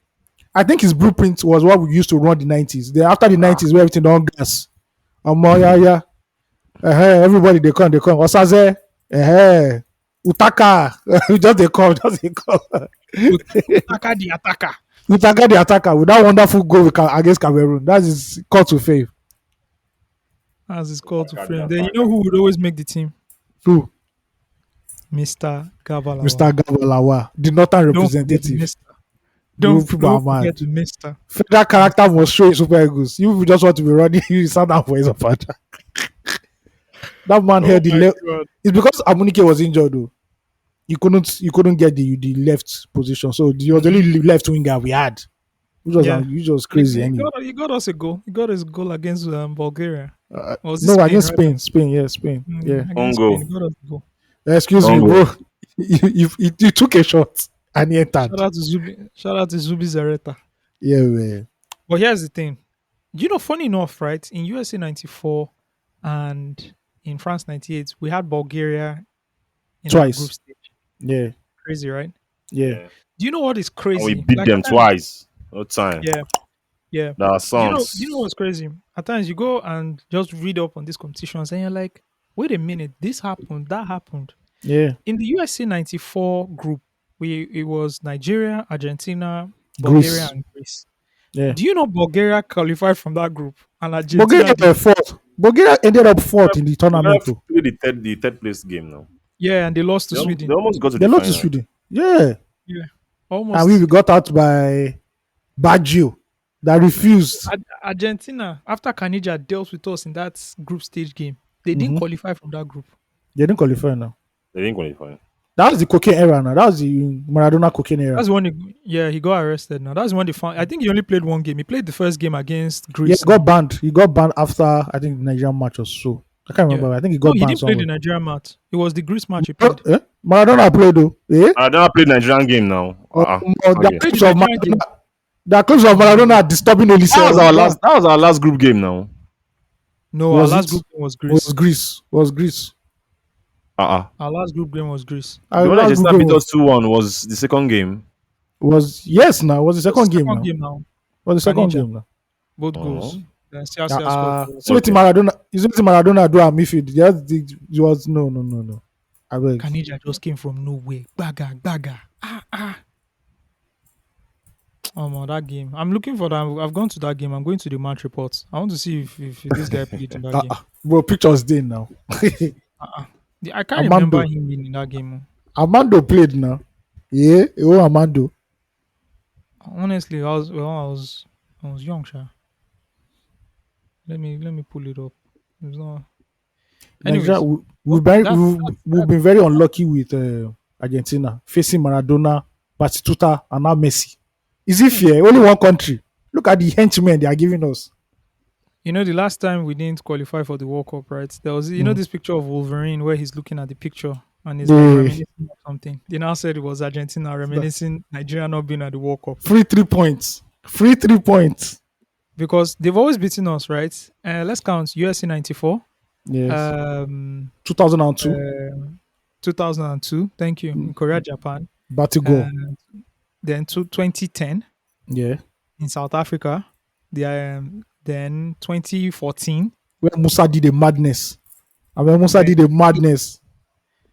I think his blueprint was what we used to run the 90s. Then after the Ah, 90s, where everything on gas. Yeah, yeah. Everybody they come. Osaze, Utaka, just they come. Utaka the attacker. Utaka the attacker with that wonderful goal against Cameroon. That is call to fame. As it's called to Utaka the frame. Then you know attacker. who would always make the team? True. Mr. Mr. Gavalawa. Gabalawa, the northern Don't forget the representative. Mr. You Don't people are don't mad. forget the Mr. That character must show in Super Eagles. You just want to be running, you sound out for his father. That man Oh held the my left. god. It's because Amunike was injured though. You couldn't get the left position. So the was the only left winger we had. Yeah. Which was He, crazy he anyway. got he got us a goal. He got us a goal against Bulgaria. Or was it No, Spain, against rather? Spain, yeah, Spain. Yeah. On Against Spain, goal. he got us a goal. Excuse me, On bro. goal. You took a shot and he entered. Shout out to Zubi. Shout out to Zubi Zareta. Yeah, man. But here's the thing. Funny enough, right? In USA 94 and in France 98, we had Bulgaria in our group Twice. stage. Yeah, Crazy, right? yeah. Yeah. Do you know what is And we crazy? beat Like them at times, twice. No time. yeah, yeah. There are Do you know songs. what's crazy? At times you go and just read up on these competitions and you're like, wait a minute, this happened, that happened. Yeah. In the USA 94 group, it was Nigeria, Argentina, Bulgaria, Greece. and Greece. Yeah. Do you know Bulgaria qualified from that group and Argentina Bulgaria did? were fourth. Bulgaria ended up fourth in the Bulgaria tournament too. played the third place game now. Yeah, and they lost to They Sweden. almost got to They the lost to final. Sweden. Yeah. Yeah, And we almost. got out by Baggio. that refused. Argentina, after Canija dealt with us in that group stage game, they didn't Hmm. qualify from that group. They didn't qualify now. They didn't qualify. That was the cocaine era now. That was the Maradona cocaine era. That's the one. Yeah, he got arrested. Now that's the one they found. I think he only played one game. He played the first game against Yeah, Greece. he got Now, banned. He got banned after I think the Nigerian match or so. I can't yeah. remember. I think he No, got he banned didn't play the somewhere. Nigerian match. It was the Greece match he played. Maradona played though. Eh? Maradona played Nigerian game now. The Okay. Played the clips of Nigerian Maradona, game. the clips of Maradona are disturbing only That was self. our Bro. last. That was our last group game now. No, our Was last it? group game was Was Greece. Greece? Was Greece? Uh-uh. Our last group game was Greece. The Our one last group Argentina game beat us 2-1 was the second game. was yes now. Was the It was second the game second now? game now. Was the second Canija, game now? both goals. Oh, Then CRCR scored for us. See what okay. Maradona. Is what Maradona do at midfield? Yes, it was no. I beg. Canija just came from nowhere. Baga, baga. Ah, ah. Oh man, that game. I'm looking for that. I've gone to that game. I'm going to the match report. I want to see if this guy played in that game. Bro, pictures there now. Uh-uh. I can't remember Amando. him being in that game. Amando played now. Yeah, oh Amando. Honestly, I was young, sha. Let me pull it up. It's not. Nigeria, Anyways, we, what, we've, been, that we've been very unlucky with Argentina facing Maradona, Batistuta, and now Messi. Is it fair? Only one country. Look at the henchmen they are giving us. the last time we didn't qualify for the World Cup, right? There was Mm. this picture of Wolverine where he's looking at the picture and he's like The reminiscing of something. They now said it was Argentina reminiscing Nigeria not being at the World Cup free 3 points. Free 3 points. because they've always beaten us, right? Let's count USA 94, Yes. um, 2002. uh, 2002. Thank you in Korea, Japan. Batigo. And then 2010 Yeah. in South Africa. Then 2014. Where Musa did a madness. I mean, Musa Then did a madness.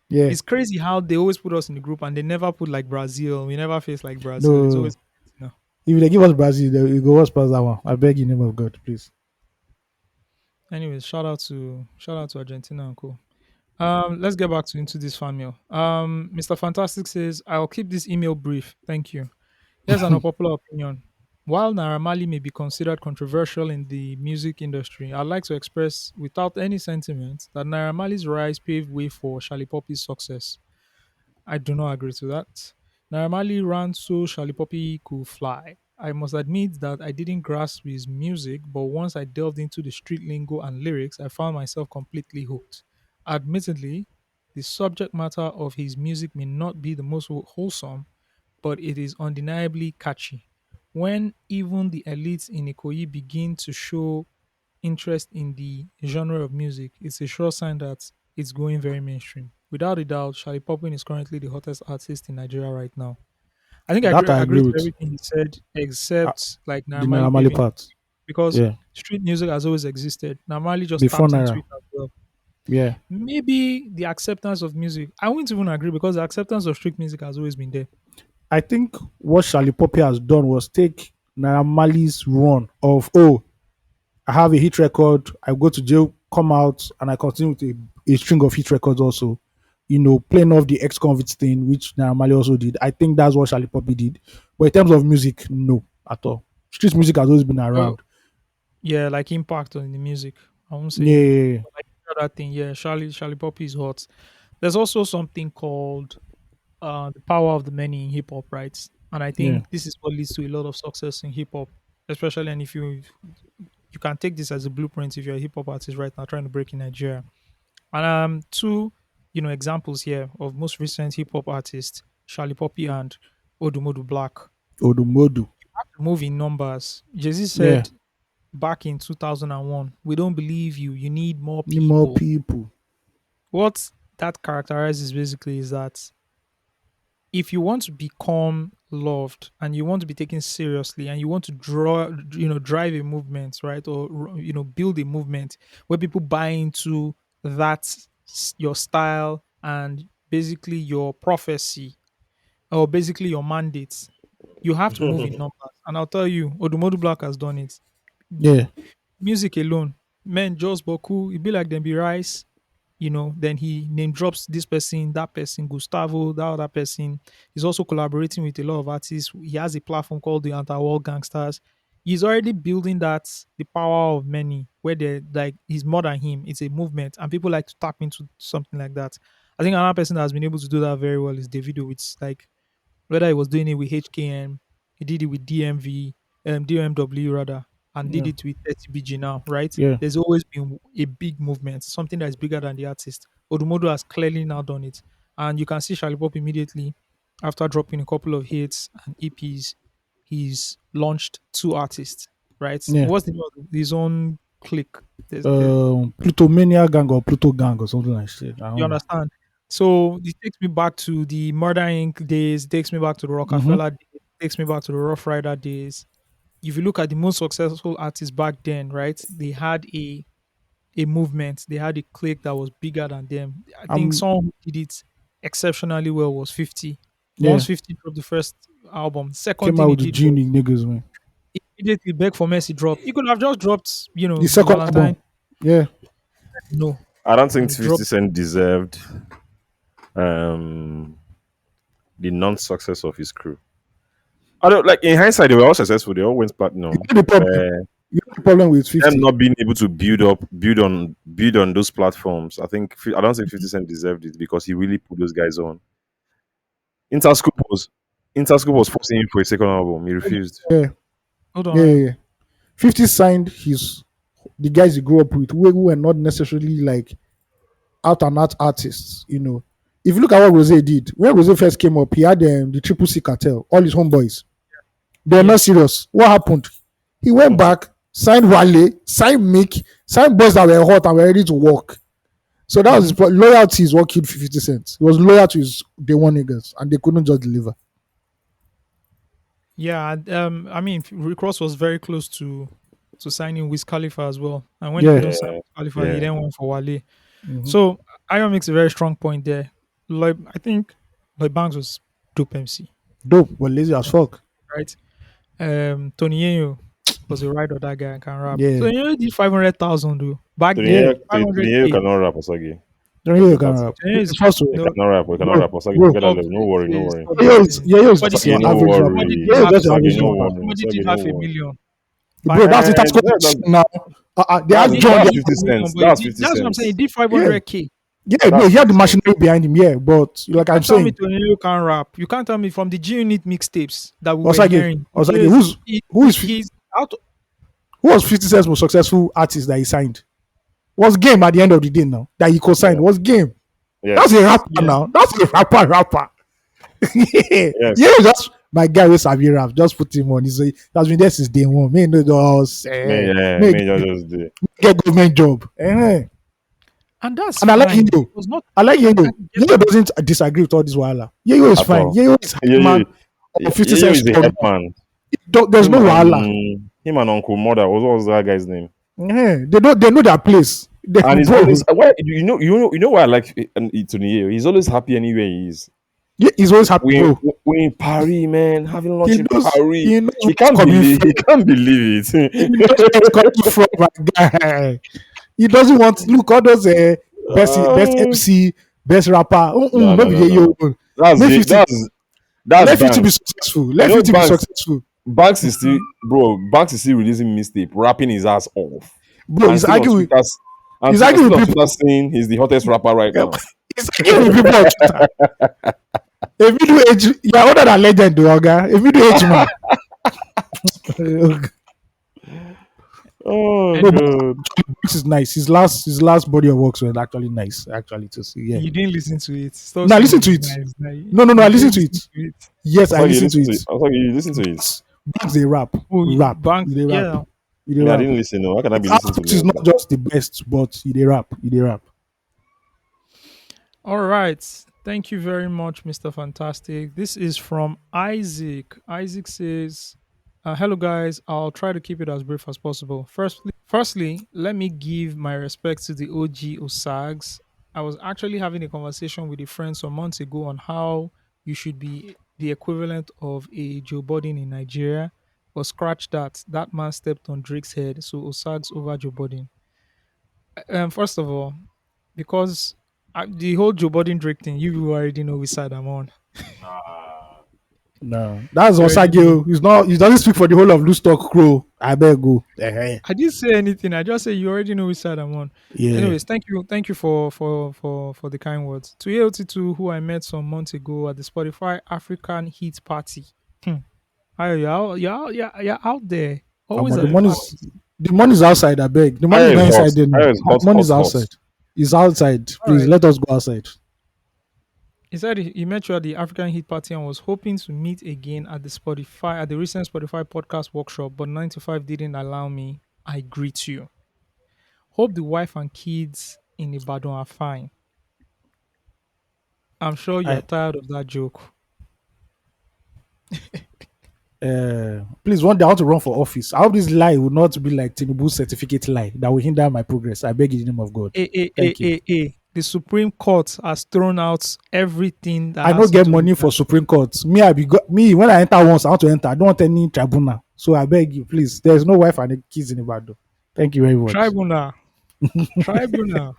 Yeah. it's crazy how they always put us in the group and they never put like Brazil. We never face like Brazil. It's No. always you know. If they give us Brazil, they will go us past that one. I beg in the name of God, please. Anyways, shout out to Argentina and co. Let's get back to into this fan mail. Mr. Fantastic says, I'll keep this email brief. Thank you. Here's an unpopular opinion. While Naira Marley may be considered controversial in the music industry, I'd like to express, without any sentiment, that Naira Marley's rise paved way for Charlie Poppy's success. I do not agree to that. Naira Marley ran so Charlie Poppy could fly. I must admit that I didn't grasp his music, but once I delved into the street lingo and lyrics, I found myself completely hooked. Admittedly, the subject matter of his music may not be the most wholesome, but it is undeniably catchy. When even the elites in Ikoyi begin to show interest in the genre of music, it's a sure sign that it's going very mainstream. Without a doubt, Charlie Poppin is currently the hottest artist in Nigeria right now. I think I That I agree agree to with. everything he said, Uh, except like the Normally Naramali paving part. because Yeah. street music has always existed. Normally just Before tapped into Naira. it as well. Yeah. Maybe the acceptance of music. I wouldn't even agree because the acceptance of street music has always been there. I think what Charlie Poppy has done was take Naramali's run of, oh, I have a hit record, I go to jail, come out, and I continue with a string of hit records also. Playing off the ex-convict thing, which Naramali also did. I think that's what Charlie Poppy did. But in terms of music, no, at all. Street music has always been Oh, around. yeah, like impact on the music. I won't Yeah, say yeah, like that thing. Yeah, Charlie Poppy is hot. There's also something called the power of the many in hip hop, right? And I yeah. think this is what leads to a lot of success in hip hop, especially and if you can take this as a blueprint if you're a hip hop artist right now trying to break in Nigeria. And two examples here of most recent hip hop artists, Charlie Poppy and Odumodu Black. Odumodu. Move in numbers. Jay-Z Yeah. said back in 2001, we don't believe you. You need more Need more people. people. What that characterizes basically is that if you want to become loved and you want to be taken seriously and you want to drive a movement, right? Or, build a movement where people buy into your style and basically your prophecy or basically your mandates, you have to move in numbers. And I'll tell you, Odumodu Black has done it. Yeah. Music alone, men, Jos Boku, it be like them be rice, then he name drops this person, that person, Gustavo, that other person. He's also collaborating with a lot of artists. He has a platform called the Anti-War Gangsters. he's already building that the power of many, where they're like he's more than him. It's a movement, and people like to tap into something like that. I think another person that has been able to do that very well is Davido. It's like whether he was doing it with HKM, he did it with DMV, DMW rather, and did Yeah. it with 30BG now, right? Yeah. There's always been a big movement, something that is bigger than the artist. Odumodu has clearly now done it. And you can see Charlie Pop immediately after dropping a couple of hits and EPs, he's launched two artists, right? Yeah. What's the name of his own clique? The Plutomania gang or Pluto gang or something like shit. I You don't know. understand? So it takes me back to the Murder Inc. days, it takes me back to the Mm-hmm. Rockefeller days, it takes me back to the Rough Rider days. If you look at the most successful artists back then, right, they had a movement, they had a clique that was bigger than them. I think I'm someone who did it exceptionally well was 50. Once yeah. 50 dropped the first album, second Came thing out he with the did was genie niggas, man. he immediately begged for Mercy drop. He could have just dropped, The second Valentine. album. Yeah. No, I don't think he 50 dropped. Cent deserved um, the non-success of his crew. I don't like in hindsight they were all successful. They all went You platinum. know the problem. You know the problem with Them 50. not being able to build on those platforms. I don't think 50 Cent deserved it because he really put those guys on. Interscope was Interscope was forcing him for a second album. He Hold on, refused. Yeah. hold on, Yeah, Ayo. yeah, yeah. 50 signed his the guys he grew up with who were not necessarily like out and out artists, you know. If you look at what Rose did, when Rose first came up, he had the Triple C cartel, all his homeboys. They're not Yes. serious. What happened? He went back, signed Wale, signed Mick, signed boys that were hot and were ready to work. So that was Mhm. his loyalty is what killed 50 Cent. He was loyal to his day one niggas and they couldn't just deliver. Yeah, and, I mean, Rick Ross was very close to signing Wiz Khalifa as well, and when he Yeah. couldn't sign Yeah, Wiz Khalifa, he yeah. then went for Wale. Mm-hmm. So Iron makes a very strong point there. Like I think Lloyd Banks was dope MC, Dope, but lazy as fuck. right? Tony Yeo was a ride or that guy and can rap. So Yeah. you know, did 500,000 though back Yeah. then. Tony 500K. cannot rap Osagi. Don't Let's hear you look can at rap. it. Tony Yeo is First of He all, no cannot rap. He cannot bro, rap. Osagi, bro, forget that stop, level. No worry, no worry. stop yeah, this it's, thing. yeah, it's just Somebody your Osagi, no average rapper. somebody did Yeah, worry. it's half just a your Osagi, average no million. rapper. worry. Somebody did Osagi, no half a worry. million back Bro, that's then. it. That's called That's now. They He have that's did John. half that's They 50 a million, cents. but he That's did, 50 that's what I'm saying. He cents. did yeah, 500K. yeah, no, That's he had 50 the cents. machinery behind him. Yeah, but like I'm Can't tell me saying, Tonyo can't rap. You can't tell me from the G Unit mixtapes that we were Osage, hearing. Osage, Yes, who is he's out. who was 50 Cent's most successful artist that he signed? Was Game at the end of the day now that he co-signed? Yeah. Was Game? That's a Yes. rapper Yeah, now. That's a rapper. Yeah, yeah, Yes. just my guy with Savvy rap. Just put him on. That's been there since day one. Man, no, Me, yeah, may me just do. get government job. and that's And I like fine. Yeo. It was not. I like Yeo. I get Yeo that. doesn't disagree with all this wahala. Yeo is At fine. all. Yeo is hype Yo, yo, man of 50 yo Cent is the strong. head man. There's no wahala. Him and Uncle Mother. What was that guy's name? They know their place. They, And he's bro, always why you know why I like Tony Yeo. He's always happy anywhere he is. yeah, he's always happy, bro. We in Paris, man, having lunch He in knows Paris. he knows where He it's can't coming believe from. he can't believe He it. knows where it's coming from, my guy. He doesn't want look all those best Uh, MC, best rapper. no, no, Maybe no, yeah, no. yo. That's Let the 50 that's let 50 be Banks. successful. You Let know 50 be Banks. successful. Banks is still bro. Banks is still releasing mixtape, rapping his ass off, Bro, and still on Twitter, he's arguing still with on people. Twitter saying he's the hottest rapper right now. He's arguing with people on Twitter. If you do age, you're older than legend, though, okay? If you do age man. Oh No, but Anyway, god. this is nice. His last body of works were actually nice, actually to see. Yeah. you didn't listen to it. Stop No, I saying listened it's to it. nice. Like, No, I you listened didn't to listen it. to it. Yes, I I thought you listened to listen to it. it. I thought you listen to it. Banks they rap, Oh, rap, Banks, they rap, yeah. they Me, I rap. didn't listen. No, how can I be His listening to output is not me? just the best, but they rap, they rap. All right. Thank you very much, Mr. Fantastic. This is from Isaac. Isaac says, hello guys. I'll try to keep it as brief as possible. Firstly, let me give my respects to the OG Osags. I was actually having a conversation with a friend some months ago on how you should be the equivalent of a Joe Budden in Nigeria. But scratch that. That man stepped on Drake's head. So Osags over Joe Budden. First of all, because the whole Joe Budden Drake thing, you already know which side I'm on. No, that's You already Osage. know. He's not. He doesn't speak for the whole of Loose Talk Crew. I better go. I didn't say anything. I just say you already know which side I'm on. Yeah. Anyways, thank you for the kind words. To AOT2, who I met some months ago at the Spotify African Heat Party. Hmm. Ayo, you're out there. Always But at the parties. the money's outside. I beg. The money Higher is is not hot. inside there now. Higher is hot, hot, Money's hot. outside. It's outside. All Please right. let us go outside. He said he met you at the African Heat Party and was hoping to meet again at the recent Spotify podcast workshop, but 9 to 5 didn't allow me. I greet you. Hope the wife and kids in Ibadan are fine. I'm sure you are I tired of that joke. please one day I want to run for office. I hope this lie will not be like Tinubu's certificate lie that will hinder my progress. I beg in the name of God. Thank you. The Supreme Court has thrown out everything that I has don't to get do with money that. for Supreme Court. Me when I enter once, I want to enter. I don't want any tribunal. So I beg you, please. There's no wife and kids in the battle. Thank you very much. Tribunal. Tribunal.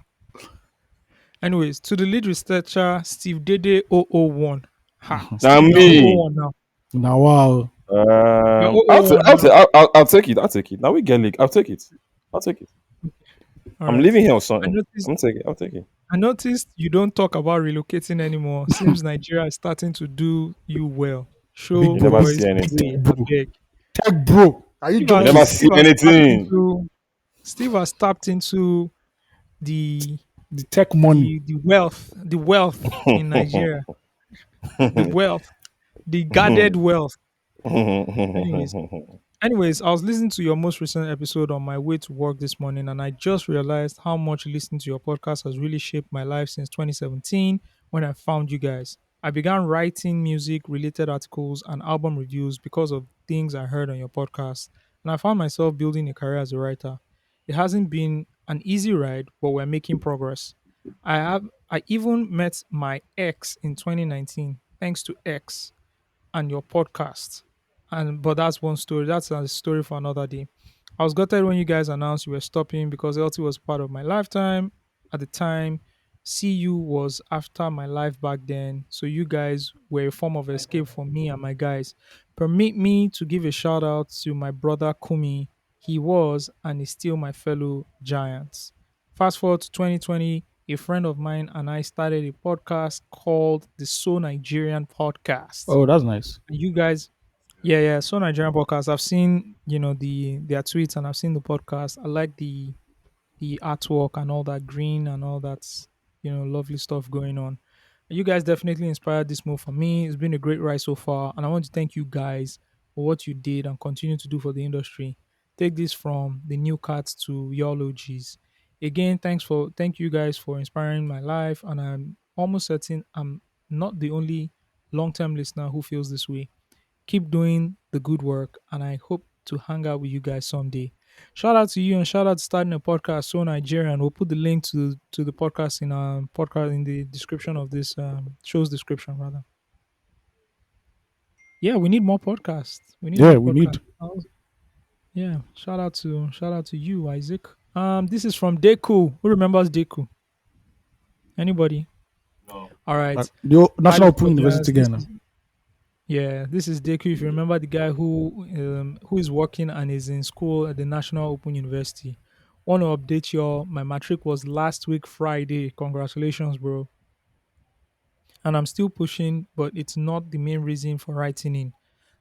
Anyways, to the lead researcher, Steve Dede 001. Ha, Now Steve, you're me. 001 now. Now wow. You're I'll, ta- 001 I'll, now. ta- I'll take it. I'll take it. Now we get league. I'll take it. I'll take it. All I'm right. leaving here on I something. noticed I'm gonna take it. I'll take it. I noticed you don't talk about relocating anymore. Seems Nigeria is starting to do you well. Big You Show bro, never big, boys see big tech play, anything. I bro. beg. Tech bro. Are you You joking? never see Steve has tapped anything. into Steve has tapped into the The tech money. the wealth in Nigeria. The wealth, the guarded wealth. Anyways, Anyways, I was listening to your most recent episode on my way to work this morning, and I just realized how much listening to your podcast has really shaped my life since 2017 when I found you guys. I began writing music related articles and album reviews because of things I heard on your podcast, and I found myself building a career as a writer. It hasn't been an easy ride, but we're making progress. I even met my ex in 2019 thanks to X and your podcast. And but that's one story. That's a story for another day. I was gutted when you guys announced you were stopping because LT was part of my lifetime at the time. CU was after my life back then. So you guys were a form of escape for me and my guys. Permit me to give a shout out to my brother Kumi. He was and is still my fellow giants. Fast forward to 2020, a friend of mine and I started a podcast called the So Nigerian Podcast. Oh, that's nice. And you guys, yeah, So Nigerian Podcast. I've seen, their tweets and I've seen the podcast. I like the artwork and all that green and all that, lovely stuff going on. You guys definitely inspired this move for me. It's been a great ride so far, and I want to thank you guys for what you did and continue to do for the industry. Take this from the new cats to y'all OGs. Again, thank you guys for inspiring my life, and I'm almost certain I'm not the only long-term listener who feels this way. Keep doing the good work, and I hope to hang out with you guys someday. Shout out to you and shout out to starting a podcast, So Nigerian. We'll put the link to the podcast in the description of this show's description rather. Yeah, we need more podcasts. We need Yeah, more we need. podcasts. Yeah, shout out to you, Isaac. This is from Deku. Who remembers Deku? Anybody? All right. The Highly National Open apologize. University This again. is Yeah, this is Deku. If you remember the guy who is working and is in school at the National Open University. Want to update you all. My matric was last week Friday. Congratulations, bro. And I'm still pushing, but it's not the main reason for writing in.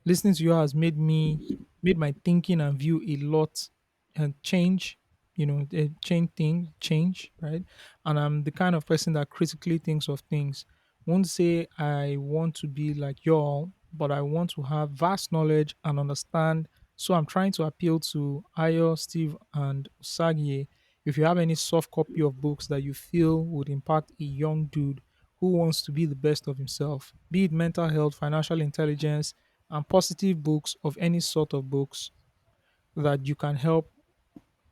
Listening to you has made my thinking and view a lot and change. Change, right? And I'm the kind of person that critically thinks of things. Won't say I want to be like y'all, but I want to have vast knowledge and understand. So I'm trying to appeal to Ayo, Steve, and Osagie. If you have any soft copy of books that you feel would impact a young dude who wants to be the best of himself, be it mental health, financial intelligence, and positive books of any sort of books that you can help,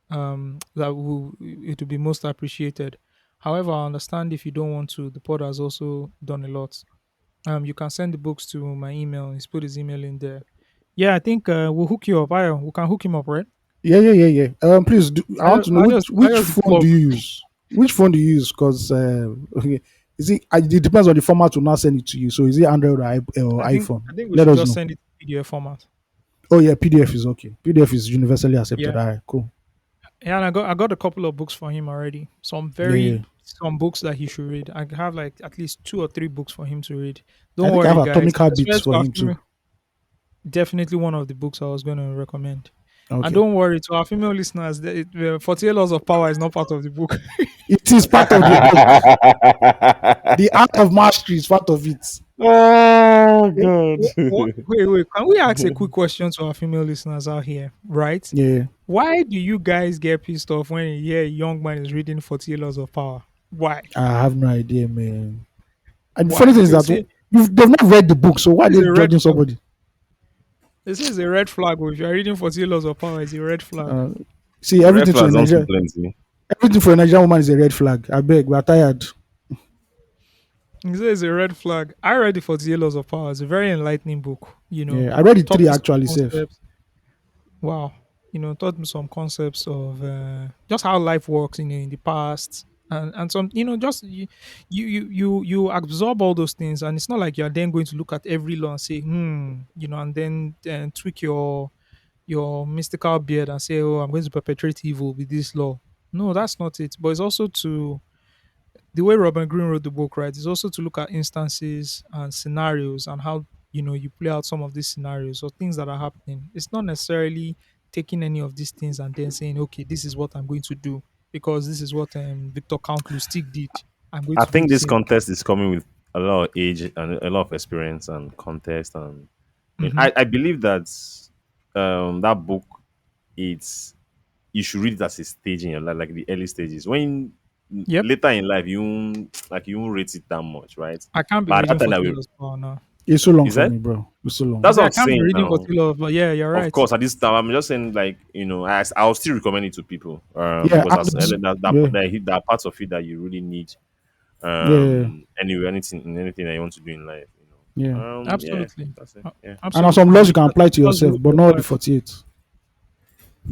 that will it will be most appreciated. However, I understand if you don't want to. The pod has also done a lot. You can send the books to my email. He's put his email in there. Yeah, I think we'll hook you up. We can hook him up, right? Yeah. Please, I want to know Ayos which the phone do plug. you use? Which phone do you use? Because Is it? It depends on the format. To now send it to you. So is it Android or I think iPhone? I think we Let should us just know. send it to PDF format. Oh yeah, PDF is okay. PDF is universally accepted. Yeah. All right, cool. Yeah, and I got a couple of books for him already. Yeah, yeah. Some books that he should read. I have like at least two or three books for him to read. I Don't think I have worry, guys. Atomic I swear Habits to for our him too. female, definitely one of the books I was going to recommend. And Okay. don't worry, to our female listeners, 48 Laws of Power is not part of the book. It is part of the book. The art of mastery is part of it. Oh God. Wait. Can we ask a quick question to our female listeners out here? Right? Yeah. Why do you guys get pissed off when you hear a young man is reading 48 Laws of Power? Why? I have no idea, man. And the funny Why? thing is that they've not read the book, so why are It's they a red judging flag. somebody? This is a red flag. Oh. If you're reading 48 Laws of Power, it's a red flag. Uh, See, Red everything to a flags don't too Nigeria, plenty. everything for a Nigerian woman is a red flag. I beg, we are tired. It says a red flag. I read the 48 Laws of Power. It's a very enlightening book. Yeah, I read it Taught three me some actually, safe. concepts. Wow. Taught me some concepts of just how life works in the past. And some, just you absorb all those things, and it's not like you're then going to look at every law and say, and then tweak your mystical beard and say, oh, I'm going to perpetrate evil with this law. No, that's not it. But it's also to the way Robert Greene wrote the book, right, is also to look at instances and scenarios and how you play out some of these scenarios or things that are happening. It's not necessarily taking any of these things and then saying, okay, this is what I'm going to do because this is what Victor Count Lustig did. I'm going I to do think the this same. contest is coming with a lot of age and a lot of experience and context and Hmm. I believe that that book it's you should read it as a stage in your life, like the early stages. When Yep. later in life you won't rate it that much, right? I can't be But at that reading time 40 that we years power now. It's so long is for that me, bro. It's so I long. that's say what I I'm can't be saying reading now. 40 love, but yeah, you're Of right. course, at this time, I'm just saying, like, I'll still recommend it to people, Yeah, because and as yeah, there are parts of it that you really need, yeah, anyway, anything that you want to do in life, yeah. yeah, Absolutely. that's it, yeah. And some Absolutely. laws you can apply to That's yourself, the but way of not the life. 48.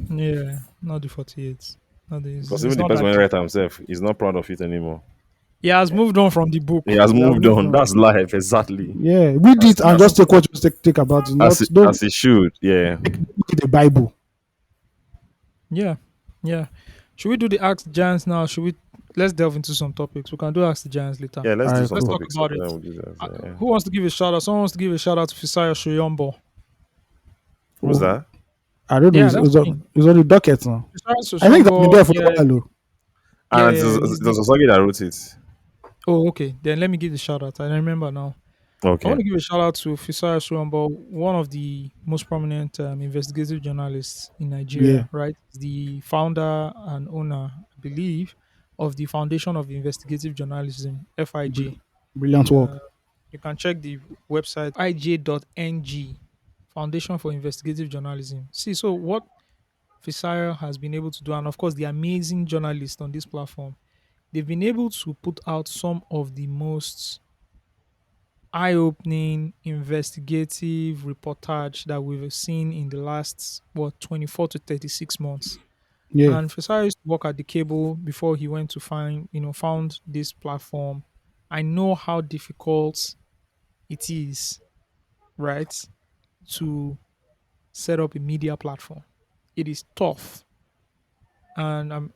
Yeah, not the 48. Not the, Because it's even the not person that when he deep. write himself, he's not proud of it anymore. He has moved on from the He book. has You have moved moved on. on. That's life, exactly. Yeah, read it and That's just take what you take about it. Not don't as it should, yeah. make it a Bible. Yeah, yeah. Should we do the Ask the Giants now? Let's delve into some topics. We can do Ask the Giants later. Yeah, let's All do right, some Let's cool. talk topics. So about it. then we'll do that. Yeah. Who wants to give a shout out? Someone wants to give a shout out to Fisaya Shoyombo. Who's Oh, that? I don't know. Yeah, that's me. It's on the docket now. Fisaya I think I've been Shoyombo. there for a Yeah, while. Oh. yeah, And yeah. He's there's the. Osagi that wrote it. Oh, okay. Then let me give the shout out. I remember now. I want Okay. to give a shout out to Fisaya Shoyombo, one of the most prominent investigative journalists in Yeah, Nigeria. Right, he's the founder and owner, I believe, of the Foundation of Investigative Journalism (FIJ). brilliant Uh, work. you can check the website ij.ng, Foundation for Investigative Journalism. See, so what Fisaya has been able to do, and of course, the amazing journalists on this platform, they've been able to put out some of the most eye-opening investigative reportage that we've seen in the last 24 to 36 months. Yeah, And Fisaya used to work at the cable before he went to found this platform. I know how difficult it is, right, to set up a media platform. It is tough, and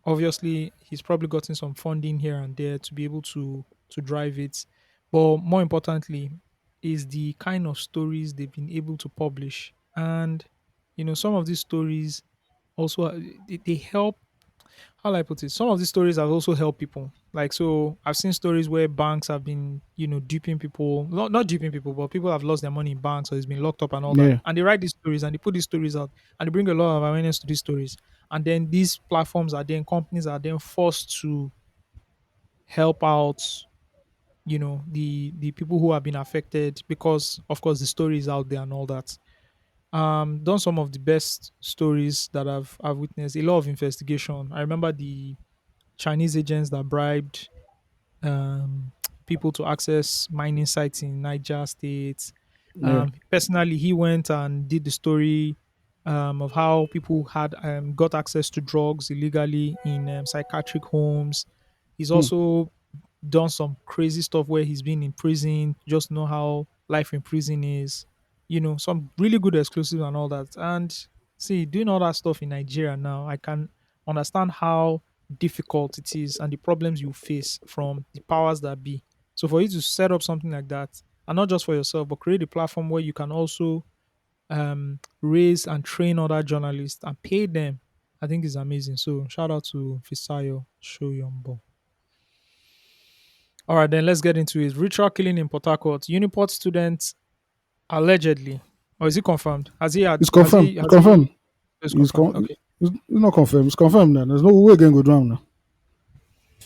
obviously he's probably gotten some funding here and there to be able to drive it. But more importantly, is the kind of stories they've been able to publish, and some of these stories also they help. How will I put it? Some of these stories have also helped people. Like, so I've seen stories where banks have been, duping people, not duping people, but people have lost their money in banks or it's been locked up and all that. yeah, And they write these stories and they put these stories out and they bring a lot of awareness to these stories. And then these platforms are then companies are then forced to help out, the people who have been affected because of course the story is out there and all that. Done some of the best stories that I've witnessed. A lot of investigation. I remember the Chinese agents that bribed um, people to access mining sites in Niger State. yeah. Personally, he went and did the story of how people had got access to drugs illegally in psychiatric homes. He's Hmm. also done some crazy stuff where he's been in prison, just know how life in prison is, some really good exclusives and all that. And see, doing all that stuff in Nigeria now, I can understand how difficult it is and the problems you face from the powers that be. So for you to set up something like that, and not just for yourself, but create a platform where you can also raise and train other journalists and pay them, I think is amazing. So shout out to Fisayo Shoyombo. All right, then let's get into it. Ritual killing in Port Harcourt. Uniport students allegedly, or is it confirmed? Has he had? It's confirmed. It's Has he? confirmed. It's confirmed. Okay. It's not confirmed. It's confirmed now. There's no way again go down now.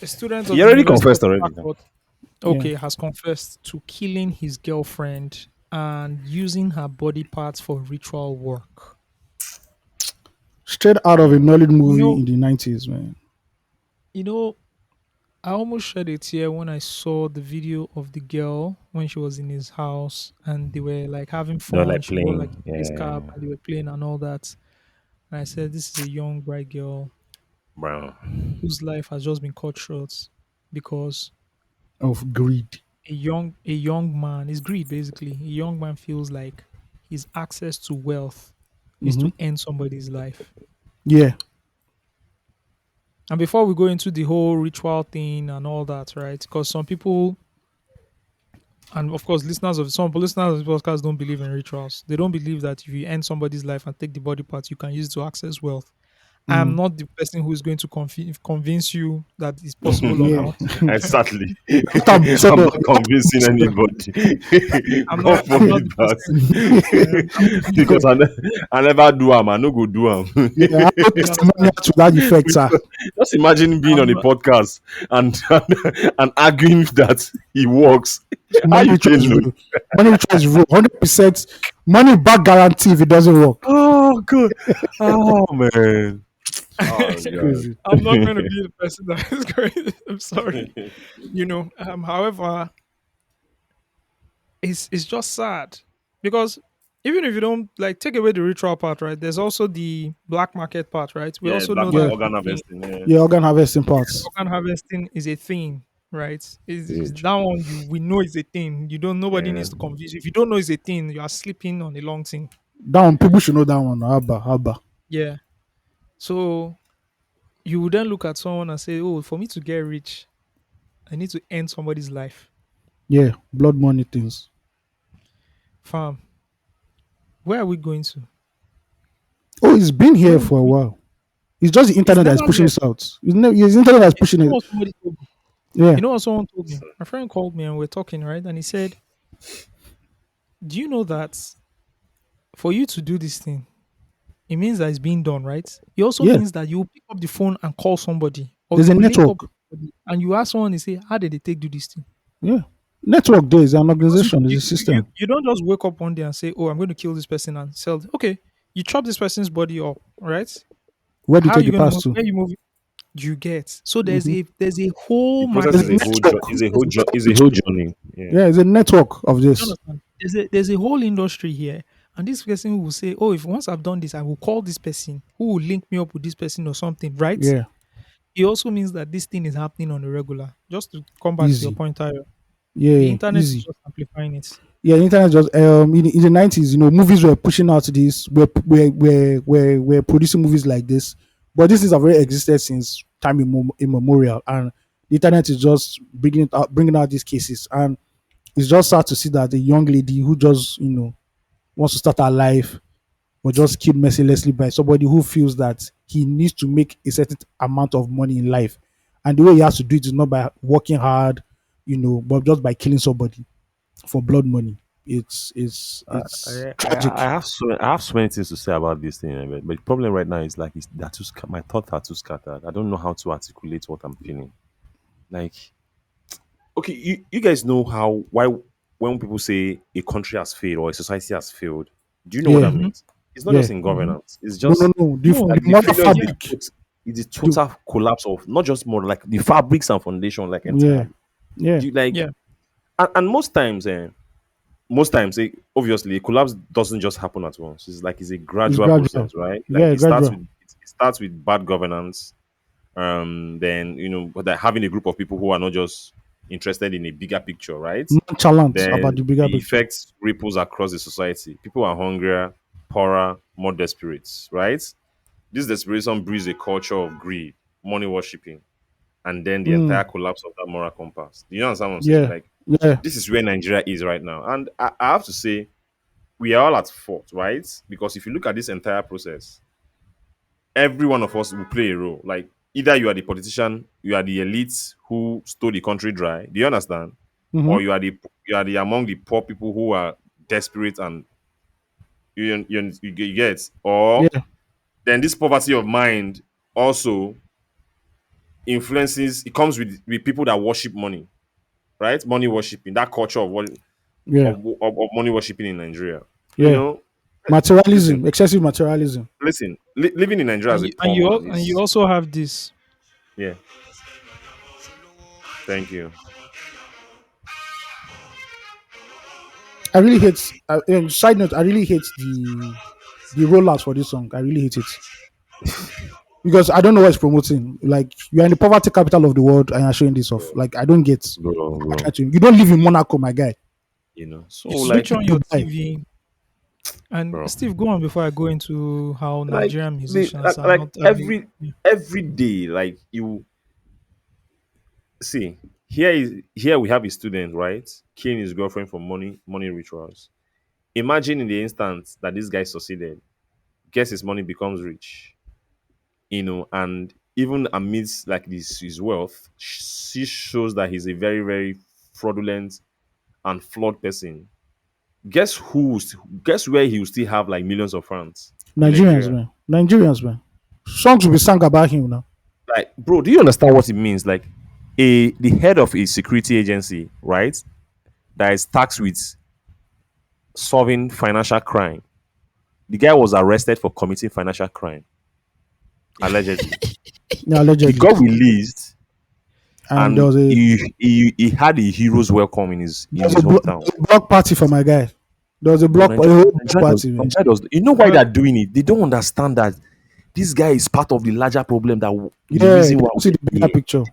A student of He the already University of confessed Port already now. Harcourt, Yeah. okay, has confessed to killing his girlfriend and using her body parts for ritual work. Straight out of a Nollywood You movie know, in the 90s, man. you know, I almost shed a tear when I saw the video of the girl when she was in his house and they were like having They're fun. like She wore like playing. a face cap Yeah, and they were playing and all that. And I said, this is a young bright girl bro. whose life has just been cut short because Of greed. a young man is greed basically. A young man feels like his access to wealth is Hmm. to end somebody's life. Yeah. And before we go into the whole ritual thing and all that, right? Because some people, and of course, listeners of the podcast don't believe in rituals. They don't believe that if you end somebody's life and take the body parts, you can use it to access wealth. I'm Mm. not the person who is going to convince you that it's possible or Yeah. not. Exactly. So, I'm not convincing anybody. I'm God not. I'm not forbid the person. that. I'm not the Because I never do am. I no go do am. yeah, I have You testimonial understand? to that effect, sir. Just imagine being I'm on a not. podcast and and arguing that he works. How Money you ritual can is know? real. Money ritual is real. 100% money back guarantee if it doesn't work. Oh god. Oh man. Oh god. Crazy. I'm not going to be the person that is going. I'm sorry. However, it's just sad because even if you don't like take away the ritual part, right? There's also the black market part, right? We Yeah, also black know market Yeah. that organ harvesting. Yeah. Yeah, organ harvesting parts. organ harvesting is a thing, right? Is Huge. that one we know is a thing. You don't. Nobody Yeah. needs to convince you. If you don't know it's a thing, you are sleeping on a long thing. That one, people should know that one. Abba, Abba. Yeah. So you would then look at someone and say, "Oh, for me to get rich, I need to end somebody's life." Yeah, blood money things. Fam, where are we going to? Oh, it's been Where here are we for a going? while. It's just the It's internet that is never pushing left. this out. It's the internet that's pushing You know it. what somebody told me? Yeah. You know what someone told me? My friend called me and we are talking, right? And he said, "Do you know that for you to do this thing, it means that it's being done, right? It also Yeah. means that you will pick up the phone and call somebody, or There's you a will link up network. with somebody, and you ask someone and say, how did they take do this thing? Yeah. Network there is an Because you, organization, there's you, a you, you system. you don't just wake up one day and say, oh, I'm going to kill this person and sell. Okay, you chop this person's body up, right? Where do you How are take you the going to pass move? to? Where you move? You get so Hmm. there's a whole The process There's is a a market. whole network. is a whole journey. Yeah. Yeah, it's a network of You this. understand? There's a whole industry here, and this person will say, "Oh, if once I've done this, I will call this person who will link me up with this person or something." Right? Yeah. It also means that this thing is happening on the regular. Just to come back to your Easy. point, Tyler, the Yeah, internet is easy. just amplifying it. Yeah, internet just in the 90s, movies were pushing out this, we're producing movies like this, but this is have already existed since time immemorial, and the internet is just bringing out these cases, and it's just sad to see that a young lady who just wants to start her life was just killed mercilessly by somebody who feels that he needs to make a certain amount of money in life, and the way he has to do it is not by working hard, but just by killing somebody for blood money. It's tragic. I have so many things to say about this thing, but the problem right now is like my thoughts are too scattered. I don't know how to articulate what I'm feeling. Like, okay, you guys know how why when people say a country has failed or a society has failed, do you know what Yeah, that Mm-hmm. means? It's not just yeah. in Mm-hmm. governance. It's No, no, just no. No, The like the mother failure yeah, fabric. is the The, total collapse of not just more like the fabrics and foundation like yeah, entirely. yeah. Do you like yeah. and most times obviously a collapse doesn't just happen at once. It's a It's gradual gradual. process, right? Like Yeah, gradual. it starts with bad governance, then but that having a group of people who are not just interested in a bigger picture, right? Nonchalant about Then the bigger the picture. effects ripples across the society. People are hungrier, poorer, more desperate, right? This desperation breeds a culture of greed, money worshipping, and then the Mm, entire collapse of that moral compass. Do you understand what I'm saying? yeah, Like, yeah. this is where Nigeria is right now. And I have to say, we are all at fault, right? Because if you look at this entire process, every one of us will play a role. Like, either you are the politician, you are the elite who stole the country dry. Do you understand? Mm-hmm. Or you are the among the poor people who are desperate and you get. Or Yeah, then this poverty of mind also influences. It comes with people that worship money, right? Money worshiping, that culture of what yeah, of money worshiping in Nigeria. You yeah. know, listen, Materialism, excessive materialism. living in Nigeria as a poor man And you is, also have this. yeah. Thank you. I really hate. Side note: I really hate the rollout for this song. I really hate it because I don't know what it's promoting. Like you are in the poverty capital of the world and you're showing this off. Like I don't get. Bro. You don't live in Monaco, my guy. So You You switch like, live on in your Dubai. TV. And bro, Steve, go on before I go into how like Nigerian the musicians are like not having. every day, like you see, here we have a student, right, killing his girlfriend for money rituals. Imagine in the instance that this guy succeeded, gets his money, becomes rich, and even amidst like this his wealth, she shows that he's a very, very fraudulent and flawed person. Guess where he will still have like millions of francs? In Nigerians, Nigeria. man. Nigerians, man. Songs will be sung about him now. Like, bro, do you understand what it means? Like, the head of a security agency, right, that is tasked with solving financial crime. The guy was arrested for committing financial crime, allegedly. Yeah, He allegedly. got released, And and he had a hero's welcome in his there hometown. was a block party for my guy. There was a Bro, a whole block Nigeria does, party, man. Nigeria does. You know why Well, they're doing it? They don't understand that this guy is part of the larger problem. The Yeah, they reason why don't see we're the bigger here. picture.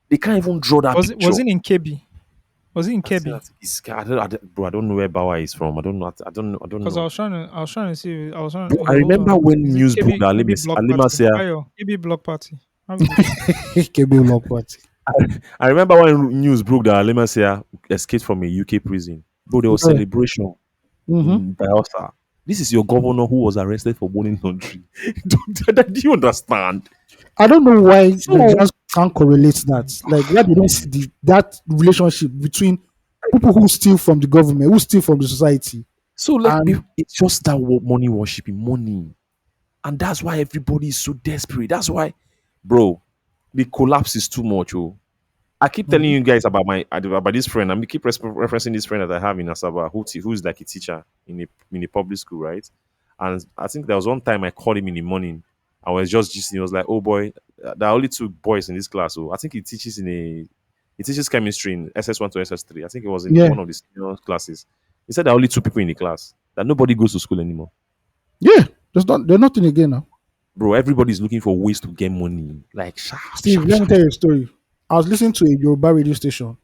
They can't even draw that picture. was it in KB? Was it in I think KB? that is, bro. I don't know where Bauer is from. I don't know. I don't know. I don't Because know. I was trying to see. I was trying. Bro, I Okay, hold remember on. when Is it news broke that KB Block Party? Alimasia. Ayo, KB Block Party. How is it? KB block party. I remember when news broke that Alimasia escaped from a UK prison. Bro, there was Yeah. celebration Mm-hmm. in Bielsa. This is your governor who was arrested for burning country. Do you understand? I don't know why So, Nigerians can't correlate that. Like why they don't see that relationship between people who steal from the government, who steal from the society, like, and it's just that money worshiping money, and that's why everybody is so desperate. That's why, bro, the collapse is too much. Oh, I keep telling Mhm. you guys about this friend. I keep referencing this friend that I have in Asaba, who's like a teacher in a public school, right? And I think there was one time I called him in the morning. I was just gisting. He was like, "Oh boy, there are only two boys in this class. So I think he teaches chemistry in SS1 to SS3. I think it was in Yeah, one of the senior classes. He said there are only two people in the class. That nobody goes to school anymore. yeah. There's nothing again now. Bro, everybody's looking for ways to get money. Like sharp, Steve, sharp, let me sharp. tell you a story. I was listening to a Yoruba radio station,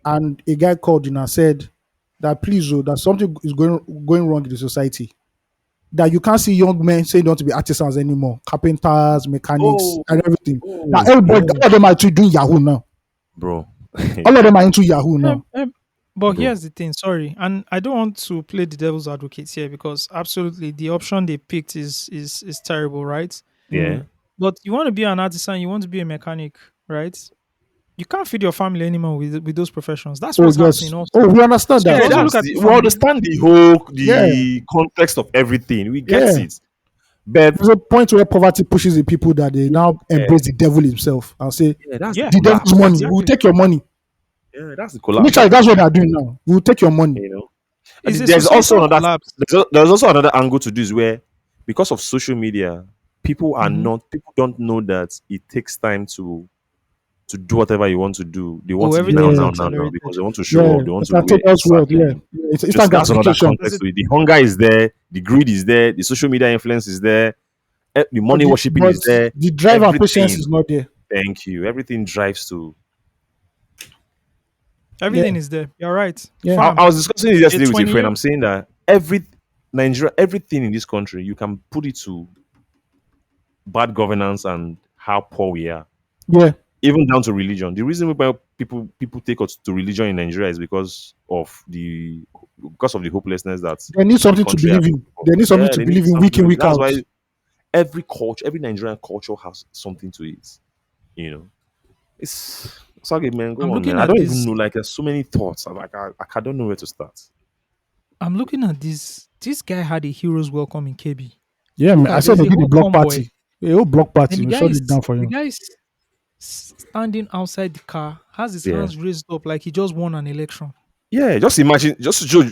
and a guy called in and said that please, that something is going wrong in the society. That you can't see young men saying they want to be artisans anymore, carpenters, mechanics, Oh, and everything. Now oh, everybody, yeah, all of them are actually doing Yahoo now. bro. All of them are into Yahoo now. Um, um, but Bro, here's the thing. Sorry, and I don't want to play the devil's advocate here because absolutely the option they picked is terrible, right? yeah. Mm. But you want to be an artisan, you want to be a mechanic, right? You can't feed your family anymore with those professions. That's Oh what's happening yes. also. Oh, we understand So Yeah, you that. also that's look at it we from the understand Yeah, the context of everything. We get yeah. it. But There's a point where poverty pushes the people that they now yeah, embrace the devil himself and say, yeah, that's the yeah, the devil's collapse. money. We'll exactly. take your money. Yeah, that's the collapse. Literally, That's the that's what they are collapse. doing now. We'll take your money. You know. And It's a there's also societal another collapse. there's also another angle to this where because of social media, Hmm. people don't know that it takes time to do whatever you want to do. They Oh, want it everything is now Yeah, because accelerated. they want to show yeah. off. They want to wear Entertainers world. Yeah, certain. yeah. It's Just instant that's another gratification. Does context it? to it. The hunger is there, the greed is there, the social media influence is there, the money worshipping But is there. the drive and patience Everything. is not there. Thank you. Everything drives to Yeah, Everything is there. You're right. yeah, I Fam, was discussing it a yesterday with a 20 friend. year. I'm saying that every Nigeria, everything in this country, you can put it to bad governance and how poor we are, yeah. even down to religion. The reason why people take us to religion in Nigeria is because of the hopelessness that They need the something to country has. believe in. They need something Yeah, to they need believe in something week to in, believe. week That's out. why every culture, every Nigerian culture has something to it. You know, it's okay, man. I'm Go on, man. looking I at don't even this. know. Like, there's so many thoughts. I'm like, I don't know where to start. I'm looking at this. This guy had a hero's welcome in KB. Yeah, Look man. I at saw there's they a did a whole block convoy. party. A whole block And party. the We guy shut it is down for the him. guy is standing outside the car, has his Yeah. hands raised up like he just won an election. Yeah, just imagine,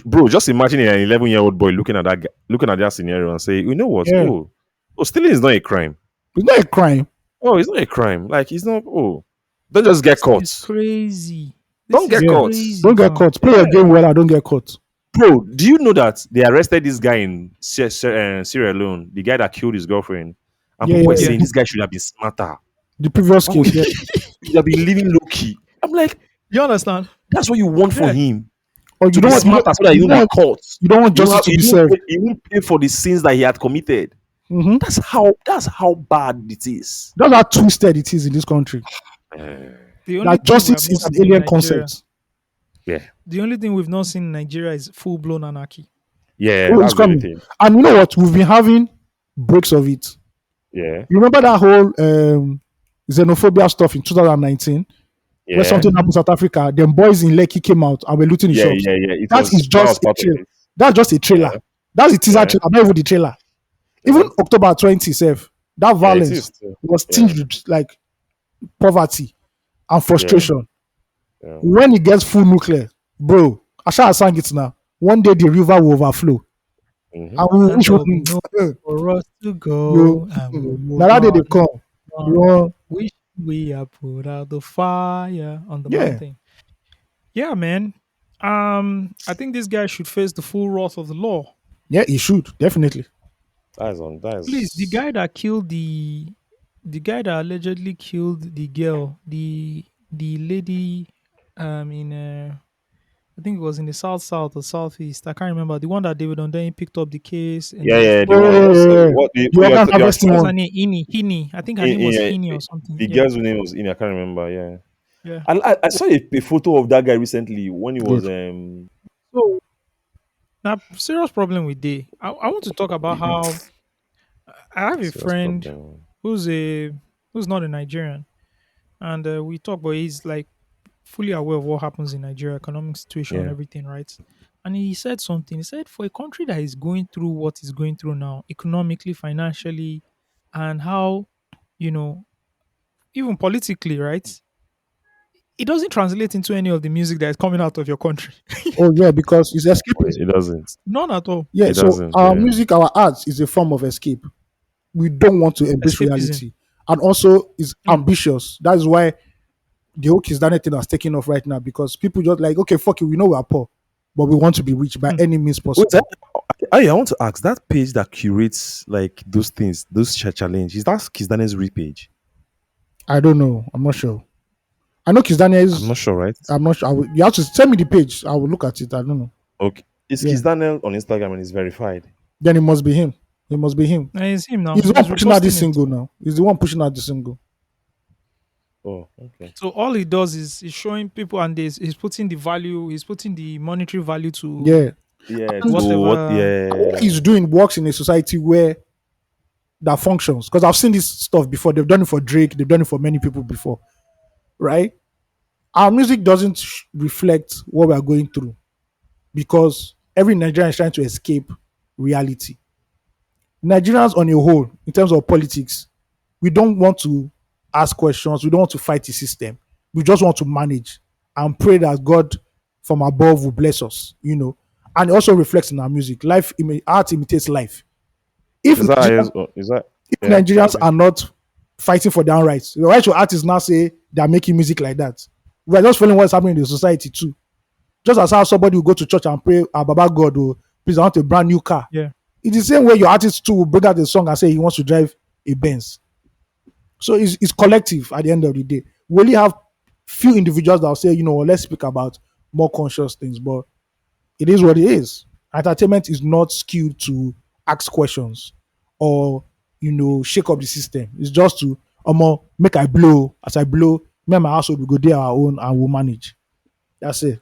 bro, just imagine an 11-year-old boy looking at looking at that scenario and say, you know what? Yeah, Oh, stealing is not a crime. it's not a crime. Oh, it's not a crime. Like, it's not. Oh, don't just get This thing caught. is crazy. This Don't is get Yeah, caught, crazy, don't get fam. caught. Play your yeah, game well. I don't get caught. bro. Do you know that they arrested this guy in Sierra Leone, the guy that killed his girlfriend, and Yeah, people yeah, were yeah. Yeah. saying this guy should have been smarter. The previous Why would case. Yeah, he should have been living low key? I'm like, You understand? that's what you want for Yeah. him, or to be smarter so that he you won't don't be want, caught. you don't want justice to be served. He won't pay for the sins that he had committed. Mm-hmm. That's how bad it is. That's how twisted it is in this country. Uh, The only That thing we have justice not is an seen in alien Nigeria, concept. yeah, the only thing we've not seen in Nigeria is full blown anarchy. yeah, Oh, it's that's the only coming. thing. And you know what? We've been having breaks of it. Yeah, You remember that whole xenophobia stuff in 2019, where yeah, something happened in South Africa? Then boys in Lekki came out and were looting the yeah, shops. yeah, yeah. That is That was just a part of trailer. it. That's just a trailer. Yeah, That's the teaser yeah, trailer, not even the trailer. yeah, Even October 20 self, that yeah. It is. violence Too. was Yeah, tinged with like poverty and yeah, frustration. yeah. When it gets full nuclear, bro, I shall sang it now. One day the river will overflow. Mm-hmm. And we And wish there'll be no we for us to you go and we'll now move that day they come. You on. know, Wish we had put out the fire on the yeah, mountain. Yeah, man. I think this guy should face the full wrath of the law. yeah, he should definitely. That is on. That Please, the is. guy that killed the guy that allegedly killed the girl, the lady, in I think it was in the south or southeast. I can't remember. The one that David Ondein picked up the case and Yeah, they yeah. The Yeah, one. yeah, What's yeah, yeah. what? The organ You're harvesting what's one. her name? Ini. I think her name was Ini or something. the Yeah, girl's name was in. I can't remember. Yeah. yeah. I saw a photo of that guy recently when he was Good. So now, serious problem with day. I want to talk about how I have a serious friend problem. who's a who's not a Nigerian, and we talk, but he's like fully aware of what happens in Nigeria, economic situation, Yeah. everything, right? And he said something. He said, for a country that is going through what is going through now, economically, financially, and how, you know, even politically, right? It doesn't translate into any of the music that is coming out of your country. Oh yeah, because it's escapism. It doesn't. None at all. Yeah, It so doesn't. our Yeah. music, our arts is a form of escape. We don't want to embrace Escapism. reality, and also is Mm. ambitious. That is why the whole Kizane thing has taken off right now because people just like, okay, fuck it, we know we are poor, but we want to be rich by Hmm. any means Wait, possible. I want to ask that page that curates like those things, those challenge. Is that Kiss Daniel's real page? I don't know. I'm not sure. I know Kizane I'm is. not sure, right? I'm not sure. You have to send me the page. I will look at it. I don't know. Okay. It's Yeah. Kiss Daniel on Instagram and it's verified. Then it must be him. It must be him. And it's him now. He's the one He's pushing out this reposting it. single now. He's the one pushing out the single. Oh, okay. So all he does is he's showing people, and he's putting the value, he's putting the monetary value to Yeah. Yeah. And So what? whatever. Yeah. What he's doing works in a society where that functions. Because I've seen this stuff before. They've done it for Drake. They've done it for many people before. Right? Our music doesn't reflect what we are going through because every Nigerian is trying to escape reality. Nigerians on a whole, in terms of politics, we don't want to ask questions. We don't want to fight the system. We just want to manage and pray that God from above will bless us, you know. And it also reflects in our music. Art imitates life. If Is that Nigerians, is that? if Yeah. Nigerians are not fighting for their rights, why should artists now say they are making music like that? We are just following what's happening in the society too. Just as how somebody will go to church and pray, Baba God, oh, please, I want a brand new car. Yeah. It's the same way your artist too will bring out a song and say he wants to drive a Benz. So it's collective at the end of the day. We only have few individuals that will say, you know, let's speak about more conscious things. But it is what it is. Entertainment is not skewed to ask questions or shake up the system. It's just to make I blow. As I blow, me and my household will go there our own and we'll manage. That's it.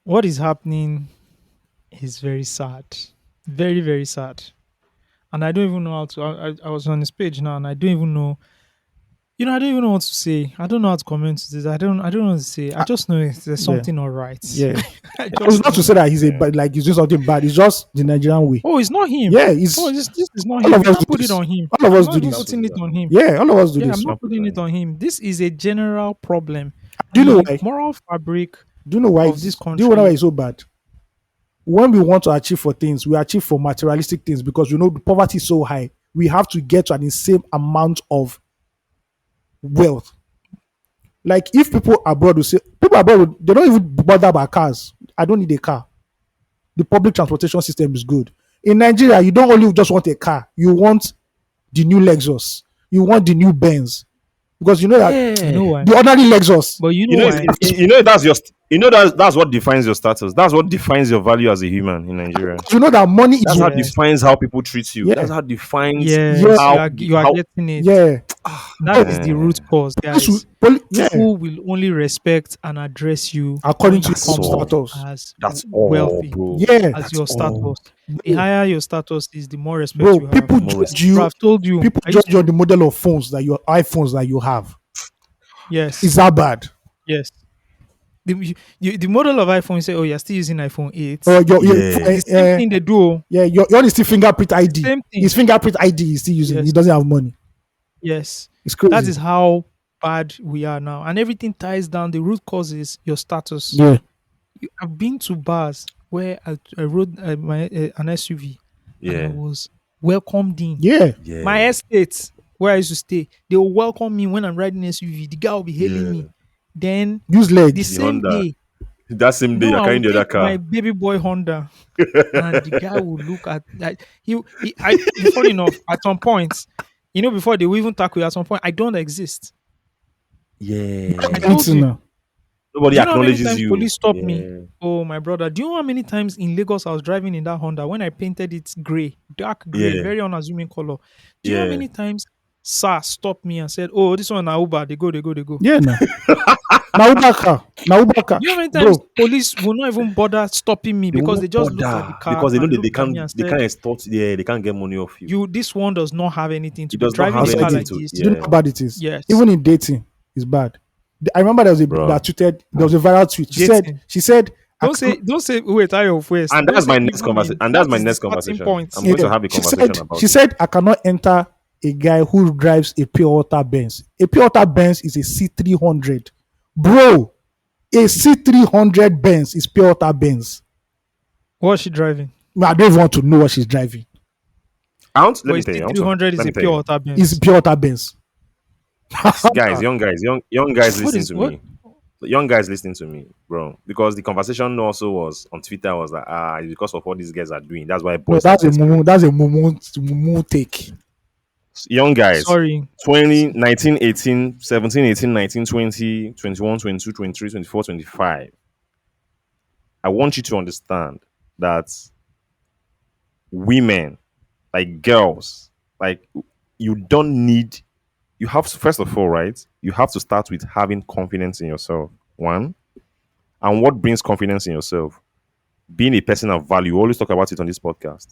What is happening is very sad. Very, very sad. And I don't even know how to. I was on his page now, and I don't even know. I don't even know what to say. I don't know how to comment to this. I don't know what to say. I just know there's Yeah, something all right. yeah. I It's just not to know. say that he's a Yeah. bad, like he's doing something bad. It's just the Nigerian way. Oh, it's not him. Yeah, Oh, it's this is not all him. of You us do can't put it this. on him. All of I'm us not do You even can't this. put putting it it on on him. him. Yeah, all of us do Yeah, I'm this. You not can't put it putting on it him. on him. This is a general problem. Do you know The why? moral fabric Do you know why? of this Do you know why country. it's so bad? When we want to achieve for things, we achieve for materialistic things because the poverty is so high. We have to get to an insane amount of wealth. Like if people abroad will say people abroad they don't even bother about cars. I don't need a car. The public transportation system is good. In Nigeria, you don't only just want a car, you want the new Lexus, you want the new Benz. Because you know that You Yeah. know why? the ordinary Lexus, But you You know know, it's, why? it, you know that's your, you know that's what defines your status. That's what defines your value as a human in Nigeria. you know that money is That's how Yes. defines how people treat you. That's yeah, how defines yeah, Yes, how you are how. getting it. yeah. That So is the root Man, cause, police guys. yeah, People will only respect and address you according when to you that's your come up all. status. as That's all, wealthy, bro. Yeah, as That's your all. status. The bro, higher your status is, the more respect bro, you have. The more Bro, you I've told you, people I judge used you on to, the model of phones that your iPhones that you have. Is yes, that bad? yes. The model of iPhone, you say, oh, you're still using iPhone Or 8. your yeah. The same thing they do. Oh. yeah, your own is still fingerprint It's the ID. same thing. His fingerprint ID is still using. He Yes, doesn't have money. yes. It's That crazy. is how bad we are now. And everything ties down. The root cause is your status. Yeah. I've been to bars where I rode an SUV and I Yeah. was welcomed in. Yeah. My Yeah. estate where I used to stay, they will welcome me when I'm riding SUV. The guy will be hailing me. Yeah. Then Use the leg. The same Honda. day, That same day no, you're I will carrying the other take my car. baby boy Honda, and the guy will look at that. Funny enough, at some point, before they will even tackle you, at some point, I don't exist. I Yeah. told Anything you. now. Nobody Do you know how many acknowledges times you. police stopped me? Yeah. Oh, my brother. Do you know how many times in Lagos I was driving in that Honda when I painted it gray, dark gray, Yeah. very unassuming color? Do you know how Yeah. many times SARS stopped me and said, oh, this one na Uber, they go, they go, they go. Yeah, now. Now Uber car. Now Uber car. Do you know how many times Bro. police will not even bother stopping me They will because not they just looked at the bother car because they know and that they looked at me can't and they said, can't extort, yeah, they can't get money off you. this one does not have anything to It do. does not Driving have a Once car anything like to, this, you know yeah, how bad it is. yes, Even in dating, it's bad. I remember there was a that bro. tweeted, there was a viral tweet. dating. She said, I can't, Don't say, wait, I of West. And Don't that's say my next even conversation. in, And that that's my is the next starting conversation. point. I'm going to yeah. have a She conversation said, about she it. said, I cannot enter a guy who drives a pure water Benz. A pure water Benz is a C300. Bro, a C300 Benz is pure water Benz. What's she driving? I don't even want to know what she's driving. Let But me a tell you. C300 is Let a me tell pure you. water It's Benz. pure water Benz. Guys, young guys What listening is to what? me. Young guys listening to me, bro. Because the conversation also was on Twitter was like, it's because of what these guys are doing. That's why No, boys are desperate. that's a mumu take. Young guys, Sorry. 20, 19, 18, 17, 18, 19, 20, 21, 22, 23, 24, 25. I want you to understand that women, like girls, like you don't need, you have to, first of all, right? You have to start with having confidence in yourself. One. And what brings confidence in yourself? Being a person of value. We always talk about it on this podcast.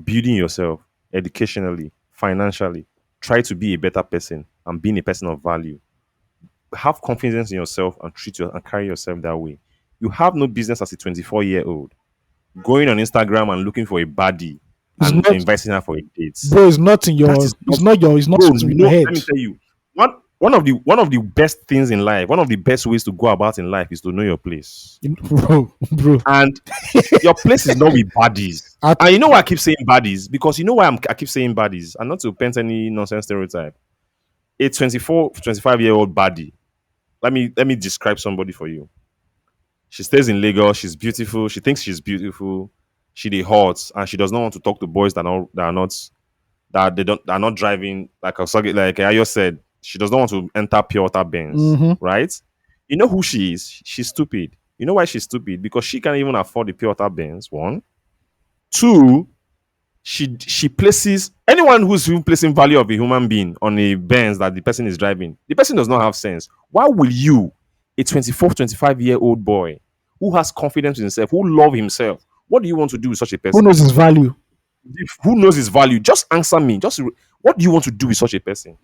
Building yourself educationally, financially. Try to be a better person and being a person of value. Have confidence in yourself and and carry yourself that way. You have no business as a 24-year-old going on Instagram and looking for a baddie It's and not, inviting her for a date. bro. It's not in That your. is It's not, not your. It's not bro. in your No, let head. me tell you, one of the best things in life, one of the best ways to go about in life is to know your place. Bro. And your place is not with baddies. At- And you know why I keep saying baddies? Because you know why I keep saying baddies? And not to paint any nonsense stereotype. A 24, 25-year-old baddie. Let me describe somebody for you. She stays in Lagos. She's beautiful. She thinks she's beautiful. She dey hot, and she does not want to talk to boys that are not driving like Ayo said. She does not want to enter pure water Benz, Mhm. right? You know who she is? She's stupid. You know why she's stupid? Because she can't even afford the pure water Benz. One, two. She places anyone who's even placing value of a human being on a Benz that the person is driving. The person does not have sense. Why will you, a 24, 25-year-old boy who has confidence in himself, who love himself, what do you want to do with such a Who person? knows his value? Who knows his value? Just answer me. What do you want to do with such a person,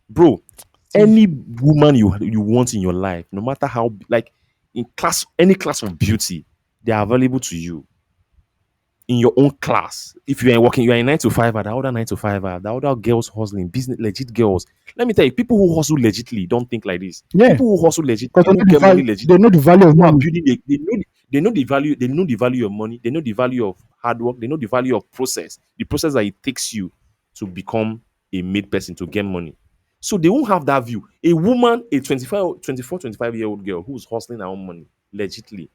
bro? See, Any woman you want in your life, no matter how like in class, any class of beauty, they are available to you in your own class. If you are working, you are a 9 to 5, the other 9 to 5, the other girls hustling, business legit girls. Let me tell you, people who hustle legitly don't think like this. Yeah, People who hustle legit, because people who get money legit, they know the value of who are money. building, they know the value, they know the value of money, they know the value of hard work, they know the value of process, the process that it takes you to become a made person to get money. So they won't have that view. A woman, a 25, 24, 25-year-old girl who's hustling her own money legitly,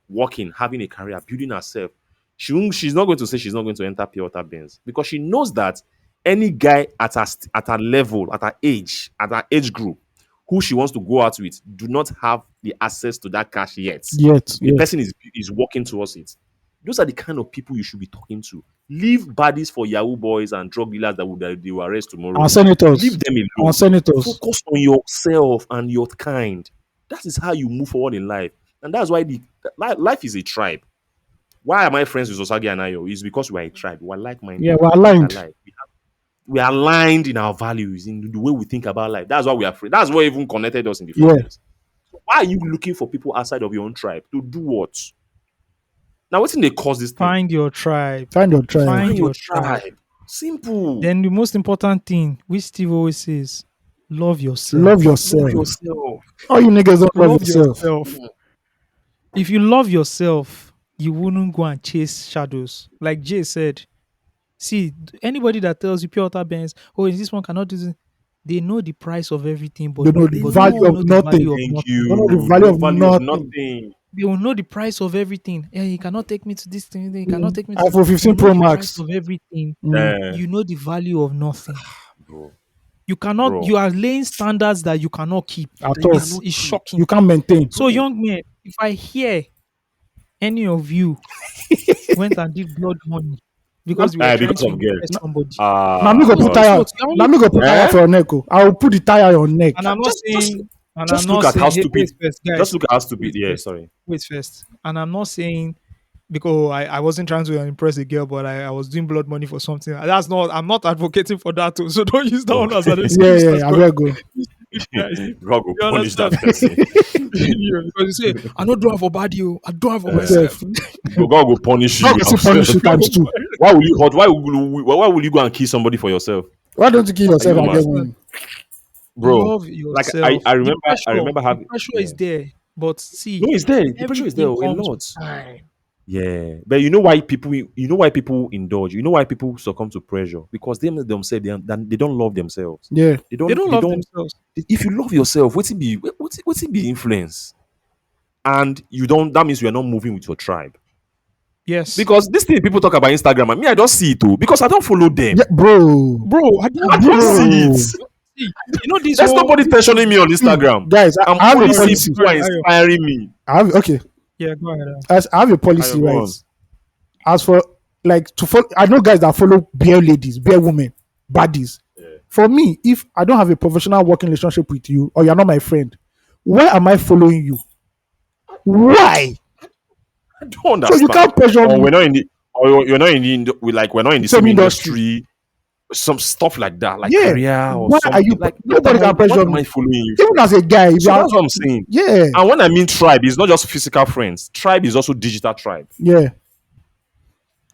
working, having a career, building herself. She's not going to say she's not going to enter pure water Benz because she knows that any guy at her level, at her age group, who she wants to go out with, do not have the access to that cash yet. Yet, The yes. person is working towards it. Those are the kind of people you should be talking to. Leave bodies for Yahoo boys and drug dealers that they will arrest tomorrow. Our senators, Leave them our alone. senators. Focus on yourself and your kind. That is how you move forward in life. And that's why life is a tribe. Why am I friends with Osagi and Ayo? It's because we are a tribe. We are Yeah, like-minded. we're We think aligned. alike. We are aligned in our values, in the way we think about life. That's why we are friends. That's what even connected us in the first Yeah, place. So why are you looking for people outside of your own tribe to do what? Now, what's in they cause this thing? find your tribe. find your tribe. Find Find your your tribe. tribe. Simple. Then the most important thing, which Steve always says, love Love yourself. Love yourself. yourself. All you niggas don't love Love yourself. yourself. If you love yourself, you wouldn't go and chase shadows. Like Jay said, see, anybody that tells you pure water bands, oh, this one cannot do this, they know the price of everything, They know the They but they value don't of know know. the nothing. value of Thank nothing. They know the you. value No of value of nothing. nothing. They will know the price of everything. Yeah, you cannot take me to this thing. You cannot Mm. take me to. iPhone You 15 know Pro the price Max. of everything. Mm. Eh, You know the value of nothing. bro, You cannot. bro. You are laying standards that you cannot keep. At That you all. It's cannot it's keep, shocking. You can't maintain. So, bro. young men, if I hear any of you went and did blood money because you were trying Because to of girl. impress somebody, Now me go put no, God. tire. so you're Now only me go put talking. tire Eh? for your neck. Oh. I will put the tire on your neck. And I'm not Just saying, and I'm just look not at how saying, hey, stupid. wait first, Just guys, look at how stupid. wait Yeah, first, sorry. wait first. And I'm not saying because I wasn't trying to impress a girl, but I was doing blood money for something. That's not, I'm not advocating for that too. So don't use that Oh. one as an Yeah, excuse as yeah, I well. better go. Guys, God will you punish that understand? person. Yeah, because you say, I don't do it for bad you, I don't have for Eh, myself. Self. God will punish God you. will still punish you times two. Why will you hurt? Why will you go and kill somebody for yourself? Why don't you kill Are yourself you and You mad, get understand? money? bro? Love Like yourself. I remember The having pressure yeah. is there, but see, No, it's there. The pressure is there everything a comes lot. with time. Yeah, but you know why people indulge. You know why people succumb to pressure because they themselves they don't love themselves. Yeah. They They don't. don't They love don't. themselves. If you love yourself, what's it be influence? And you don't. That means you are not moving with your tribe. Yes. Because this thing people talk about Instagram, and me, I don't see it too. Because I don't follow them. Yeah, bro. Bro, I don't I don't see Bro. it. see. You know this There's whole nobody tensioning me on See, Instagram. guys, I'm I have a only sorry, seeing policy. people who sorry, are Ayo. inspiring me. I have okay. Yeah, go ahead. As I have a I policy, go right? on. As for like to follow, I know guys that follow bare ladies, bare women, baddies. For me, if I don't have a professional working relationship with you, or you're not my friend, why am I following you? Why? I don't So you understand. can't pressure Or me. we're not in the, or you're not in the, we're not in the Same same industry. industry. Some stuff like that, like Yeah. career or Why are you? something. Like Nobody can what pressure am I me. following you Even for? as a guy, if you So are, that's what I'm saying. yeah, And when I mean tribe, it's not just physical friends. Tribe is also digital tribe. yeah,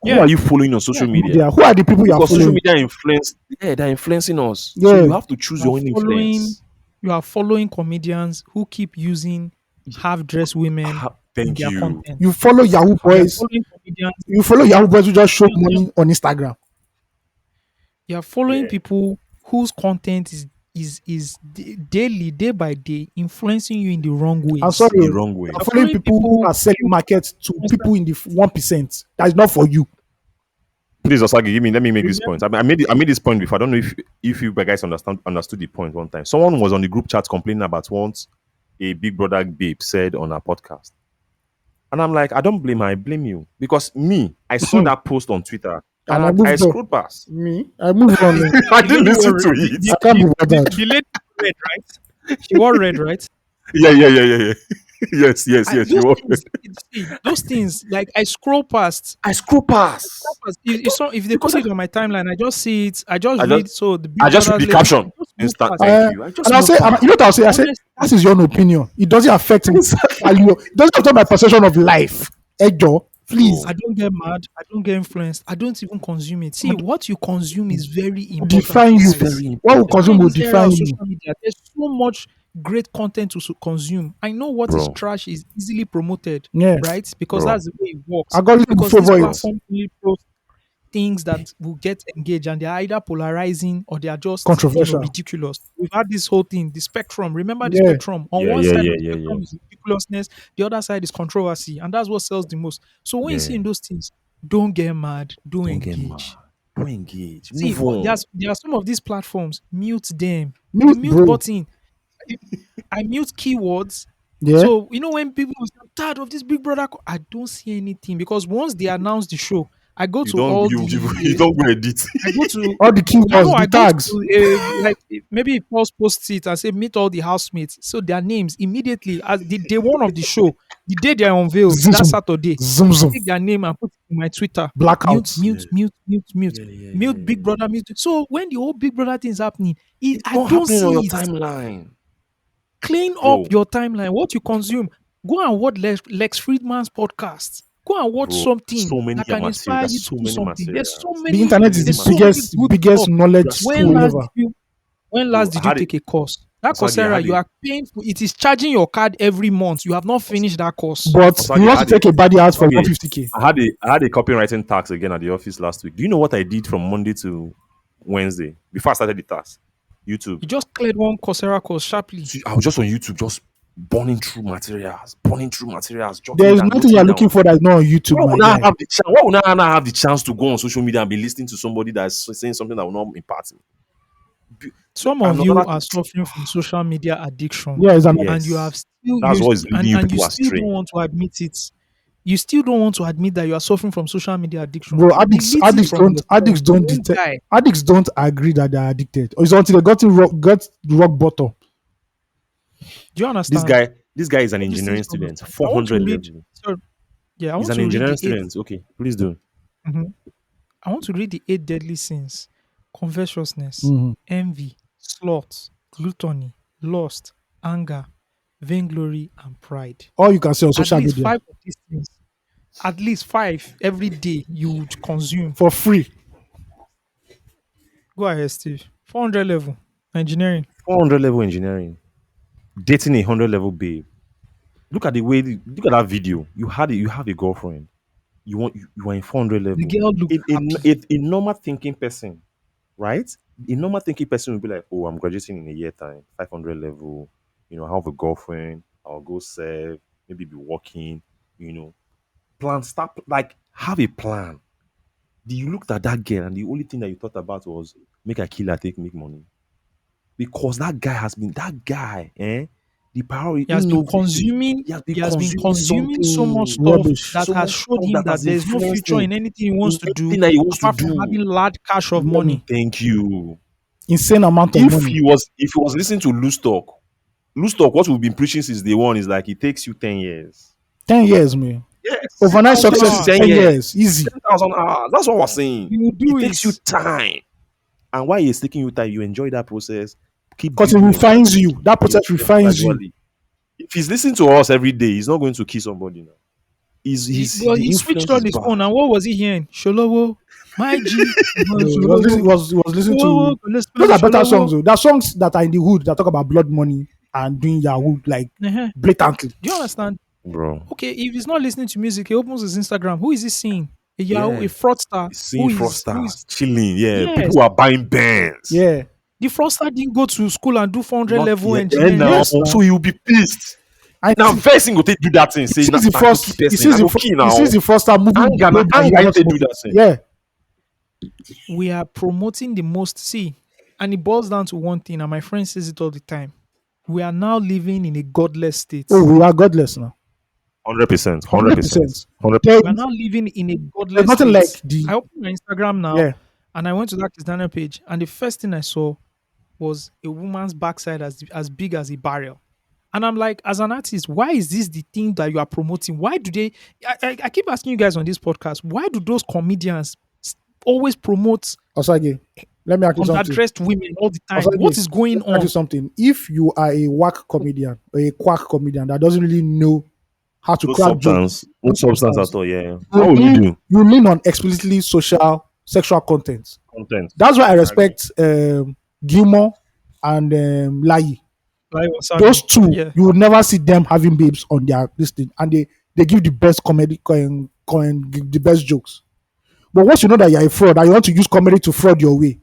Who Yeah, are you following on social yeah. media? media. Who are the people you are Because social following? media influence, yeah, they're influencing us. So Yeah, you have to choose You are your own following influence. you are following comedians who keep using half-dressed women in Thank their you. content. you follow Yahoo You are boys. following comedians. You follow Yahoo boys who just show You are money on Instagram. you are following Yeah. people whose content is daily, day by day, influencing you in the wrong I'm ways. sorry, In the you wrong way. are You're following following people who people are selling who markets to constant- people in the 1%. That is not for you. Please, Osagi, let me make this remember. point. I made this point before. I don't know if you guys understood the point one time. Someone was on the group chat complaining about once a Big Brother babe said on her podcast. And I'm like, I don't blame her, I blame you. Because me, I saw that post on Twitter And I and I moved on. scrolled past. Me, I move on. I The didn't lady listen wore to it. I can't be bothered. the lady wore red, right? She wore red, right? Yeah. Yes, yes, yes. Those You things, see, those things, like I scroll past. I scroll past. If they Because put it on my timeline, I just see it. I just I just read. So the I Big just read Brother's the lady. I caption. just move Instant past. thank you. I just And I'll move say, past. you know what I'll say? I say, Honestly, that is your own opinion. It doesn't affect me. Value. It doesn't affect my perception of life. Ejo, please. Bro, I don't get mad. I don't get influenced. I don't even consume it. See, what you consume is very important, Define you. it's guys. very What will important. consume In will this era define of you. social media, there's so much great content to consume. I know what is Bro, trash is easily promoted, Yeah. right? Because bro, that's the way it works. Algorithm will Because this favor bro. it. platform only posts things that will get engaged, and they're either polarizing or they are just, Controversial. ridiculous. We've had this whole thing, the spectrum. Remember the Yeah. spectrum? On Yeah, one yeah, side of yeah, the yeah, yeah. spectrum is ridiculousness, the other side is controversy, and that's what sells the most. So when you see Yeah. in those things, don't get mad, don't Don't get mad. engage. Don't engage. See, Move on. there are some of these platforms, mute them. The Mute, mute bro. button, I mute keywords. Yeah. So when people say, I'm tired of this Big Brother, I don't see anything because once they announce the show, I go You to don't all you the don't go edit. I go to All the no, keywords, the I go tags. to like maybe it post it and say meet all the housemates. So their names immediately as the day one of the show, the day they are unveiled, Zoom, that zoom, Saturday, zoom, I zoom. take their name and put it in my Twitter. Mute, Blackouts. Yeah, mute, mute, mute, mute, yeah, yeah, yeah, mute Big yeah. Brother, mute. So when the whole Big Brother thing is happening, It's I not don't happening on your see it. timeline. Clean up Bro, your timeline, what you consume. Go and watch Lex Friedman's podcast. Go and watch bro, something that can inspire you there's to so do many something. materials. The internet is the There's so many good biggest stuff. knowledge There's When so school last ever. did you when bro. last did you take a course? That Osagi, I Coursera, had you it. are paying for it is charging your card every month. You have not finished that course. But you Osagi, want to take a body out for 150K. I had a copywriting task again at the office last week. Do you know what I did from Monday to Wednesday before I started the task? YouTube. You just cleared one Coursera course sharply. See, I was just on YouTube, just burning through materials, There jotting is down, nothing you're noting looking down. for that's not on YouTube, my guy. Why would I not have the chance to go on social media and be listening to somebody that's saying something that will not impact me? Some of And you another are thing, suffering from social media addiction, Yeah, it's an and you yes, have still that's what is leading you and you people still astray. don't want to admit it. You still don't want to admit that you are suffering from social media addiction. bro. Addicts, Delete it addicts from don't, your phone. You won't detect. die. Addicts don't agree that they're addicted. It's until they got rock bottom. Do you This understand? guy, this guy is an All these things engineering come with student, time. I want to 400 read. level. So yeah, I He's want an to read engineering the eight. student. Okay, please do. Mhm. I want to read the eight deadly sins: covetousness, Mhm. envy, sloth, gluttony, lust, anger, vainglory, and pride. All you can say on At social least media five of these things. At least five every day you would consume. for free. Go ahead, Steve. 400 level engineering. 400 level engineering, dating a 100 level babe. Look at that video. You have a girlfriend. You are in 400 The level. girl looked happy. A normal thinking person, right? A normal thinking person will be like, oh, I'm graduating in a year time, 500 level. I have a girlfriend. I'll go serve, maybe be working. You know, plan, start like have a plan. You looked at that girl, and the only thing that you thought about was make a killer make money. Because that guy, the priority, He has been consuming. he has been He has been consuming consuming so much something, stuff Rubbish. that so has much showed stuff him that that has there is no influenced future him in anything he in wants to do everything that he wants to apart from do. having large cash of money. Thank you. Insane amount of money. If he was listening to loose talk, what we've been preaching since day one is like it takes you 10 years. 10 years, man. Yes, Overnight 10,000 success is hours. 10 10 years, years. Easy. 10,000 hours. That's what we're saying. You will do It takes you it. time. And while it's taking you time, you enjoy that process. Keep Because it building your refines strategy. you. That process refines you. Gradually. If he's listening to us every day, he's not going to kill somebody now. Well, The he switched influence on is his phone, bad. and what was he hearing? Sholowo, my G, He was listening, Sholowo, listening Sholowo, to let's those spend are better songs Sholowo. though. There are songs that are in the hood that talk about blood money and doing Yahoo like Uh-huh. blatantly. Do you understand? Bro. Okay, if he's not listening to music, he opens his Instagram. Who is he seeing? A Yahoo, a Yeah. fraudster. Seeing Who is fraudsters, chilling. Yeah. yes. People who are buying bands. Yeah. The fraudster didn't go to school and do 400 Not level yeah, engineering. now. Yes, now. So he'll be pissed. And Now, first thing go take do that thing. Say, he nah, sees the nah, go keep first he person. sees I go key now. he sees the first time moving with Anger, the babe and he anger, wants they to do move. that thing. Yeah. We are promoting the most. See, and it boils down to one thing, and my friend says it all the time. we are now living in a godless Oh, state. we are godless now. 100%, hundred 100%. percent, 100%. There We are is, now living in a there's godless nothing like state. the, I opened my Instagram now yeah. and I went to that Daniel page, and the first thing I saw was a woman's backside as big as a barrel. And I'm like, as an artist, why is this the thing that you are promoting? Why do they? I keep asking you guys on this podcast, why do those comedians always promote Osage, let me ask you something. underdressed women all the time? Osage, What is going let me ask you on? something. If you are a whack comedian or a quack comedian that doesn't really know how to No crack jokes, substance, no no substance substance, at all. Yeah. you What will you lean, do? you lean on explicitly social sexual content. Content. That's why I I agree. respect Gilmore and Lai. Like Those Wasabi. two, Yeah. you would never see them having babes on their listing, and they give the best comedy give the best jokes. But once you know that you're a fraud and you want to use comedy to fraud your way,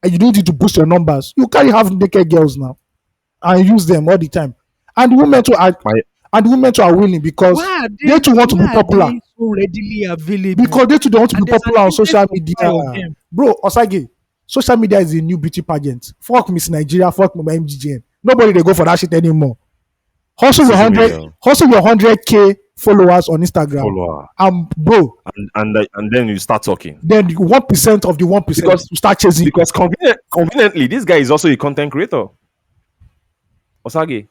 and you don't need to boost your numbers, you carry half naked girls now and use them all the time. And the women too are My and the women too are willing because they too want to be Why are popular. they so readily available? Because they too don't want to be And there's an popular on endless social supply of media. them. Bro, Osage, social media is a new beauty pageant. Fuck Miss Nigeria, fuck my MGGN. Nobody they go for that shit anymore. Hustle your social hundred, media hustle your 100K followers on Instagram. follower, Bro, and then you start talking then 1% of the 1% because will start chasing you. conveniently this guy is also a content creator. Osage.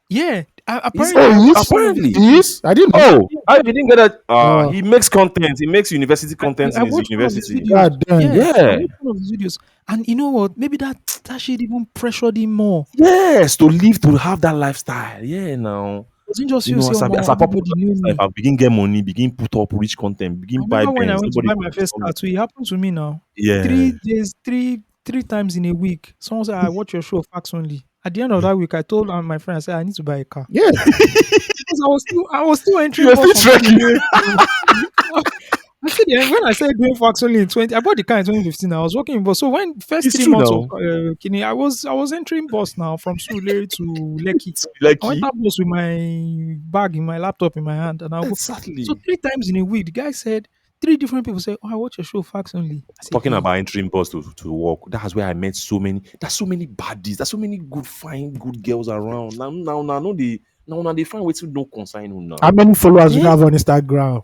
Yeah. He's Apparently, I Oh, watched one of his he videos. is? I didn't know. oh, I didn't get that. Uh, He makes content. He makes university content I in his watched one of his university. videos. God damn. Yeah, I Yeah. watched one of his videos. And you know what? Maybe that shit even pressured him more. Yes, to live to have that lifestyle. Yeah, now. Doesn't just You feel know, say, oh, as man, a popular everybody knew life, me. I begin get money, begin put up rich content, I begin buy remember when I bands. went to Nobody buy go my first disturb car me. too. It happened to me now. Yeah. 3 days, three times in a week. Someone said, I watch your show, facts only. At the end of that week, I told my friend, I said, I need to buy a car. Yeah. Because I was still You entering were bus still from trekking. Surulere to I said when I started doing facts only in 20, I bought the car in 2015. I was working in bus. So when first It's three true months of now. Kini, I was entering bus now from Surulere to Lekki. It's I went lucky. out bus with my bag in my laptop in my hand, and I'll go. So Exactly. 3 times in a week, the guy said three different people say, "Oh, I watch your show, facts only." I say, Talking "Hey, about entering bus to work, that's where I met so many. There's so many baddies. There's so many good, fine, good girls around. Now, no, now they find ways to don't consign you How now. many followers do you eh?" have on Instagram?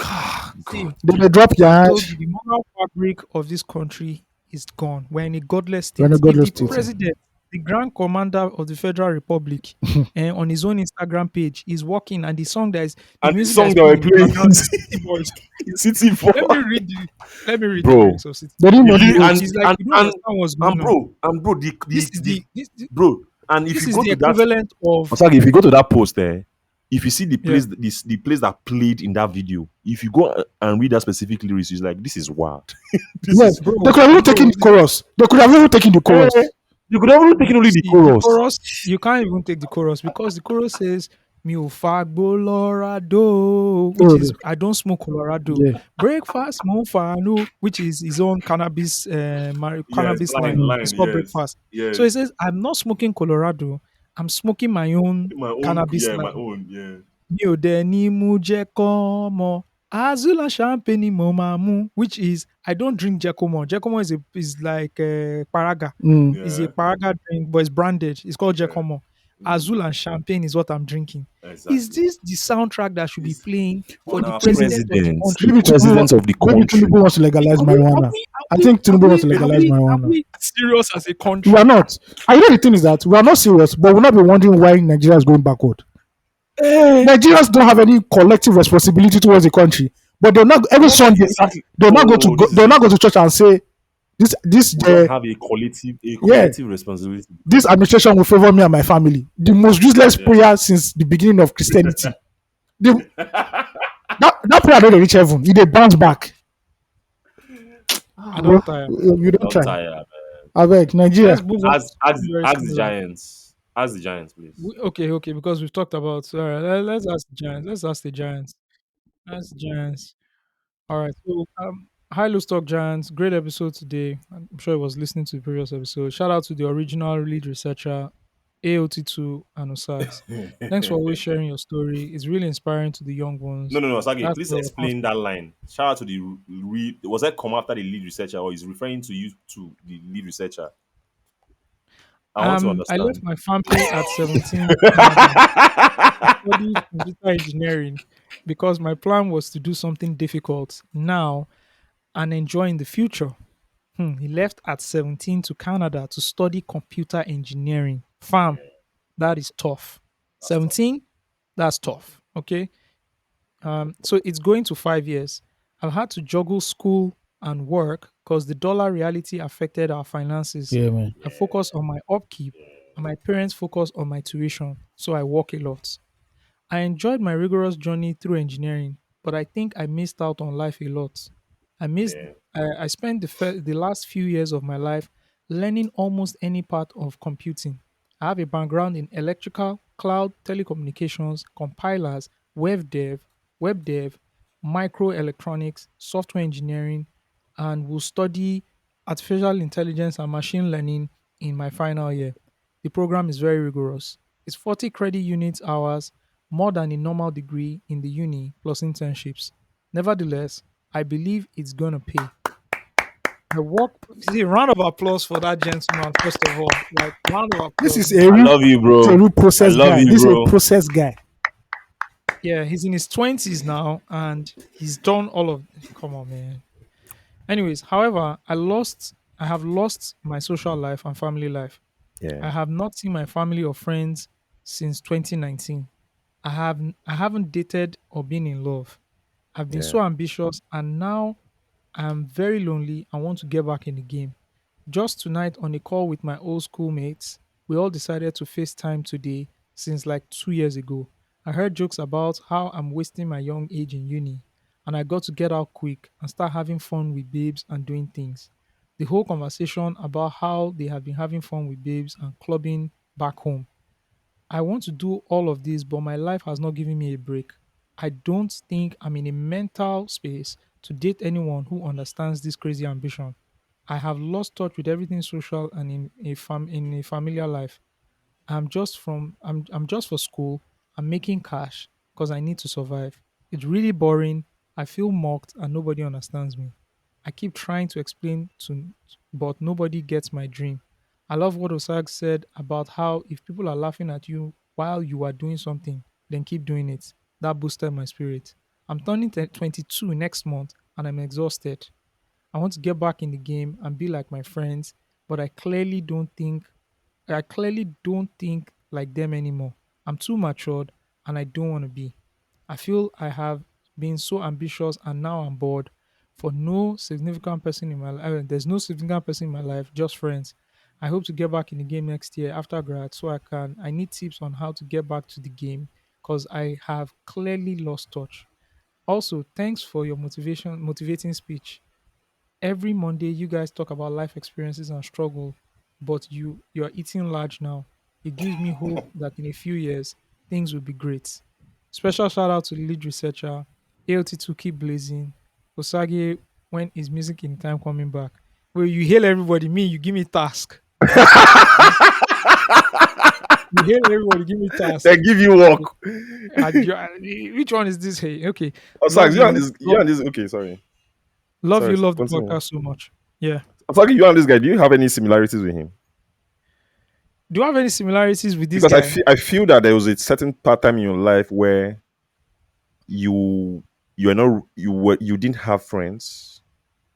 Ah, See, God. They may drop your I hand. told you the moral fabric of this country is gone. We're in a godless When a state. If godless the state. president, the grand commander of the Federal Republic, on his own Instagram page is walking, and the song that is the And the music that song is they were playing in the playing background is City Boys. in City Let me 4. read the Bro. lyrics of City. They didn't You know the li- Bro, oath. it's like you don't understand what's going on. and bro, This is bro, and if this you is go the to that, equivalent of sorry, if you go to that post there, if you see yeah. the place that played in that video, if you go and read that specific lyrics, it's like this is wild. This Yeah. is They Bro, could have even taken bro, the chorus. They could have even taken the eh, chorus. you could have only taken only the see, the chorus. chorus, you can't even take the chorus because the chorus says, Mi ò fagbó Colorado, which Oh, is I don't smoke Colorado. yeah. Breakfast mo fanu, which is his own cannabis Yes, cannabis line, line. Mm. line, It's called yes, breakfast. So yes. he says, I'm not smoking Colorado. I'm smoking my own My own, cannabis yeah, my line. own, yeah. Mi ò dẹ̀ ní mú Jẹ́kọ́mọ. Azula champagne ni mo máa mú, which is I don't drink Jackomo. Jackomo is like paraga. Mm. It's a Yeah, paraga drink, but it's branded. It's called yeah. Giacomo. Mm, Azul and champagne is what I'm drinking. Is exactly. this the soundtrack that should be It's playing for on the our president of the president, the country? Maybe president of the Tinubu country. wants to legalize Are we are marijuana. we are I we think are Tinubu wants we to are legalize we are marijuana. we serious as a We are country? not. And you know the thing is that we are not serious, but we'll not be wondering why Nigeria is going backward. Nigerians don't have any collective responsibility towards the country, but they'll not every Not Sunday exactly. they'll not go to Oh, this is they'll it. not go to church and say this We don't have a yeah, collective responsibility. this administration will favor me and my family. The most useless Yeah. prayer since the beginning of Christianity. The, that prayer don't reach heaven. It bounce back. I Bro, don't tire. you don't Don't try. tire. I beg Let's Nigeria. move on to something very Ask the similar. Giants. Ask the Giants, please. Okay, because we've talked about. All right, let's ask the Giants. Let's ask the Giants. Ask the Giants. All right. So, hi, Loose Talk Giants. Great episode today. I'm sure I was listening to the previous episode. Shout out to the original lead researcher, AOT2 and Osagie. Thanks for always sharing your story. It's really inspiring to the young ones. No, Sagi, That's please where we're explain that line. Shout out to the was that come after the lead researcher or is referring to you to the lead researcher? I want to I left understand. my family at 17 to Canada to study computer engineering because my plan was to do something difficult now and enjoy in the future. He left at 17 to Canada to study computer engineering. Fam, that is tough. That's tough. 17, that's tough. Okay. So it's going to 5 years. I've had to juggle school and work because the dollar reality affected our finances. Yeah, man. I focus on my upkeep and my parents focus on my tuition. So I work a lot. I enjoyed my rigorous journey through engineering, but I think I missed out on life a lot. I missed. Yeah, I spent the last few years of my life learning almost any part of computing. I have a background in electrical, cloud, telecommunications, compilers, web dev, microelectronics, software engineering, and will study artificial intelligence and machine learning in my final year. The program is very rigorous. It's 40 credit units hours, more than a normal degree in the uni plus internships. Nevertheless, I believe it's gonna pay. The work, see, round of applause for that gentleman, first of all. Like, round of This applause, is man. I love you, A bro. real I process love guy. you, This is a bro. process guy. Yeah, he's in his 20s now and he's done all of. Come on, man. Anyways, however, I have lost my social life and family life. Yeah, I have not seen my family or friends since 2019. I haven't dated or been in love. I've been yeah, so ambitious and now I'm very lonely and want to get back in the game. Just tonight on a call with my old schoolmates, we all decided to FaceTime today since like 2 years ago. I heard jokes about how I'm wasting my young age in uni, and I got to get out quick and start having fun with babes and doing things. The whole conversation about how they have been having fun with babes and clubbing back home. I want to do all of this, but my life has not given me a break. I don't think I'm in a mental space to date anyone who understands this crazy ambition. I have lost touch with everything social and in a familiar life. I'm just for school. I'm making cash because I need to survive. It's really boring. I feel mocked and nobody understands me. I keep trying to explain to but nobody gets my dream. I love what Osag said about how if people are laughing at you while you are doing something, then keep doing it. That boosted my spirit. I'm turning 22 next month and I'm exhausted. I want to get back in the game and be like my friends, but I clearly don't think like them anymore. I'm too matured and I don't want to be. I feel I have been so ambitious and now I'm bored. For no significant person in my life, there's no significant person in my life, just friends. I hope to get back in the game next year after grad so I need tips on how to get back to the game because I have clearly lost touch. Also, thanks for your motivating speech. Every Monday, you guys talk about life experiences and struggle, but you're eating large now. It gives me hope that in a few years things will be great. Special shout out to the lead researcher, AOT2 keep blazing, Osage when is music in time coming back. Well, you hail everybody, me you give me task. Hmm? You hail everybody, give me task. they give you work. Which one is this? Hey, okay, Oh, love Sax, you, you and this. Okay, sorry, sorry. love the Continue. podcast so much. Yeah. I'm talking you and this guy. Do you have any similarities with him? Do you have any similarities with this Because guy? I feel that there was a certain part time in your life where you you are not you didn't have friends.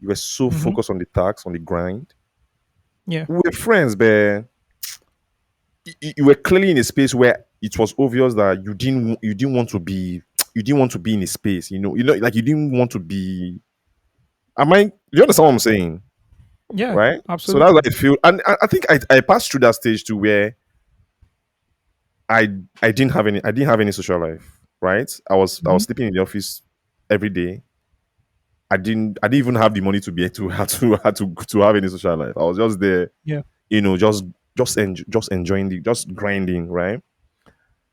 You were so Hmm. focused on the task, on the grind. Yeah. We were friends, but you were clearly in a space where it was obvious that you didn't want to be you didn't want to be in a space. Like you didn't want to be. Am I? Do you understand what I'm saying? Yeah, Right. So that's what absolutely. I feel, and I think I passed through that stage too where I I didn't have any social life. Right. I Hmm. was sleeping in the office every day. I didn't even have the money to be able to to have any social life. I was just there, Yeah, just enjoying just grinding, right?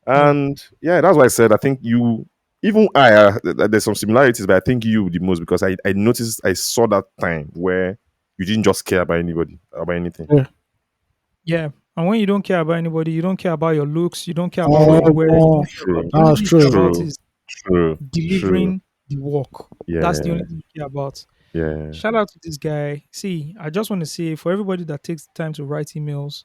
yeah, And yeah, that's why I said I think you, even there's some similarities, but I think you the most because I noticed I saw that time where you didn't just care about anybody about anything. Yeah. yeah. And when you don't care about anybody, you don't care about your looks, you don't care about what you're wearing, you Oh, don't care about True, the only that's thing you care true. about true, is true, true. delivering the work. That's the Yeah, only thing you care about. yeah, Shout out to this guy. See, I just want to say for everybody that takes the time to write emails,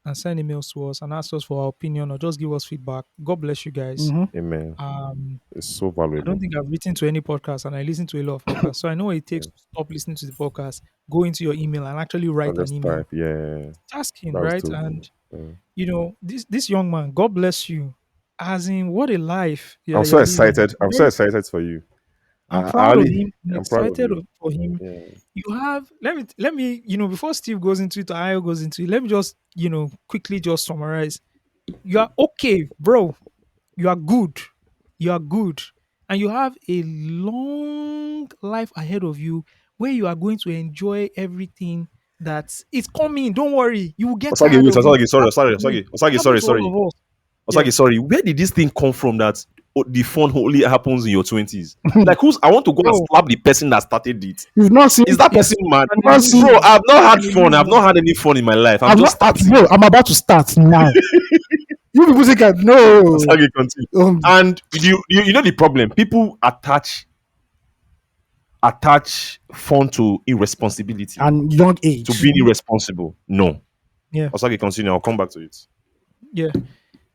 and send emails to us and ask us for our opinion or just give us feedback. God bless you guys. Mm-hmm. Amen. Um, It's so I don't valuable. think I've written to any podcast and I listen to a lot of podcasts. So I know what it takes to stop listening to the podcast, go into your email and actually I write an just email. type. Yeah, Tasking, that was right? dope. And Yeah. this young man, God bless you. As in, what a life I'm so you're living. excited. I'm so excited for you. I'm I proud of really, him. I'm I'm proud of excited you. for him. Yeah. You have let me before Steve goes into it or Ayo goes into it, let me just quickly just summarize. You are okay, bro. You are good. You are good. And you have a long life ahead of you where you are going to enjoy everything that is coming. Don't worry. You will get Osagi, tired wait, of it. Osagi, sorry, Happen sorry, to me. Osagi, Osagi, Happen sorry, to all sorry. of us. Yeah. Osagi, sorry. Where did this thing come from that the fun only happens in your 20s? Like, I want to go and Bro, slap the person that started it. You've not seen. Is that it's person mad? an You've not Bro, seen. illusion. I've not It's had an fun. I've not illusion. had any fun in my life. I'm I'm just not. starting. Bro, I'm about to start now. You people think I no. Osagi, continue. Um, And you know the problem? People attach fun to irresponsibility, and young to age. being irresponsible. No. Yeah. Osagi, continue. I'll come back to it. Yeah.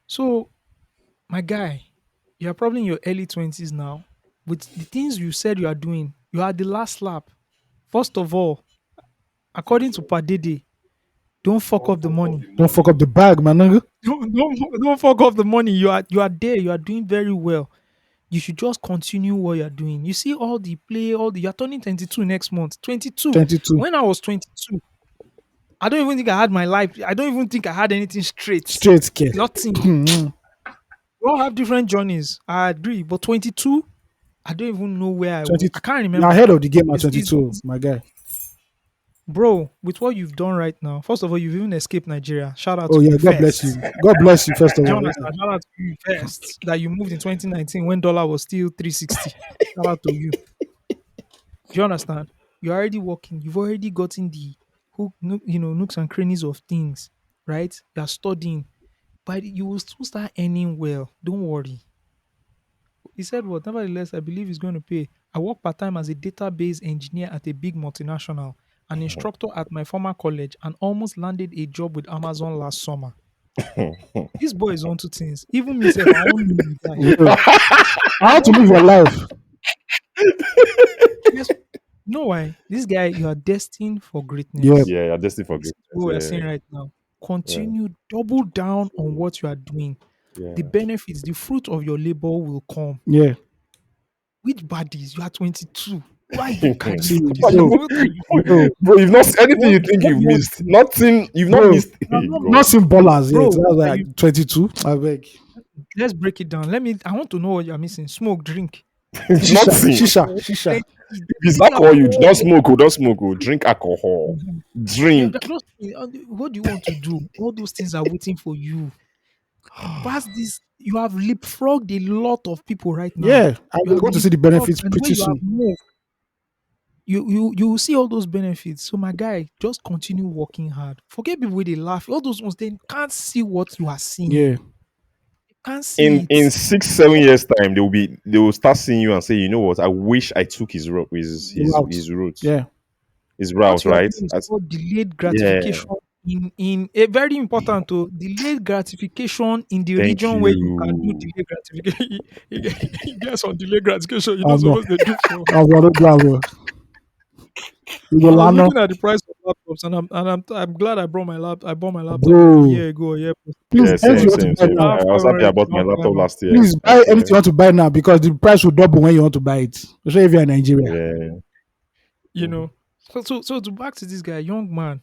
So, my guy, you are probably in your early 20s now. With the things you said you are doing, you are at the last lap. First of all, according to Padede, don't fuck up the money. Don't fuck up the bag, man. Nigga. Don't fuck up the money. You are there. You are doing very well. You should just continue what you're doing. You see all the play, all the you're turning 22 next month. 22. 22. When I was 22, I don't even think I had my life. I don't even think I had anything straight. Straight kid. Nothing. We all have different journeys. I agree. But 22, I don't even know where I 22. can't You're remember. ahead of the game at Is 22, my guy. bro, with what you've done right now, first of all, you've even escaped Nigeria. Shout out Oh to yeah, you God bless first. you. God bless you first of Do you all. Yeah. understand? Shout out to you first that you moved in 2019 when dollar was still 360. Shout out to you. Do you understand? You're already working. You've already gotten the nooks and crannies of things, right? You're studying, but you will still start earning well. Don't worry. He said, "What? Nevertheless, I believe he's going to pay. I work part time as a database engineer at a big multinational, an instructor at my former college, and almost landed a job with Amazon last summer. This boy is onto things. Even myself, I won't know the guy. Bro, I how to won't live know your the guy. life? Yes, you know why? This guy, you are destined for Yeah. greatness. Yeah, destined for This is greatness. what we are saying Yeah, right now. yeah, Continue, double down on what you are doing. The yeah. benefits, the fruit of your labor will come. Yeah. Which bodies? You are 22. Why are you carrying See, bodies? bro, What are you bro, Bro, you've not anything what you think what do you've you want missed. to do? Nothing. You've not bro. missed. You have Hey not Not God, missed. seen ballers yet. Bro, That's what are you like 22. I beg. let's break it down. I want to know what you're missing. Smoke, drink. it's Shisha, nothing. shisha, Alcohol, shisha. plenty. If it's See alcohol, you alcohol. don't smoke. Oh, don't smoke. Oh, drink alcohol. Mhm. Yeah, Drink. what do you want to do? All those things are waiting for you. Past this, you have leapfrogged a lot of people right now. Yeah, I'm You have going to see the leapfrogged, benefits and where pretty you have soon. moved, you will see all those benefits. So my guy, just continue working hard. Forget people with they laugh. All those ones they can't see what you are seeing. Yeah, They can't see In it. 6 7 years time, they will start seeing you and say, you know what? I wish I took route. his route, Yeah, his What route, you are right? doing is called delayed Yeah. gratification in a very important to delayed gratification in the Thank region where you can do you. delayed gratification. You get some delayed gratification, you're not I'm not. supposed to do for. I'm not do. You go I was lano, looking at the price of laptops and I'm glad I bought my laptop like a bro. year ago, a year plus. Please, Yeah, anything same, you want to same, buy same. now. Now I was happy I 500 bought my now laptop 500. last year. Please I buy anything swear. you want to buy now because the price will double when you want to buy it. Especially if you're in Nigeria. Yeah. You know. So to back to this guy, young man,